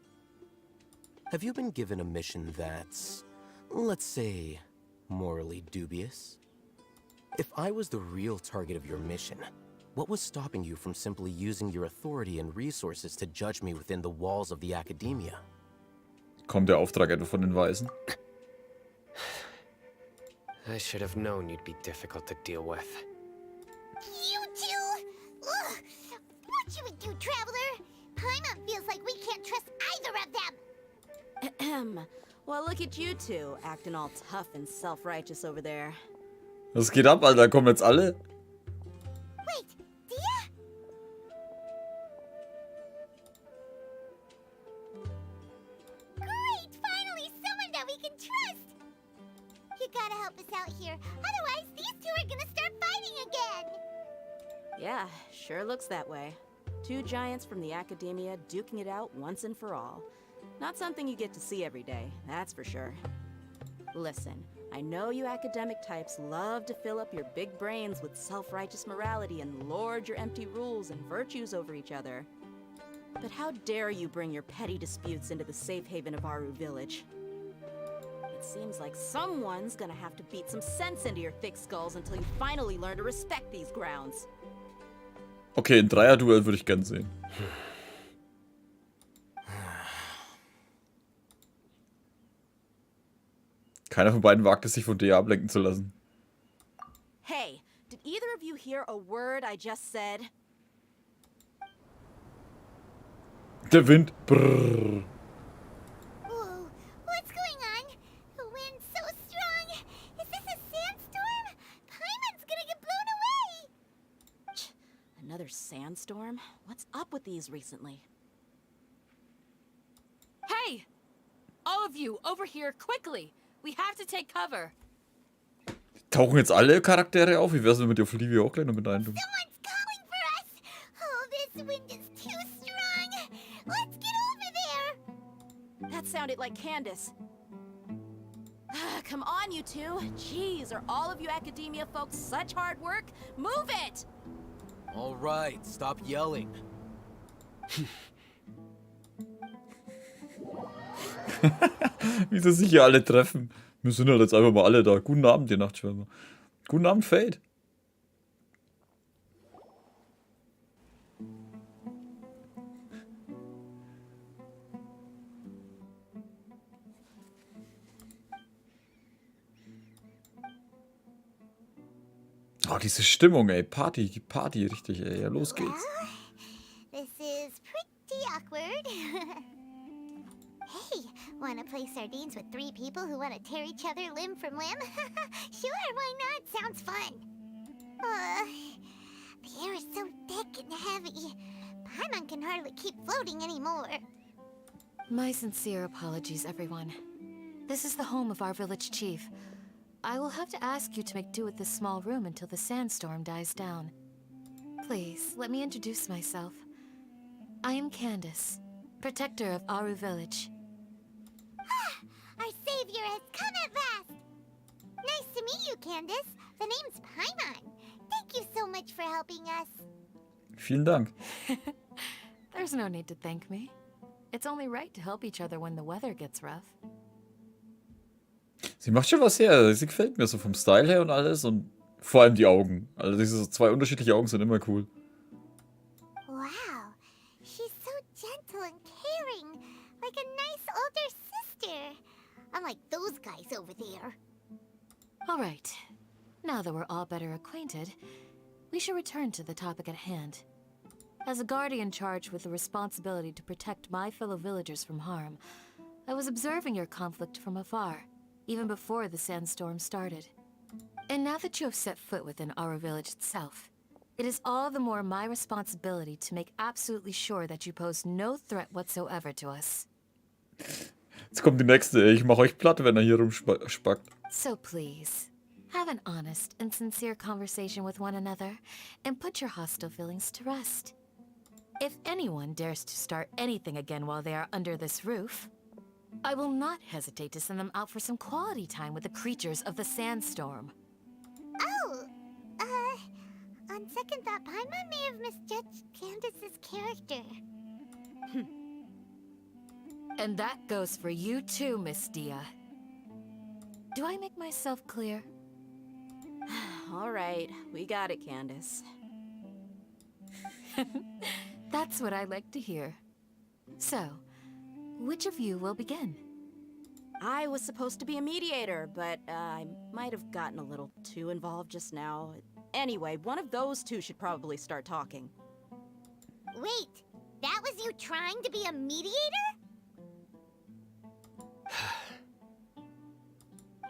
Have you been given a mission that's, let's say, morally dubious? If I was the real target of your mission, what was stopping you from simply using your authority and resources to judge me within the walls of the Academia? Kommt der Auftrag etwa von den Weisen? I should have known you'd be difficult to deal with. You two? Ugh. What should we do, Traveler? Paimon feels like we can't trust either of them. Ahem. Well, look at you two, acting all tough and self-righteous over there. Was geht ab, Alter? Kommen jetzt alle? Wait, Dia? Great! Finally, someone that we can trust! You gotta help us out here. Otherwise, these two are gonna start fighting again! Yeah, sure looks that way. Two giants from the Academia duking it out once and for all. Not something you get to see every day, that's for sure. Listen, I know you academic types love to fill up your big brains with self-righteous morality and lord your empty rules and virtues over each other. But how dare you bring your petty disputes into the safe haven of Aru Village? It seems like someone's gonna have to beat some sense into your thick skulls until you finally learn to respect these grounds. Okay, ein Dreier-Duell würde ich gern sehen. Keiner von beiden wagt es, sich von der ablenken zu lassen. Hey, did either of you hear a word I just said? Der Wind. Brrr. Whoa, what's going on? The wind's so strong. Is this a sandstorm? Paimon's gonna get blown away! Another sandstorm? What's up with these recently? Hey! All of you, over here, quickly! We have to take cover. Tauchen jetzt alle Charaktere auf? Wie wär's, wenn wir die Fliege auch gleich noch mit reintun? Someone's calling for us! Oh, this wind is too strong! Let's get over there! That sounded like Candace. Come on, you two. Jeez, are all of you Academia folks such hard work? Move it! All right, stop yelling. Wie sie sich hier alle treffen. Wir sind halt jetzt einfach mal alle da. Guten Abend, ihr Nachtschwärmer. Guten Abend, Fade. Oh, diese Stimmung, ey. Party, Party, richtig, ey. Ja, los geht's. Well, this is pretty awkward. Hey, wanna play sardines with 3 people who wanna tear each other limb from limb? Sure, why not? Sounds fun. The air is so thick and heavy. Paimon can hardly keep floating anymore. My sincere apologies, everyone. This is the home of our village chief. I will have to ask you to make do with this small room until the sandstorm dies down. Please, let me introduce myself. I am Candace, protector of Aru Village. Our savior has come at last! Nice to meet you, Candace. The name's Paimon. Thank you so much for helping us. Vielen Dank. There's no need to thank me. It's only right to help each other when the weather gets rough. Sie macht schon was her. Sie gefällt mir so vom Style her und alles und vor allem die Augen. Also diese 2 unterschiedliche Augen sind immer cool. Wow, she's so gentle and caring, like a nice older sister. Unlike those guys over there. All right. Now that we're all better acquainted, we should return to the topic at hand. As a guardian charged with the responsibility to protect my fellow villagers from harm, I was observing your conflict from afar. even before the sandstorm started. And now that you have set foot within our village itself, it is all the more my responsibility to make absolutely sure that you pose no threat whatsoever to us. Jetzt kommt die nächste. Ich mach euch platt, wenn er hier rumspackt. So please, have an honest and sincere conversation with one another and put your hostile feelings to rest. If anyone dares to start anything again while they are under this roof, I will not hesitate to send them out for some quality time with the creatures of the sandstorm. Oh, on second thought, Paimon may have misjudged Candace's character. And that goes for you too, Miss Dia. Do I make myself clear? All right, we got it, Candace. That's what I like to hear. So, which of you will begin? I was supposed to be a mediator, but I might have gotten a little too involved just now. Anyway, one of those two should probably start talking. Wait, that was you trying to be a mediator?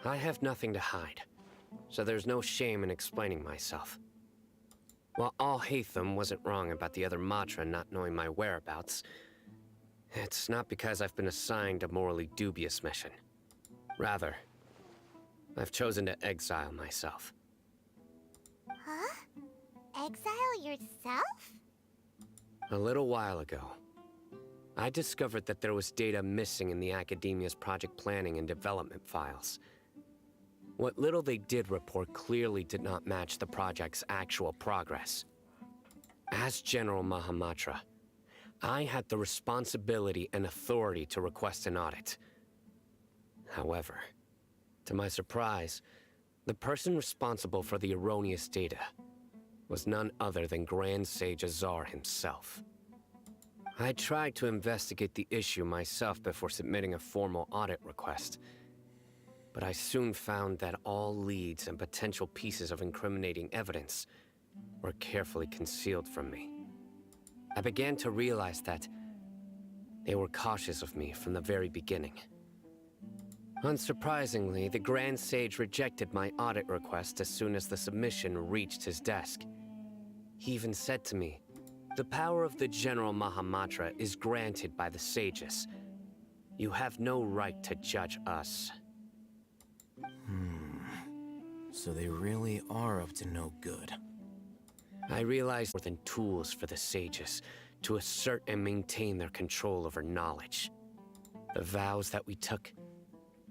I have nothing to hide, so there's no shame in explaining myself. While Alhaitham wasn't wrong about the other Matra not knowing my whereabouts, it's not because I've been assigned a morally dubious mission. Rather, I've chosen to exile myself. Huh? Exile yourself? A little while ago, I discovered that there was data missing in the Academia's project planning and development files. What little they did report clearly did not match the project's actual progress. As General Mahamatra, I had the responsibility and authority to request an audit. However, to my surprise, the person responsible for the erroneous data was none other than Grand Sage Azar himself. I tried to investigate the issue myself before submitting a formal audit request, but I soon found that all leads and potential pieces of incriminating evidence were carefully concealed from me. I began to realize that they were cautious of me from the very beginning. Unsurprisingly, the Grand Sage rejected my audit request as soon as the submission reached his desk. He even said to me, "The power of the General Mahamatra is granted by the sages. You have no right to judge us." So they really are up to no good. I realized more than tools for the sages to assert and maintain their control over knowledge. The vows that we took,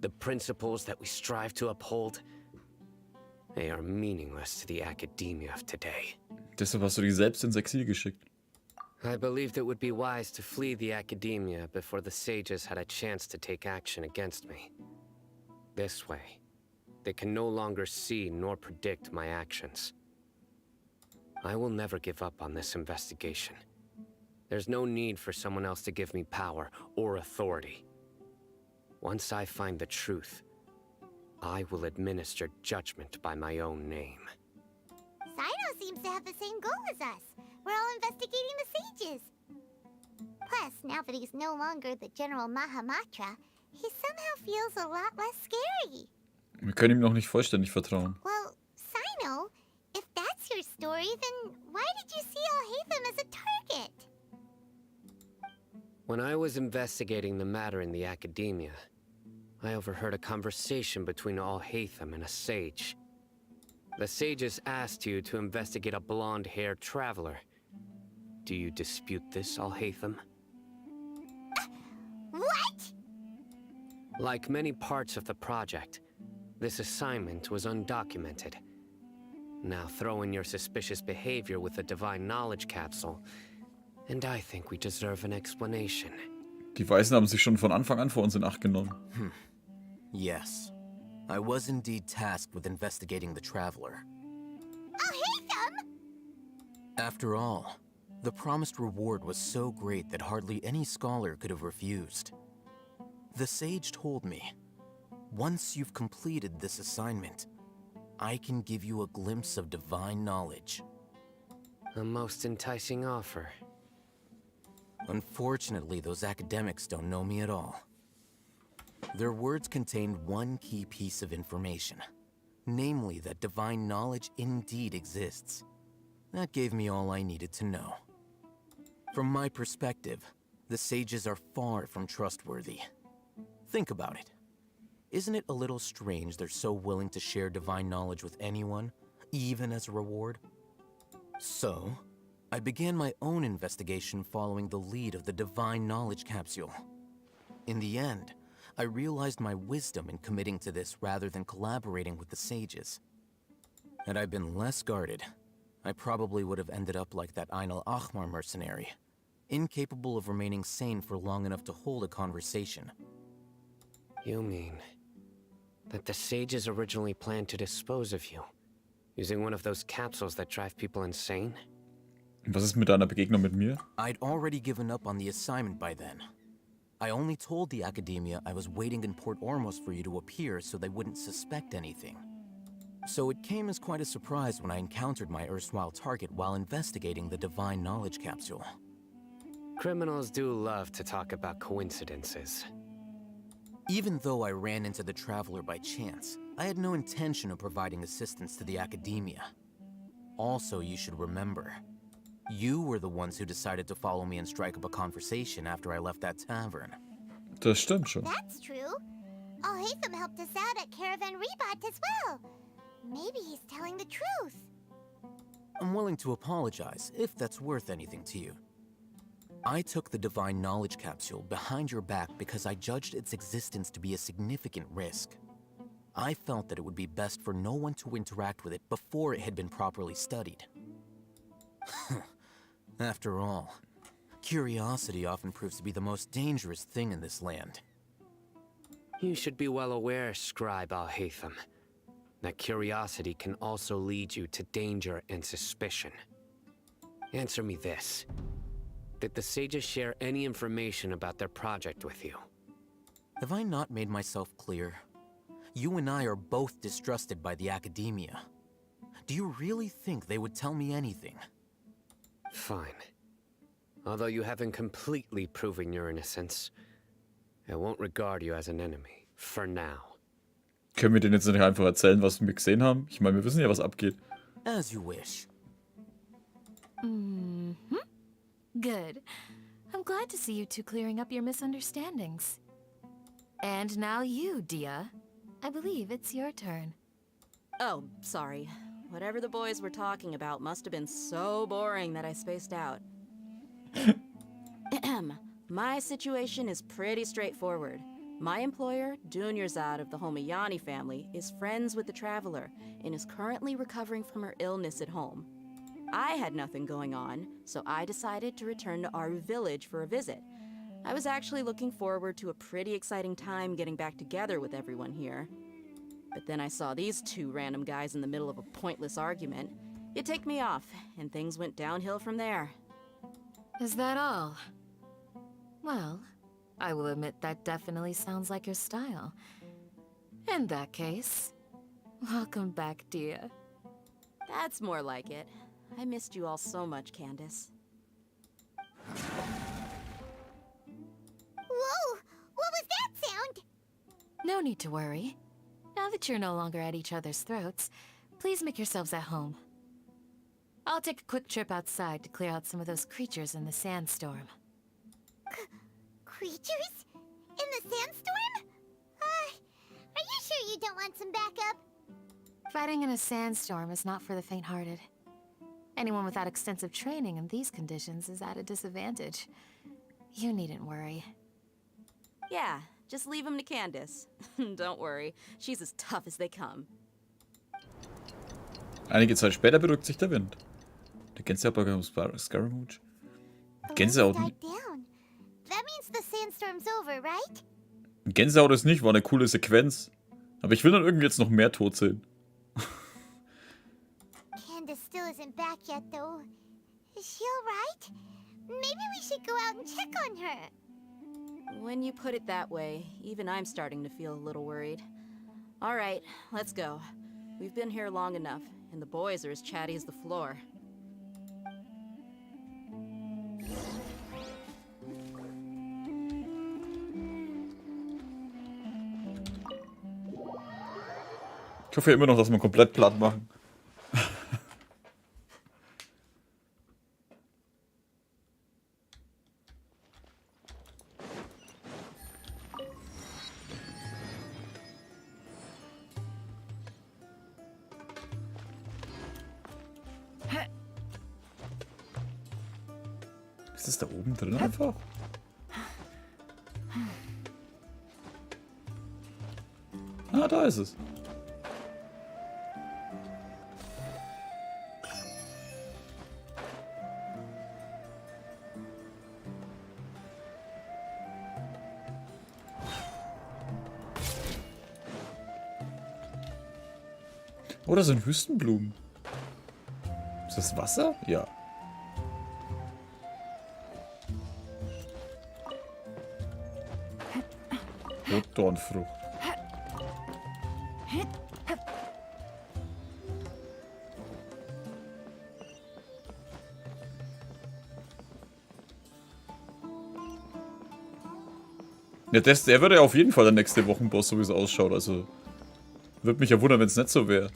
the principles that we strive to uphold, they are meaningless to the academia of today. Deshalb hast du dich selbst ins Exil geschickt. I believed it would be wise to flee the academia before the sages had a chance to take action against me. This way, they can no longer see nor predict my actions. I will never give up on this investigation. There's no need for someone else to give me power or authority. Once I find the truth, I will administer judgment by my own name. Sino seems to have the same goal as us. We're all investigating the sages. Plus, now that he's no longer the General Mahamatra, he somehow feels a lot less scary. Wir können ihm noch nicht vollständig vertrauen. Well, Sino, if that's your story, then why did you see Alhaitham as a target? When I was investigating the matter in the academia, I overheard a conversation between Alhaitham and a sage. The sages asked you to investigate a blonde-haired traveler. Do you dispute this, Alhaitham? What? Like many parts of the project, this assignment was undocumented. Now throw in your suspicious behavior with the Divine Knowledge Capsule, and I think we deserve an explanation. Die Weißen haben sich schon von Anfang an vor uns in Acht genommen. Yes. I was indeed tasked with investigating the traveler. Alhaitham! After all, the promised reward was so great that hardly any scholar could have refused. The sage told me, once you've completed this assignment, I can give you a glimpse of divine knowledge. A most enticing offer. Unfortunately, those academics don't know me at all. Their words contained one key piece of information, namely that divine knowledge indeed exists. That gave me all I needed to know. From my perspective, the sages are far from trustworthy. Think about it. Isn't it a little strange they're so willing to share divine knowledge with anyone, even as a reward? So, I began my own investigation following the lead of the divine knowledge capsule. In the end, I realized my wisdom in committing to this rather than collaborating with the sages. Had I been less guarded, I probably would have ended up like that Ainul Ahmar mercenary, incapable of remaining sane for long enough to hold a conversation. You mean that the sages originally planned to dispose of you, using one of those capsules that drive people insane? Was ist mit deiner Begegnung mit mir? I'd already given up on the assignment by then. I only told the Academia I was waiting in Port Ormos for you to appear so they wouldn't suspect anything. So it came as quite a surprise when I encountered my erstwhile target while investigating the divine knowledge capsule. Criminals do love to talk about coincidences. Even though I ran into the Traveler by chance, I had no intention of providing assistance to the Academia. Also, you should remember, you were the ones who decided to follow me and strike up a conversation after I left that tavern. Das stimmt schon. That's true. Alhaitham helped us out at Caravan Rebat as well. Maybe he's telling the truth. I'm willing to apologize, if that's worth anything to you. I took the divine knowledge capsule behind your back because I judged its existence to be a significant risk. I felt that it would be best for no one to interact with it before it had been properly studied. After all, curiosity often proves to be the most dangerous thing in this land. You should be well aware, Scribe Alhaitham, that curiosity can also lead you to danger and suspicion. Answer me this. Did the sages share any information about their project with you? Have I not made myself clear? You and I are both distrusted by the Academia. Do you really think they would tell me anything? Fine. Although you haven't completely proven your innocence, I won't regard you as an enemy, for now. Können wir denen jetzt nicht einfach erzählen, was wir gesehen haben? Ich meine, wir wissen ja, was abgeht. As you wish. Good. I'm glad to see you two clearing up your misunderstandings. And now you, Dia. I believe it's your turn. Oh, sorry. Whatever the boys were talking about must have been so boring that I spaced out. My situation is pretty straightforward. My employer, Dunyarzad of the Homayani family, is friends with the Traveler and is currently recovering from her illness at home. I had nothing going on, so I decided to return to Aru village for a visit. I was actually looking forward to a pretty exciting time getting back together with everyone here. But then I saw these two random guys in the middle of a pointless argument. It ticked me off, and things went downhill from there. Is that all? Well, I will admit that definitely sounds like your style. In that case, welcome back, Dia. That's more like it. I missed you all so much, Candace. Whoa! What was that sound? No need to worry. Now that you're no longer at each other's throats, please make yourselves at home. I'll take a quick trip outside to clear out some of those creatures in the sandstorm. Creatures? In the sandstorm? Are you sure you don't want some backup? Fighting in a sandstorm is not for the faint-hearted. Anyone without extensive training in these conditions is at a disadvantage. You needn't worry. Yeah, just leave him to Candace. Don't worry, she's as tough as they come. Einige Zeit später beruhigt sich der Wind. Der Gänsehaut aus Scaramouche. Gänsehaut. That means the sandstorm's over, right? Gänsehaut ist nicht, war eine coole Sequenz. Aber ich will dann irgendwie jetzt noch mehr tot sehen. Candace still isn't back yet, though. Is she alright? Maybe we should go out and check on her. When you put it that way, even I'm starting to feel a little worried. Alright, let's go. We've been here long enough, and the boys are as chatty as the floor. hoffe ja immer noch, dass wir komplett platt machen. Ist das da oben drin einfach? Ah, da ist es. Oh, das sind Wüstenblumen. Ist das Wasser? Ja. Rotdornfrucht. Ja, der wäre ja auf jeden Fall der nächste Wochenboss, so wie es ausschaut. Also, würde mich ja wundern, wenn es nicht so wäre.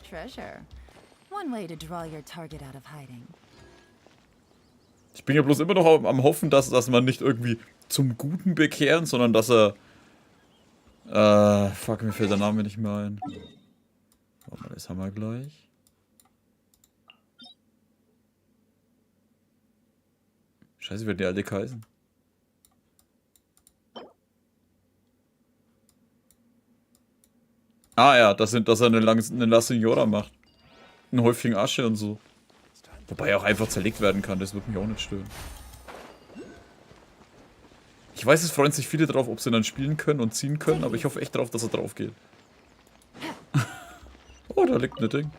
Treasure. One way to draw your target out of hiding. Ich bin ja bloß immer noch am Hoffen, dass man nicht irgendwie zum Guten bekehren, sondern dass er... fuck, mir fällt der Name nicht mehr ein. Warte mal, das haben wir gleich. Scheiße, wie werden die alle heißen? Ah ja, dass er eine La Signora macht. Einen Häufchen Asche und so. Wobei er auch einfach zerlegt werden kann, das würde mich auch nicht stören. Ich weiß, es freuen sich viele drauf, ob sie dann spielen können und ziehen können, aber ich hoffe echt drauf, dass er drauf geht. Oh, da liegt ein Ding.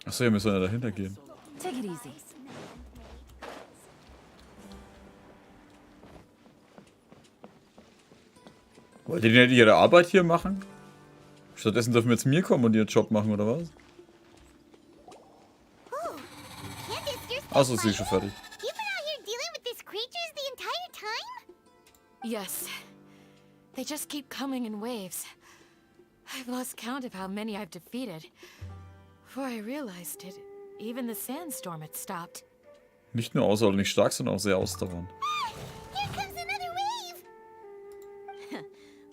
Achso, wir müssen ja dahinter gehen. Take it easy. Wollt ihr nicht ihre Arbeit hier machen? Stattdessen dürfen wir jetzt mir kommen und ihren Job machen, oder was? Achso, ist sie schon fertig. Yes. They just keep coming in waves. I've lost count of how many I've defeated. Before I realized it, even the sandstorm had stopped. Nicht nur außerordentlich stark, sondern auch sehr ausdauernd.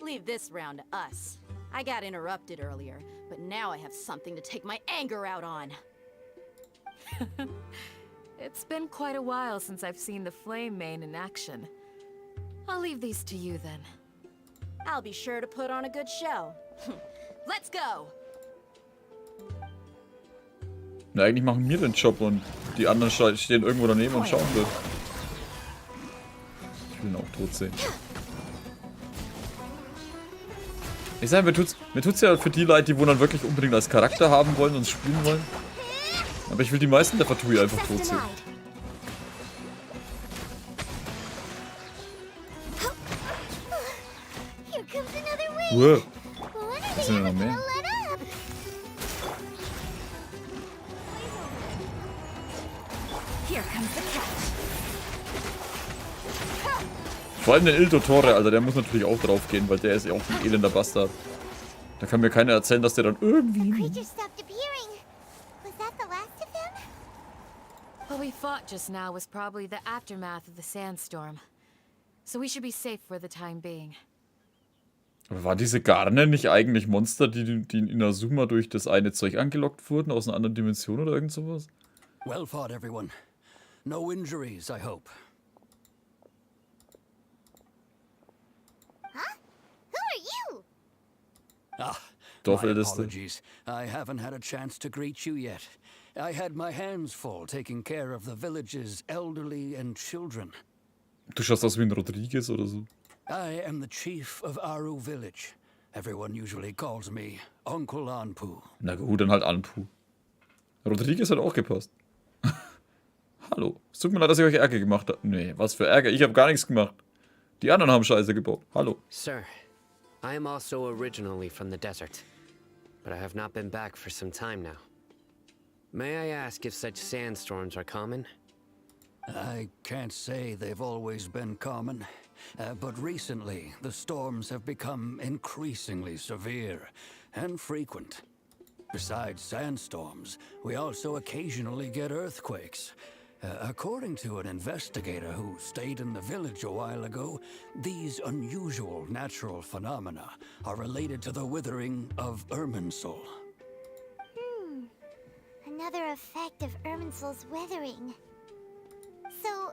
Leave this round to us. I got interrupted earlier, but now I have something to take my anger out on. It's been quite a while since I've seen the flame main in action. I'll leave these to you then. I'll be sure to put on a good show. Let's go! Na, eigentlich machen wir den Job und die anderen stehen irgendwo daneben und schauen das. Ich will ihn auch tot sehen. Ich sage, mir tut's ja für die Leute, die dann wirklich unbedingt als Charakter haben wollen und spielen wollen. Aber ich will die meisten der Partie einfach tot sehen. Wow. Was sind denn noch mehr? Vor allem der Il Dottore, Alter, der muss natürlich auch drauf gehen, weil der ist ja auch ein elender Bastard. Da kann mir keiner erzählen, dass der dann irgendwie... What we fought just now was probably the aftermath of the sandstorm. So we should be safe for the time being. Aber war diese Garne nicht eigentlich Monster, die in Inazuma durch das eine Zeug angelockt wurden, aus einer anderen Dimension oder irgend sowas? Well fought, everyone. No injuries, I hope. Dorfälteste. I haven't had a chance to greet you yet. I had my hands full taking care of the village's elderly and children. Du schaust aus wie ein Rodriguez oder so. I am the chief of Aru village. Everyone usually calls me Uncle Anpu. Na gut, dann halt Anpu. Rodriguez hat auch gepasst. Hallo. Es tut mir leid, dass ich euch Ärger gemacht habe. Nee, was für Ärger? Ich habe gar nichts gemacht. Die anderen haben Scheiße gebaut. Hallo. Sir, I am also originally from the desert, but I have not been back for some time now. May I ask if such sandstorms are common? I can't say they've always been common, but recently the storms have become increasingly severe and frequent. Besides sandstorms, we also occasionally get earthquakes. According to an investigator who stayed in the village a while ago, these unusual natural phenomena are related to the withering of Irminsul. Another effect of Irminsul's withering. So,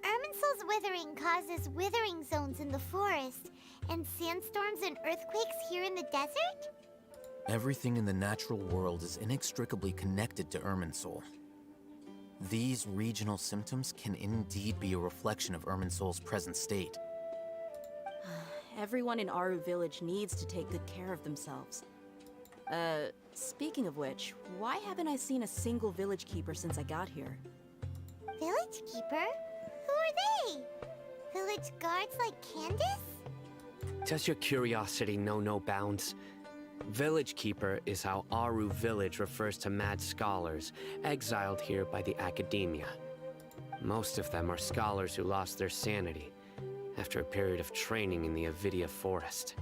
Irminsul's withering causes withering zones in the forest, and sandstorms and earthquakes here in the desert? Everything in the natural world is inextricably connected to Irminsul. These regional symptoms can indeed be a reflection of Irminsul's present state. Everyone in Aru village needs to take good care of themselves. Speaking of which, why haven't I seen a single village keeper since I got here? Village keeper? Who are they? Village guards like Candace? Does your curiosity know no bounds? Village Keeper is how Aru village refers to mad scholars exiled here by the academia. Most of them are scholars who lost their sanity after a period of training in the Avidia forest.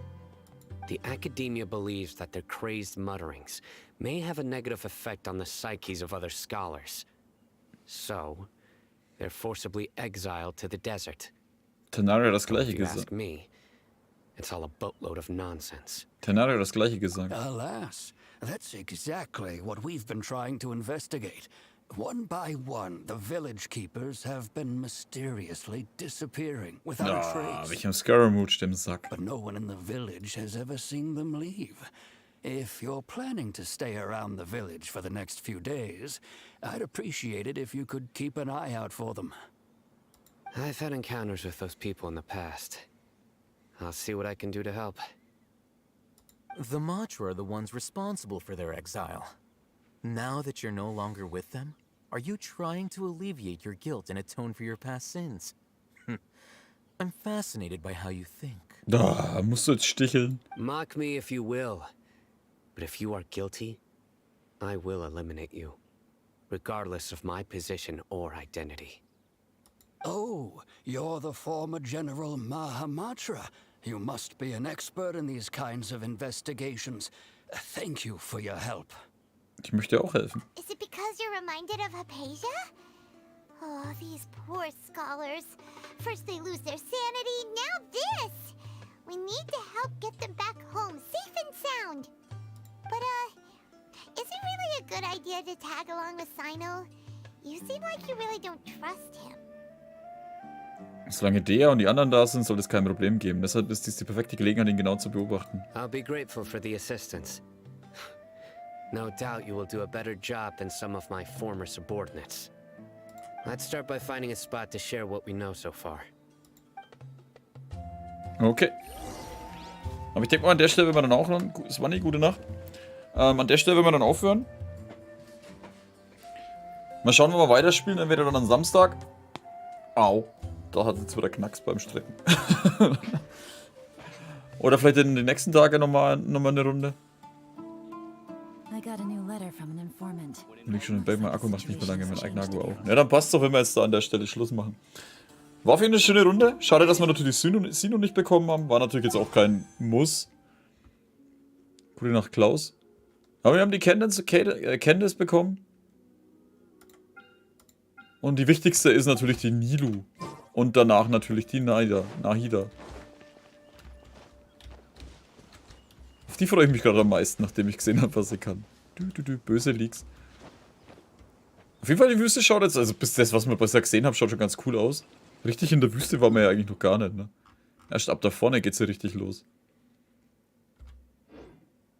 The academia believes that their crazed mutterings may have a negative effect on the psyches of other scholars. So, they're forcibly exiled to the desert. Tenaria das gleiche If you ask gesagt. me, it's all a boatload of nonsense. Tenaria das gleiche gesagt. Alas, that's exactly what we've been trying to investigate. One by one, the village keepers have been mysteriously disappearing without a trace. Welchem Scaramouche dem Sack. But no one in the village has ever seen them leave. If you're planning to stay around the village for the next few days, I'd appreciate it if you could keep an eye out for them. I've had encounters with those people in the past. I'll see what I can do to help. The Matra are the ones responsible for their exile. Now that you're no longer with them, are you trying to alleviate your guilt and atone for your past sins? I'm fascinated by how you think. Musst du jetzt sticheln? Mock me if you will, but if you are guilty, I will eliminate you, regardless of my position or identity. Oh, you're the former General Mahamatra. You must be an expert in these kinds of investigations. Thank you for your help. Ich möchte auch helfen. Is it because you're reminded of Hypatia? Oh, these poor scholars. First they lose their sanity, now this! We need to help get them back home, safe and sound. But, is it really a good idea to tag along with Sino? You seem like you really don't trust him. Solange der und die anderen da sind, soll es kein Problem geben. Deshalb ist dies die perfekte Gelegenheit, ihn genau zu beobachten. I'll be grateful for the assistance. No doubt you will do a better job than some of my former subordinates. Let's start by finding a spot to share what we know so far. Okay. Aber ich denke mal, an der Stelle, wenn wir dann auch noch... Es war eine gute Nacht. An der Stelle, wenn wir dann aufhören. Mal schauen, wenn wir weiterspielen. Entweder dann am Samstag. Au. Da hat jetzt wieder Knacks beim Strecken. Oder vielleicht in den nächsten Tagen nochmal eine Runde. Liegt schon im Bett, mein Akku macht nicht mehr lange, mein eigener Akku auch. Ja, dann passt es doch, wenn wir jetzt da an der Stelle Schluss machen. War auf jeden Fall eine schöne Runde. Schade, dass wir natürlich Sino nicht bekommen haben. War natürlich jetzt auch kein Muss. Gute Nacht, Klaus. Aber wir haben die Candace bekommen. Und die wichtigste ist natürlich die Nilu. Und danach natürlich die Nahida. Auf die freue ich mich gerade am meisten, nachdem ich gesehen habe, was sie kann. Böse Leaks. Auf jeden Fall, die Wüste schaut jetzt, also bis das, was wir bisher gesehen haben, schaut schon ganz cool aus. Richtig in der Wüste war man ja eigentlich noch gar nicht, ne? Erst ab da vorne geht's ja richtig los.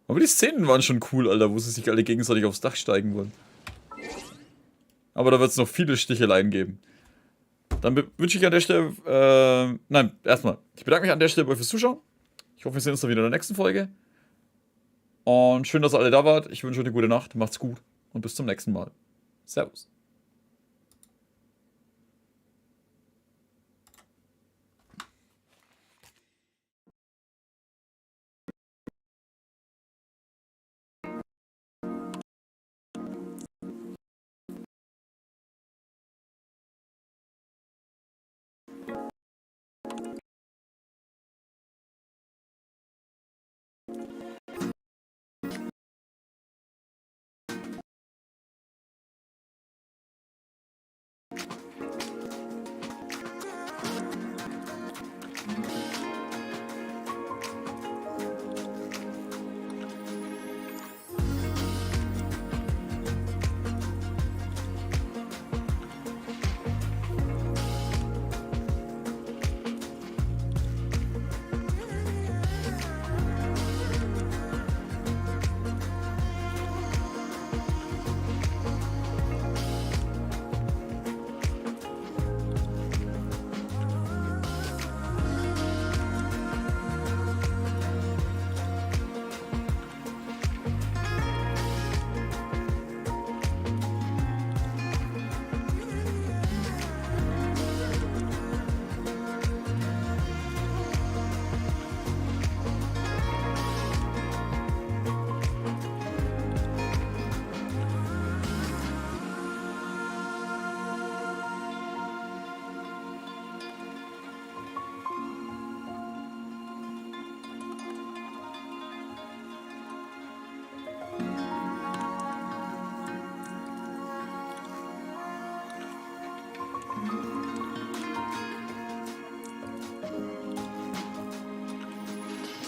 Aber die Szenen waren schon cool, Alter, wo sie sich alle gegenseitig aufs Dach steigen wollen. Aber da wird es noch viele Sticheleien geben. Dann wünsche ich an der Stelle, nein, erstmal, ich bedanke mich an der Stelle bei euch fürs Zuschauen. Ich hoffe, wir sehen uns dann wieder in der nächsten Folge. Und schön, dass ihr alle da wart. Ich wünsche euch eine gute Nacht, macht's gut und bis zum nächsten Mal. Servus.